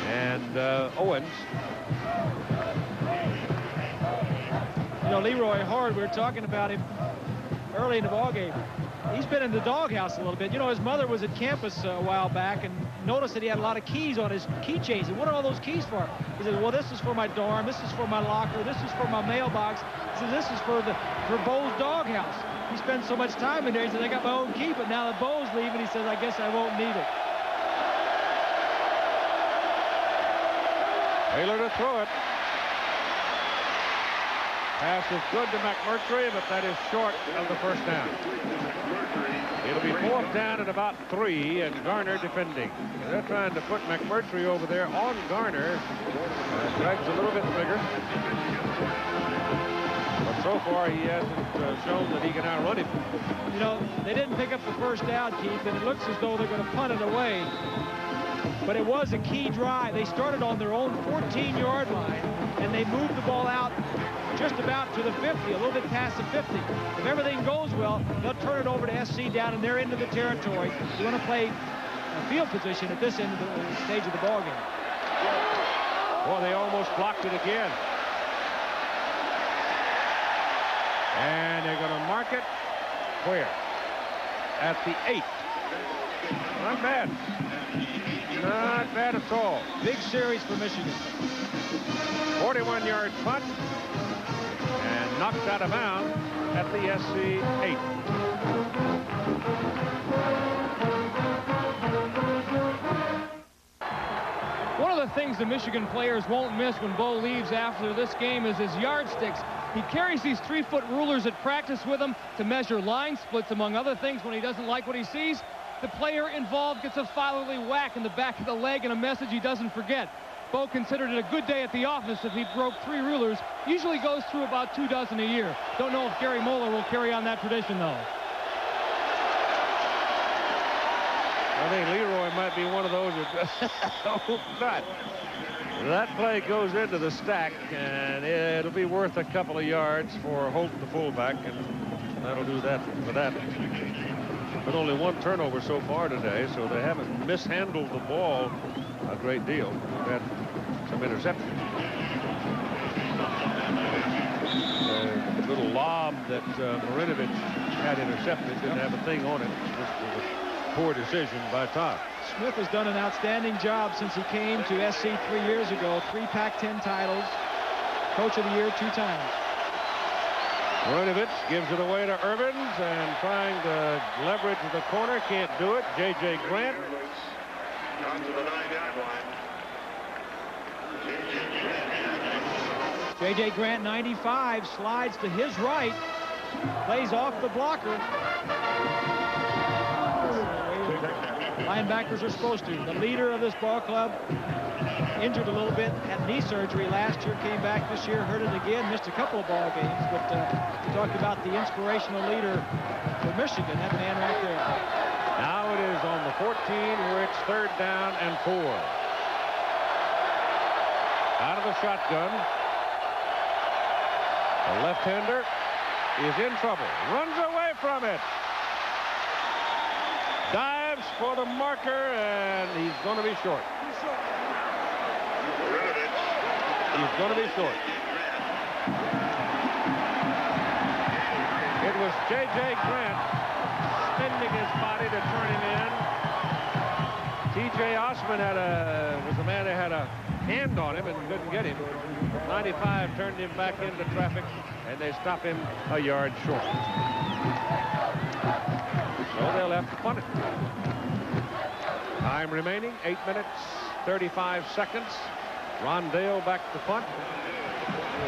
And Owens. You know, Leroy Horde, we were talking about him early in the ballgame. He's been in the doghouse a little bit. You know, his mother was at campus a while back and noticed that he had a lot of keys on his keychains. And what are all those keys for? He said, well, this is for my dorm, this is for my locker, this is for my mailbox. He said, this is for Bo's doghouse. He spends so much time in there. He said, I got my own key, but now that Bo's leaving, he says, I guess I won't need it. Taylor to throw it. Pass is good to McMurtry, but that is short of the first down. It'll be 4th down and about 3, and Garner defending. They're trying to put McMurtry over there on Garner. Greg's a little bit bigger. But so far, he hasn't shown that he can outrun him. You know, they didn't pick up the first down, Keith, and it looks as though they're going to punt it away. But it was a key drive. They started on their own 14-yard line, and they moved the ball out just about to the 50, a little bit past the 50. If everything goes well, they'll turn it over to SC down in their end of the territory. You want to play field position at this end of the stage of the ball game. Well, they almost blocked it again. And they're going to mark it where? At the 8. Not bad. Not bad at all. Big series for Michigan. 41-yard punt. And knocked out of bounds at the SC 8. One of the things the Michigan players won't miss when Bo leaves after this game is his yardsticks. He carries these 3-foot rulers at practice with him to measure line splits, among other things. When he doesn't like what he sees, the player involved gets a fatherly whack in the back of the leg and a message he doesn't forget. Bo considered it a good day at the office if he broke 3 rulers. Usually goes through about 2 dozen a year. Don't know if Gary Moeller will carry on that tradition, though. I think Leroy might be one of those that hope not. That play goes into the stack, and it'll be worth a couple of yards for Holt, the fullback, and that'll do that for that. But only 1 turnover so far today, so they haven't mishandled the ball a great deal. They've had some interceptions. The little lob that Marinovich had intercepted didn't have a thing on it. Just was a poor decision by Todd. Smith has done an outstanding job since he came to SC 3 years ago. 3 Pac-10 titles. Coach of the Year 2 times. Marinovich gives it away to Irvins and trying to leverage the corner. Can't do it. J.J. Grant. On to the 9-yard line. J.J. Grant, 95, slides to his right. Plays off the blocker. Linebackers are supposed to. The leader of this ball club, injured a little bit, had knee surgery last year, came back this year, hurt it again, missed a couple of ball games. But we talked about the inspirational leader for Michigan, that man right there. Now it is on the 14 where it's 3rd down and 4. Out of the shotgun. The left-hander is in trouble. Runs away from it. Dives for the marker, and he's going to be short. He's going to be short. It was J.J. Grant spinning his body to turn him in. T.J. Osman was the man that had a hand on him and couldn't get him. 95 turned him back into traffic, and they stop him a yard short. So they'll have to punt it. Time remaining, 8 minutes, 35 seconds. Rondale back to punt.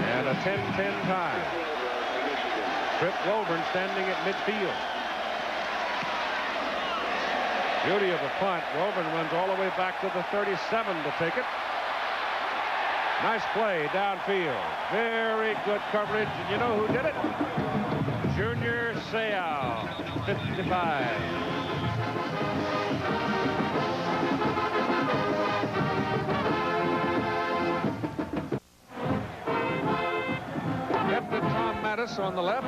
And a 10-10 tie. Trip Wilburn standing at midfield. Beauty of a punt. Wilburn runs all the way back to the 37 to take it. Nice play downfield. Very good coverage. And you know who did it? Junior Seau, 55. Captain Tom Mattis on the left.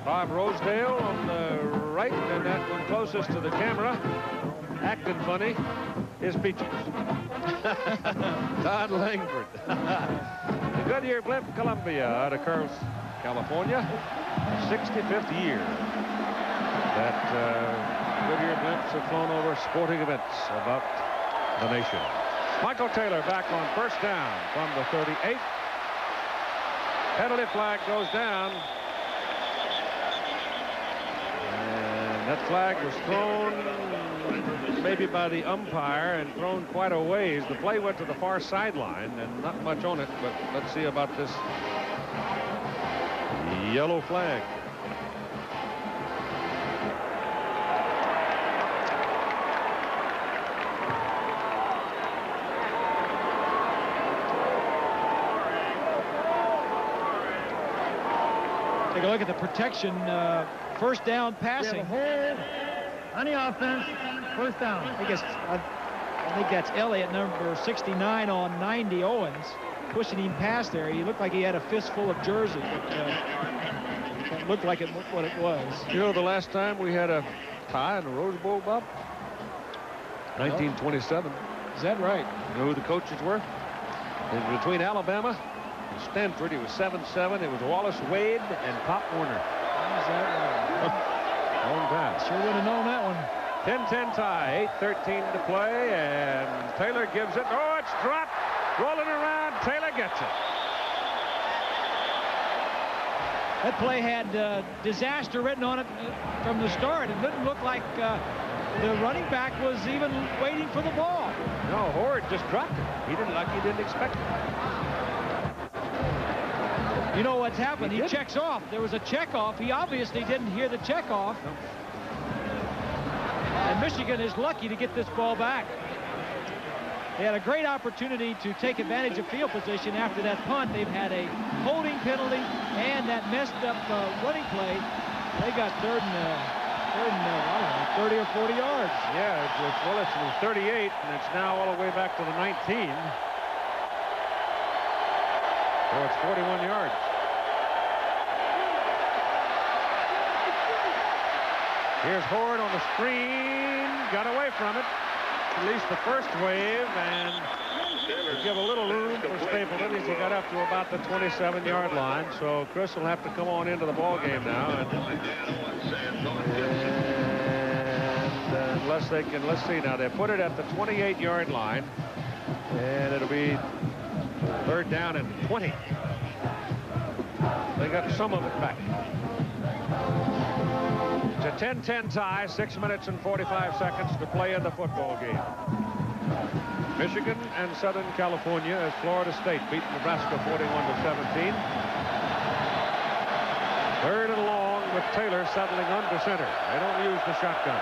Bob Rosedale on the right. And that one closest to the camera, acting funny, is Peaches. Todd Langford. The Goodyear Blimp Columbia out of Carl's, California. 65th year that Goodyear Blimps have flown over sporting events about the nation. Michael Taylor back on 1st down from the 38. Penalty flag goes down. And that flag was thrown maybe by the umpire and thrown quite a ways. The play went to the far sideline and not much on it, but let's see about this yellow flag. Take a look at the protection. First down passing. Hold on the offense. First down. I think that's Elliott, number 69 on 90, Owens, pushing him past there. He looked like he had a fistful of jerseys. But, it looked like what it was. You know, the last time we had a tie in the Rose Bowl, Bob? 1927. Is that right? You know who the coaches were? It was between Alabama and Stanford. It was 7-7. It was Wallace Wade and Pop Warner. Is that right? Long time. Sure would have known that one. 10-10 tie, 8:13 to play, and Taylor gives it. Oh, it's dropped. Rolling around. Taylor gets it. That play had disaster written on it from the start. It didn't look like the running back was even waiting for the ball. No, Horde just dropped it. He didn't expect it. You know what's happened? He checks off. There was a check off. He obviously didn't hear the check off. No. And Michigan is lucky to get this ball back. They had a great opportunity to take advantage of field position after that punt. They've had a holding penalty and that messed up running play. They got third and 30 or 40 yards. Yeah, it's 38, and it's now all the way back to the 19. So it's 41 yards. Here's Horde on the screen. Got away from it. At least the first wave, and to give a little room for Stapleton as he got up to about the 27-yard line. So Chris will have to come on into the ball game now. And unless they can, let's see now, they put it at the 28-yard line, and it'll be third down and 20. They got some of it back. It's a 10-10 tie, 6 minutes and 45 seconds to play in the football game. Michigan and Southern California as Florida State beat Nebraska 41-17. Third and long with Taylor settling under center. They don't use the shotgun.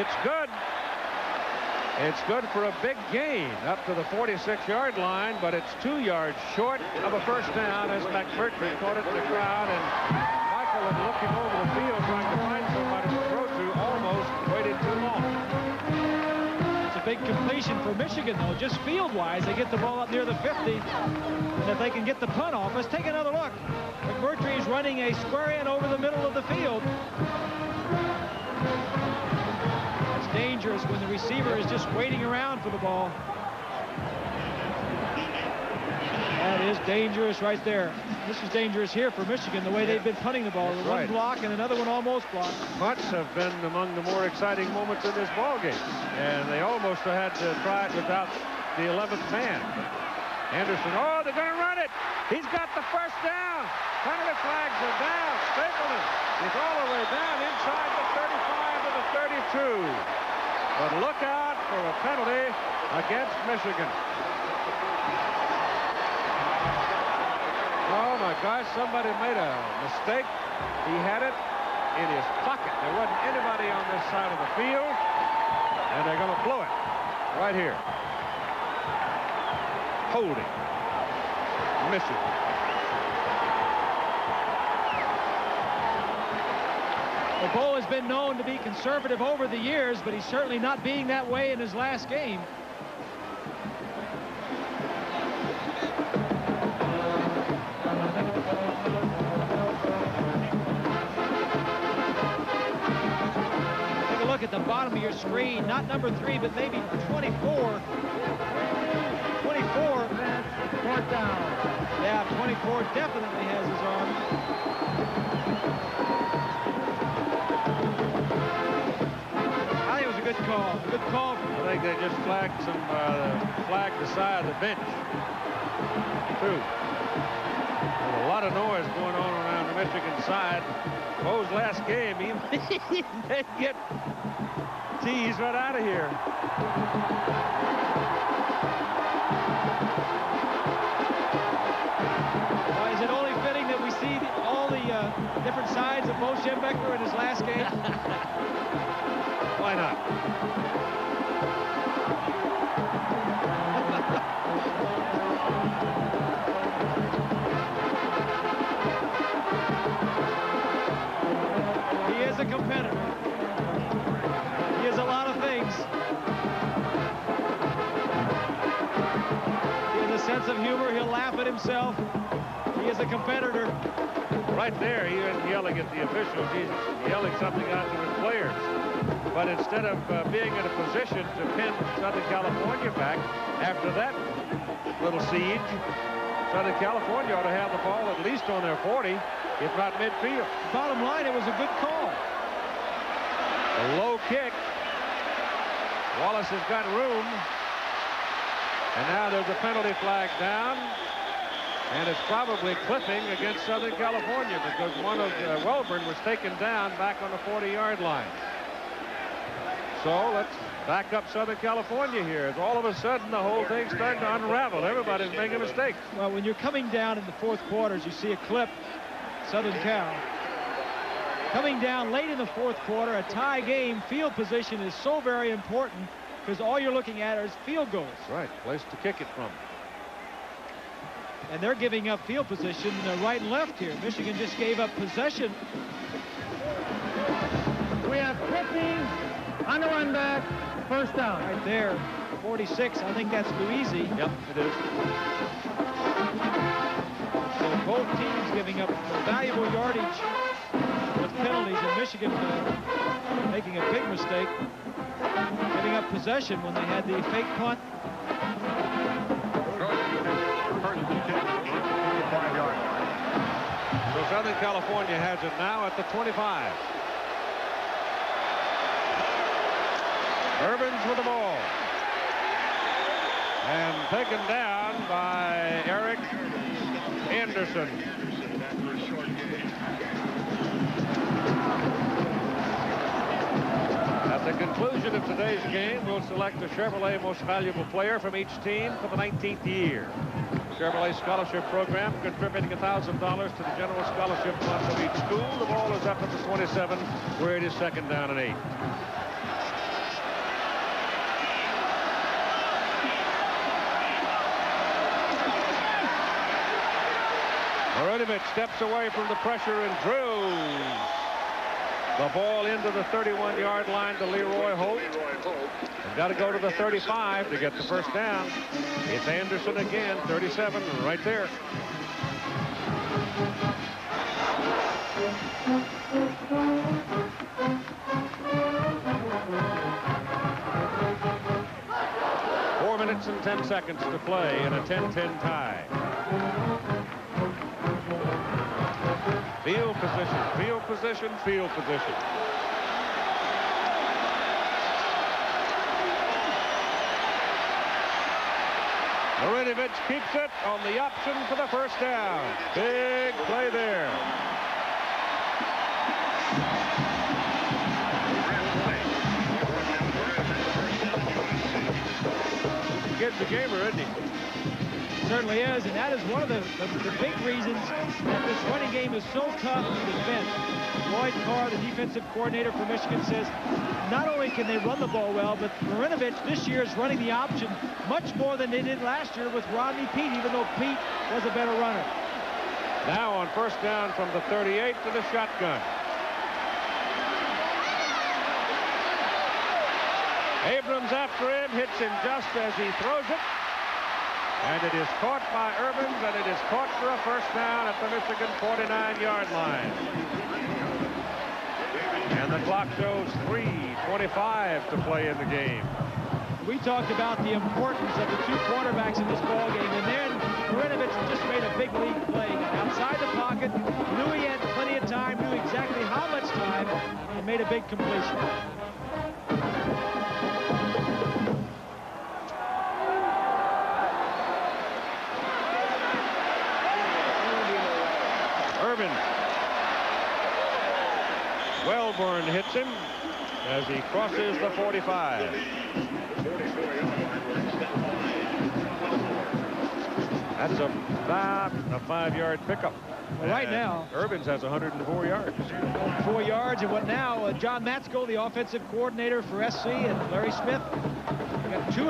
It's good. It's good for a big gain up to the 46-yard line, but it's 2 yards short of a first down as McMurtry caught it in the crowd, and Michael, in looking over the field trying to find somebody to throw to, almost waited too long. It's a big completion for Michigan, though, just field-wise. They get the ball up near the 50, and if they can get the punt off, let's take another look. McMurtry is running a square in over the middle of the field. Dangerous when the receiver is just waiting around for the ball. That is dangerous right there. This is dangerous here for Michigan, the way they've been punting the ball. One block and another one almost blocked. Punts have been among the more exciting moments in this ball game, and they almost had to try it without the 11th man. Anderson, oh, they're going to run it. He's got the first down. Penalty flags are down. Stapleton is all the way down inside the 35 to the 32. But look out for a penalty against Michigan. Oh, my gosh, somebody made a mistake. He had it in his pocket. There wasn't anybody on this side of the field, and they're going to blow it right here. Holding. Michigan. Well, Bo has been known to be conservative over the years, but he's certainly not being that way in his last game. Take a look at the bottom of your screen. Not number 3, but maybe 24. 24. Fourth down. Yeah, 24 definitely has his arm. Good call. Good call. I think they just flagged the side of the bench, too. There's a lot of noise going on around the Michigan side. Bo's last game, he may get teased right out of here. Is it only fitting that we see all the different sides of Bo Schembechler in his last game? Why not? He is a competitor. He is a lot of things. He has a sense of humor. He'll laugh at himself. He is a competitor. Right there, he isn't yelling at the officials. He's yelling something out to his players. But instead of being in a position to pin Southern California back, after that little siege, Southern California ought to have the ball at least on their 40, if not midfield. Bottom line, it was a good call. A low kick. Wallace has got room. And now there's a penalty flag down. And it's probably clipping against Southern California because one of Welborn was taken down back on the 40-yard line. So let's back up Southern California here. All of a sudden, the whole thing's starting to unravel. Everybody's making mistakes. Well, when you're coming down in the fourth quarters, you see a clip, Southern Cal. Coming down late in the fourth quarter, a tie game, field position is so very important because all you're looking at is field goals. Right, place to kick it from. And they're giving up field position right and left here. Michigan just gave up possession. We have 50 on the run back, first down. Right there, 46. I think that's Louisi. Yep, it is. So both teams giving up valuable yardage with penalties, and Michigan making a big mistake, giving up possession when they had the fake punt. So Southern California has it now at the 25. Urbans with the ball. And taken down by Eric Anderson. At the conclusion of today's game, we'll select the Chevrolet Most Valuable Player from each team for the 19th year. Chevrolet Scholarship Program contributing $1,000 to the general scholarship fund of each school. The ball is up at the 27, where it is second down and 8. Marinovich steps away from the pressure and drills the ball into the 31-yard line to Leroy Holt. And got to go to the 35 to get the first down. It's Anderson again, 37, right there. Four minutes and 10 seconds to play in a 10-10 tie. Field position, field position, field position. Marinovich keeps it on the option for the first down. Big play there. Kid's a gamer, isn't he? Certainly is, and that is one of the big reasons that this running game is so tough to defend. Lloyd Carr, the defensive coordinator for Michigan, says not only can they run the ball well, but Marinovich this year is running the option much more than they did last year with Rodney Peete, even though Peete was a better runner. Now on first down from the 38 to the shotgun. Abrams after him, hits him just as he throws it. And it is caught by Urbans, and it is caught for a first down at the Michigan 49-yard line. And the clock shows 3:25 to play in the game. We talked about the importance of the two quarterbacks in this ball game, and then Marinovich just made a big league play. Outside the pocket, knew he had plenty of time, knew exactly how much time, and made a big completion. Welborn hits him, as he crosses the 45. That's about a 5-yard pickup. Well, right now, Urbans has 104 yards. 4 yards, and what now? John Matsko, the offensive coordinator for SC, and Larry Smith. We got 2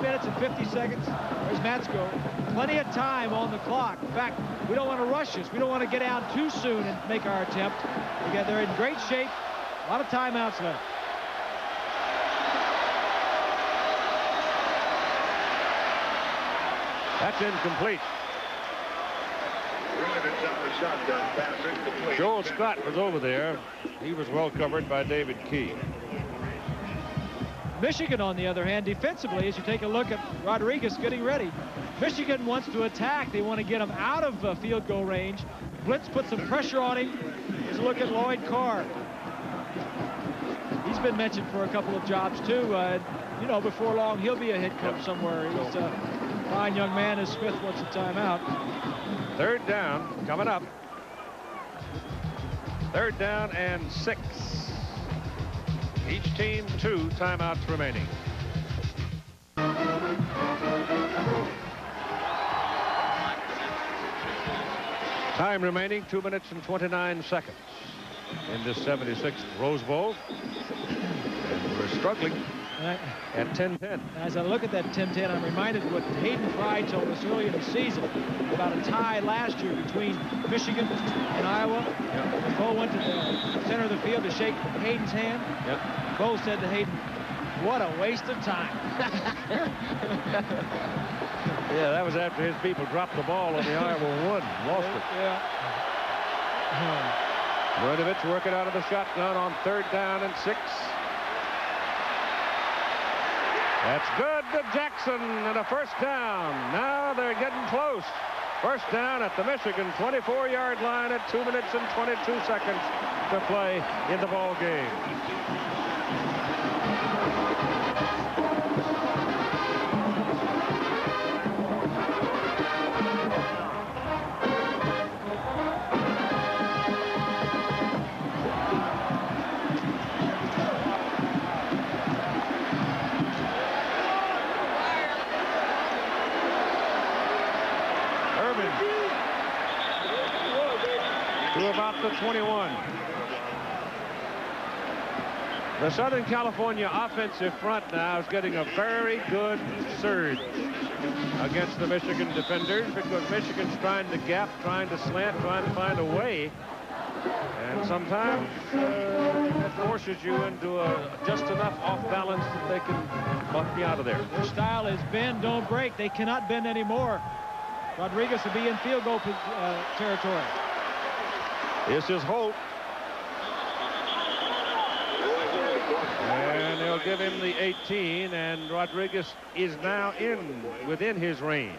minutes and 50 seconds. There's Matsko. Plenty of time on the clock. In fact, we don't want to rush this. We don't want to get down too soon and make our attempt. They're in great shape. A lot of timeouts left. That's incomplete. Joel Scott was over there. He was well covered by David Key. Michigan, on the other hand, defensively, as you take a look at Rodriguez getting ready, Michigan wants to attack. They want to get him out of field goal range. Blitz put some pressure on him. Here's a look at Lloyd Carr. He's been mentioned for a couple of jobs, too. You know, before long, he'll be a head coach somewhere. He's a fine young man as Smith wants a timeout. 3rd down coming up. 3rd down and 6. Each team 2 timeouts remaining. Time remaining 2 minutes and 29 seconds in this 76th Rose Bowl. And we're struggling at 10-10. As I look at that 10-10, I'm reminded of what Hayden Fry told us earlier in the season about a tie last year between Michigan and Iowa. Yep. Bo went to the center of the field to shake Hayden's hand. Yep. Bo said to Hayden, "What a waste of time." Yeah, that was after his people dropped the ball on the Iowa 1. Lost it. Yeah. Marinovich working out of the shotgun on 3rd down and 6. That's good to Jackson, and a 1st down. Now they're getting close. 1st down at the Michigan 24-yard line at 2 minutes and 22 seconds to play in the ball game. To about the 21. The Southern California offensive front now is getting a very good surge against the Michigan defenders because Michigan's trying to gap, trying to slant, trying to find a way. And sometimes it forces you into just enough off balance that they can buck you out of there. Their style is bend, don't break. They cannot bend anymore. Rodriguez will be in field goal territory. This is Holt. And they'll give him the 18, and Rodriguez is now within his range.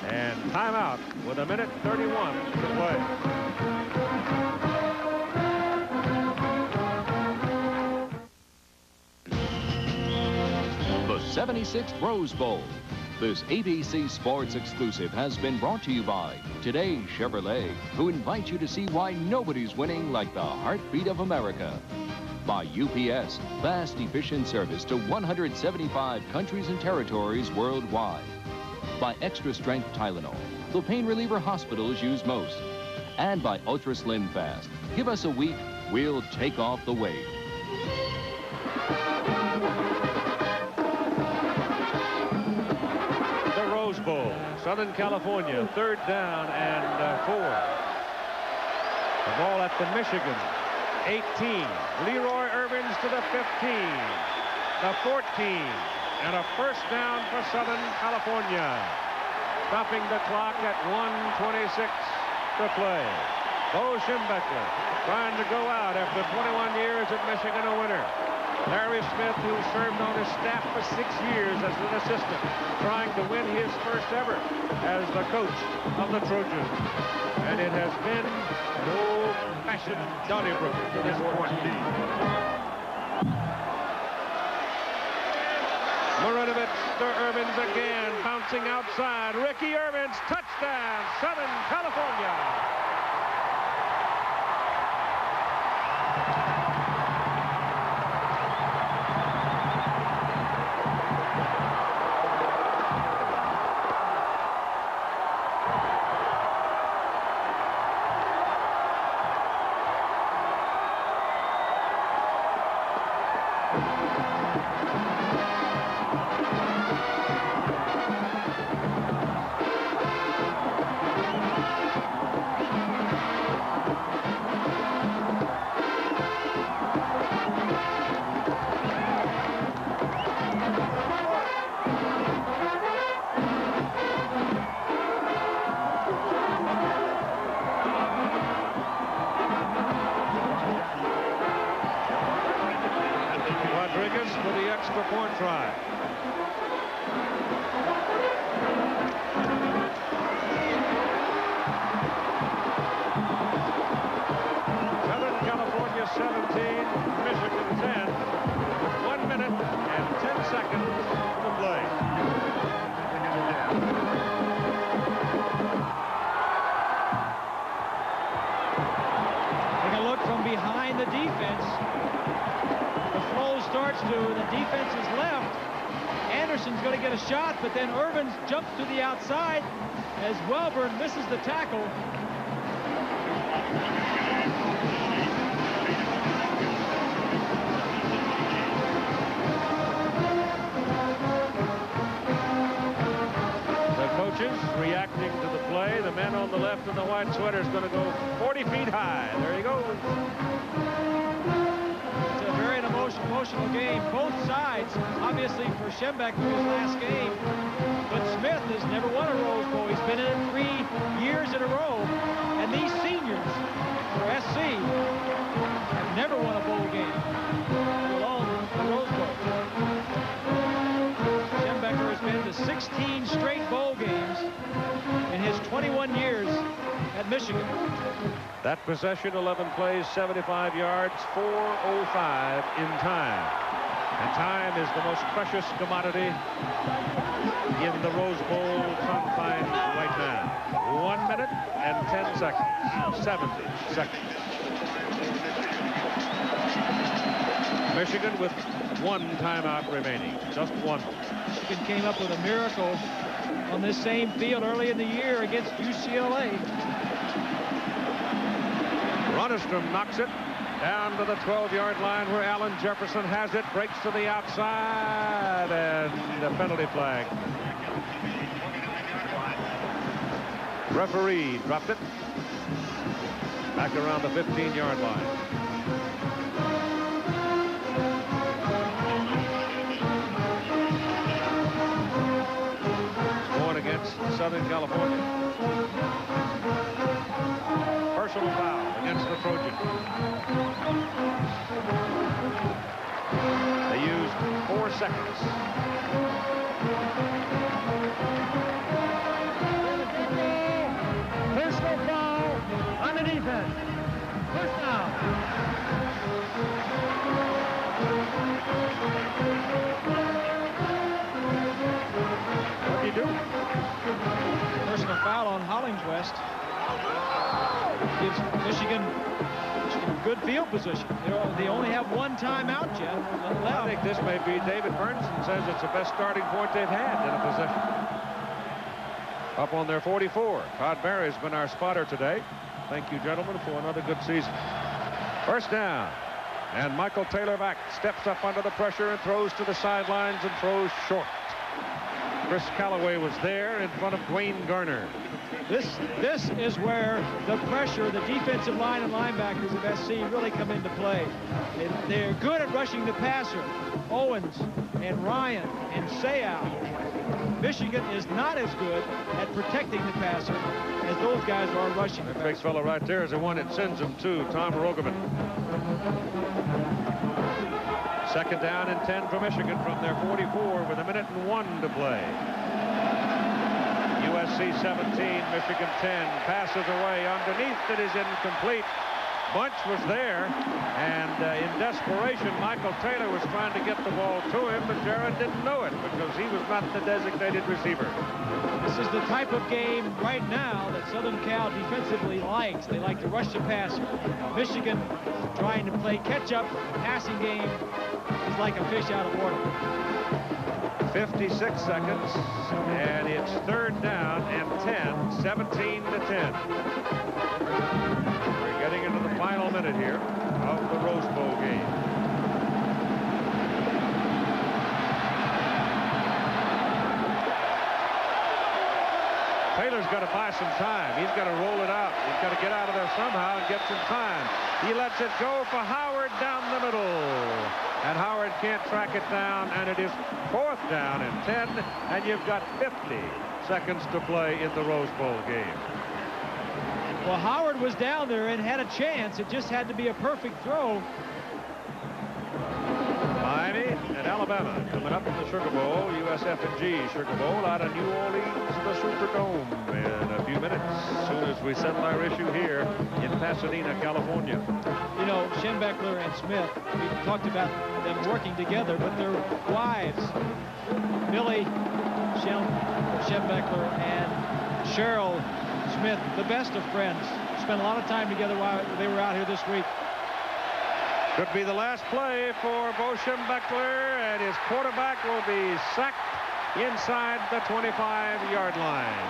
And timeout with 1:31 to play. The 76th Rose Bowl. This ABC Sports exclusive has been brought to you by Today Chevrolet, who invite you to see why nobody's winning like the heartbeat of America. By UPS, fast, efficient service to 175 countries and territories worldwide. By Extra Strength Tylenol, the pain reliever hospitals use most. And by Ultra Slim Fast. Give us a week, we'll take off the weight. Rose Bowl, Southern California, 3rd down and 4. The ball at the Michigan 18. Leroy Urbans to the 15, the 14, and a 1st down for Southern California. Stopping the clock at 1:26 to play. Bo Schembechler trying to go out after 21 years at Michigan, a winner. Larry Smith, who served on his staff for 6 years as an assistant, trying to win his first ever as the coach of the Trojans. And it has been an old-fashioned Donnybrook to this point. Marinovich to Urbans again, bouncing outside. Ricky Urbans, touchdown, Southern California. get a shot, but then Irvin jumps to the outside as Welburn misses the tackle. The coaches reacting to the play. The man on the left in the white sweater is going to go 40 feet high. There he goes. It's a very emotional game. Both sides, obviously for Schembechler his last game. But Smith has never won a Rose Bowl. He's been in it 3 years in a row. And these seniors for SC have never won a bowl game, let alone a Rose Bowl. Schembechler has been to 16 straight bowl games in his 21 years at Michigan. That possession, 11 plays, 75 yards, 4:05 in time. And time is the most precious commodity in the Rose Bowl confines right now. 1 minute and 10 seconds. 70 seconds. Michigan with 1 timeout remaining. Just 1. Michigan came up with a miracle on this same field early in the year against UCLA. Runestrom knocks it down to the 12-yard line where Allen Jefferson has it, breaks to the outside, and the penalty flag. Referee dropped it back around the 15-yard line. Going against Southern California. Personal foul against the Trojans. They used 4 seconds. Personal foul on the defense. First down. What do you do? Personal foul on Hollingswest. Gives Michigan good field position. They only have 1 timeout yet. I think this may be, David Bernson says it's the best starting point they've had in a possession. Up on their 44. Todd Barry's been our spotter today. Thank you, gentlemen, for another good season. First down. And Michael Taylor back, steps up under the pressure and throws to the sidelines and throws short. Chris Callaway was there in front of Dwayne Garner. This is where the pressure, the defensive line and linebackers of SC really come into play. They're good at rushing the passer. Owens and Ryan and Seau. Michigan is not as good at protecting the passer as those guys are rushing the That passer. big fella right there is the one that sends them to Tom Rogovan. Second down and 10 for Michigan from their 44 with 1:01 to play. USC 17, Michigan 10. Passes away underneath. It is incomplete. Bunch was there, and in desperation, Michael Taylor was trying to get the ball to him, but Jared didn't know it because he was not the designated receiver. This is the type of game right now that Southern Cal defensively likes. They like to rush the passer. Michigan trying to play catch-up. Passing game is like a fish out of water. 56 seconds, and it's third down and 10, 17 to 10. We're getting into the final minute here of the Rose Bowl game. Taylor's got to buy some time. He's got to roll it out. He's got to get out of there somehow and get some time. He lets it go for Howard down the middle. And Howard can't track it down, and it is fourth down and 10, and you've got 50 seconds to play in the Rose Bowl game. Well, Howard was down there and had a chance. It just had to be a perfect throw. Miami and Alabama coming up in the Sugar Bowl, USF&G Sugar Bowl out of New Orleans, the Superdome, in a few minutes, as soon as we settle our issue here in Pasadena, California. You know, Schembechler and Smith, we talked about them working together, but their wives, Millie Schembechler and Cheryl Smith, the best of friends, spent a lot of time together while they were out here this week. Could be the last play for Bo Schembechler, and his quarterback will be sacked inside the 25-yard line.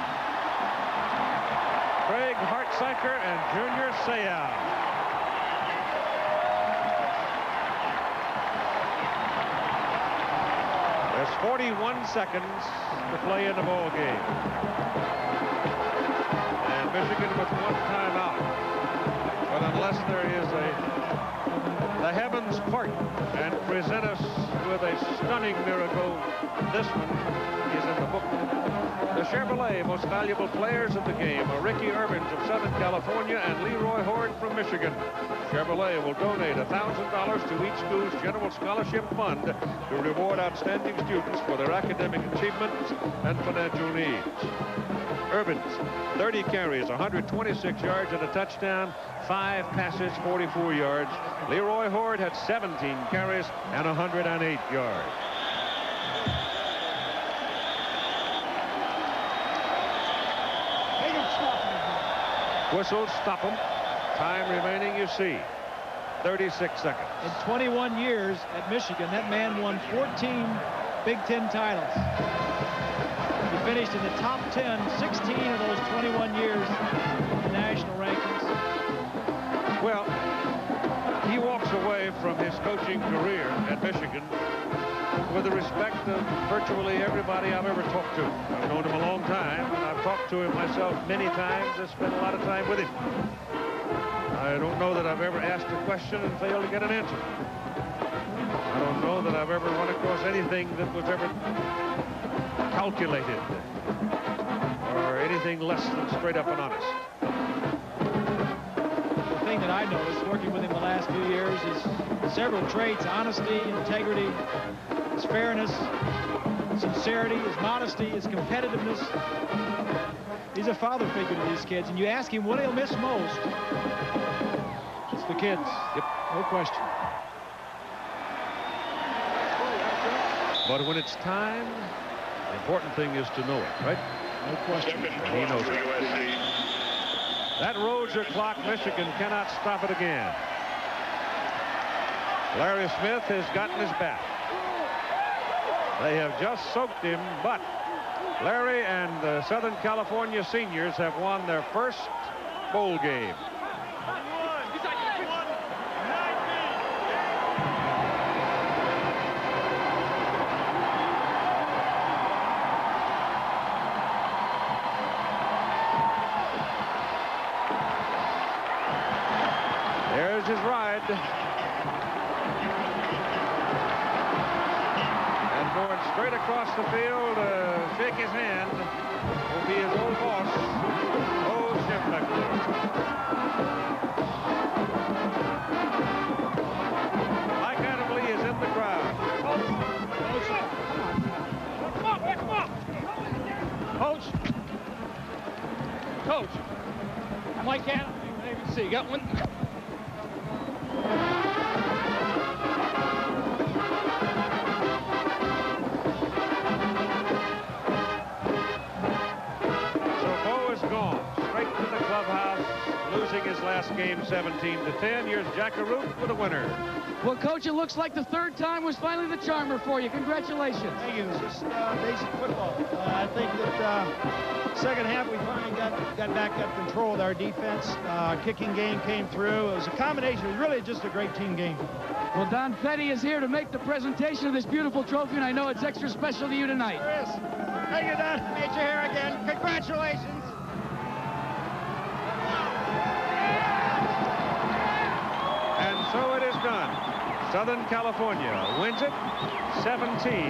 Craig Hartsacker and Junior Seau. There's 41 seconds to play in the ball game. And Michigan with one timeout. But unless there is the heavens part and present us with a stunning miracle, this one is in the book. The Chevrolet most valuable players of the game are Ricky Urbans of Southern California and Leroy Horde from Michigan. Chevrolet will donate $1,000 to each school's general scholarship fund to reward outstanding students for their academic achievements and financial needs. Urbans, 30 carries, 126 yards and a touchdown, 5 passes, 44 yards. Leroy Horde had 17 carries and 108 yards. Whistles, stop them. Time remaining, you see, 36 seconds. In 21 years at Michigan, that man won 14 Big Ten titles. He finished in the top 10, 16 of those 21 years in the national rankings. Well, he walks away from his coaching career at Michigan with the respect of virtually everybody I've ever talked to. I've known him a long time, and I've talked to him myself many times. I spent a lot of time with him. I don't know that I've ever asked a question and failed to get an answer. I don't know that I've ever run across anything that was ever calculated or anything less than straight up and honest. The thing that I noticed working with him the last few years is several traits: honesty, integrity, his fairness, sincerity, his modesty, his competitiveness. He's a father figure to these kids, and you ask him what he'll miss most. It's the kids. Yep. No question. But when it's time, the important thing is to know it, right? No question. And he knows it. That Roger clock, Michigan cannot stop it again. Larry Smith has gotten his bat. They have just soaked him, but Larry and the Southern California seniors have won their first bowl game. There's his ride. And going straight across the field to shake his hand will be his old boss, old Schembechler. Mike Adamley is in the crowd. Coach. Coach. Mike Adamley, ABC, got one. Losing his last game 17-10. Here's Jack Arute with a winner. Well, Coach, it looks like the third time was finally the charmer for you. Congratulations. Thank you. It's just basic football. I think that second half we finally got back up control with our defense. Kicking game came through. It was a combination. It was really just a great team game. Well, Don Petty is here to make the presentation of this beautiful trophy, and I know it's extra special to you tonight. There is. Thank you, Don. Made your hair again. Congratulations. So it is done. Southern California wins it 17-10.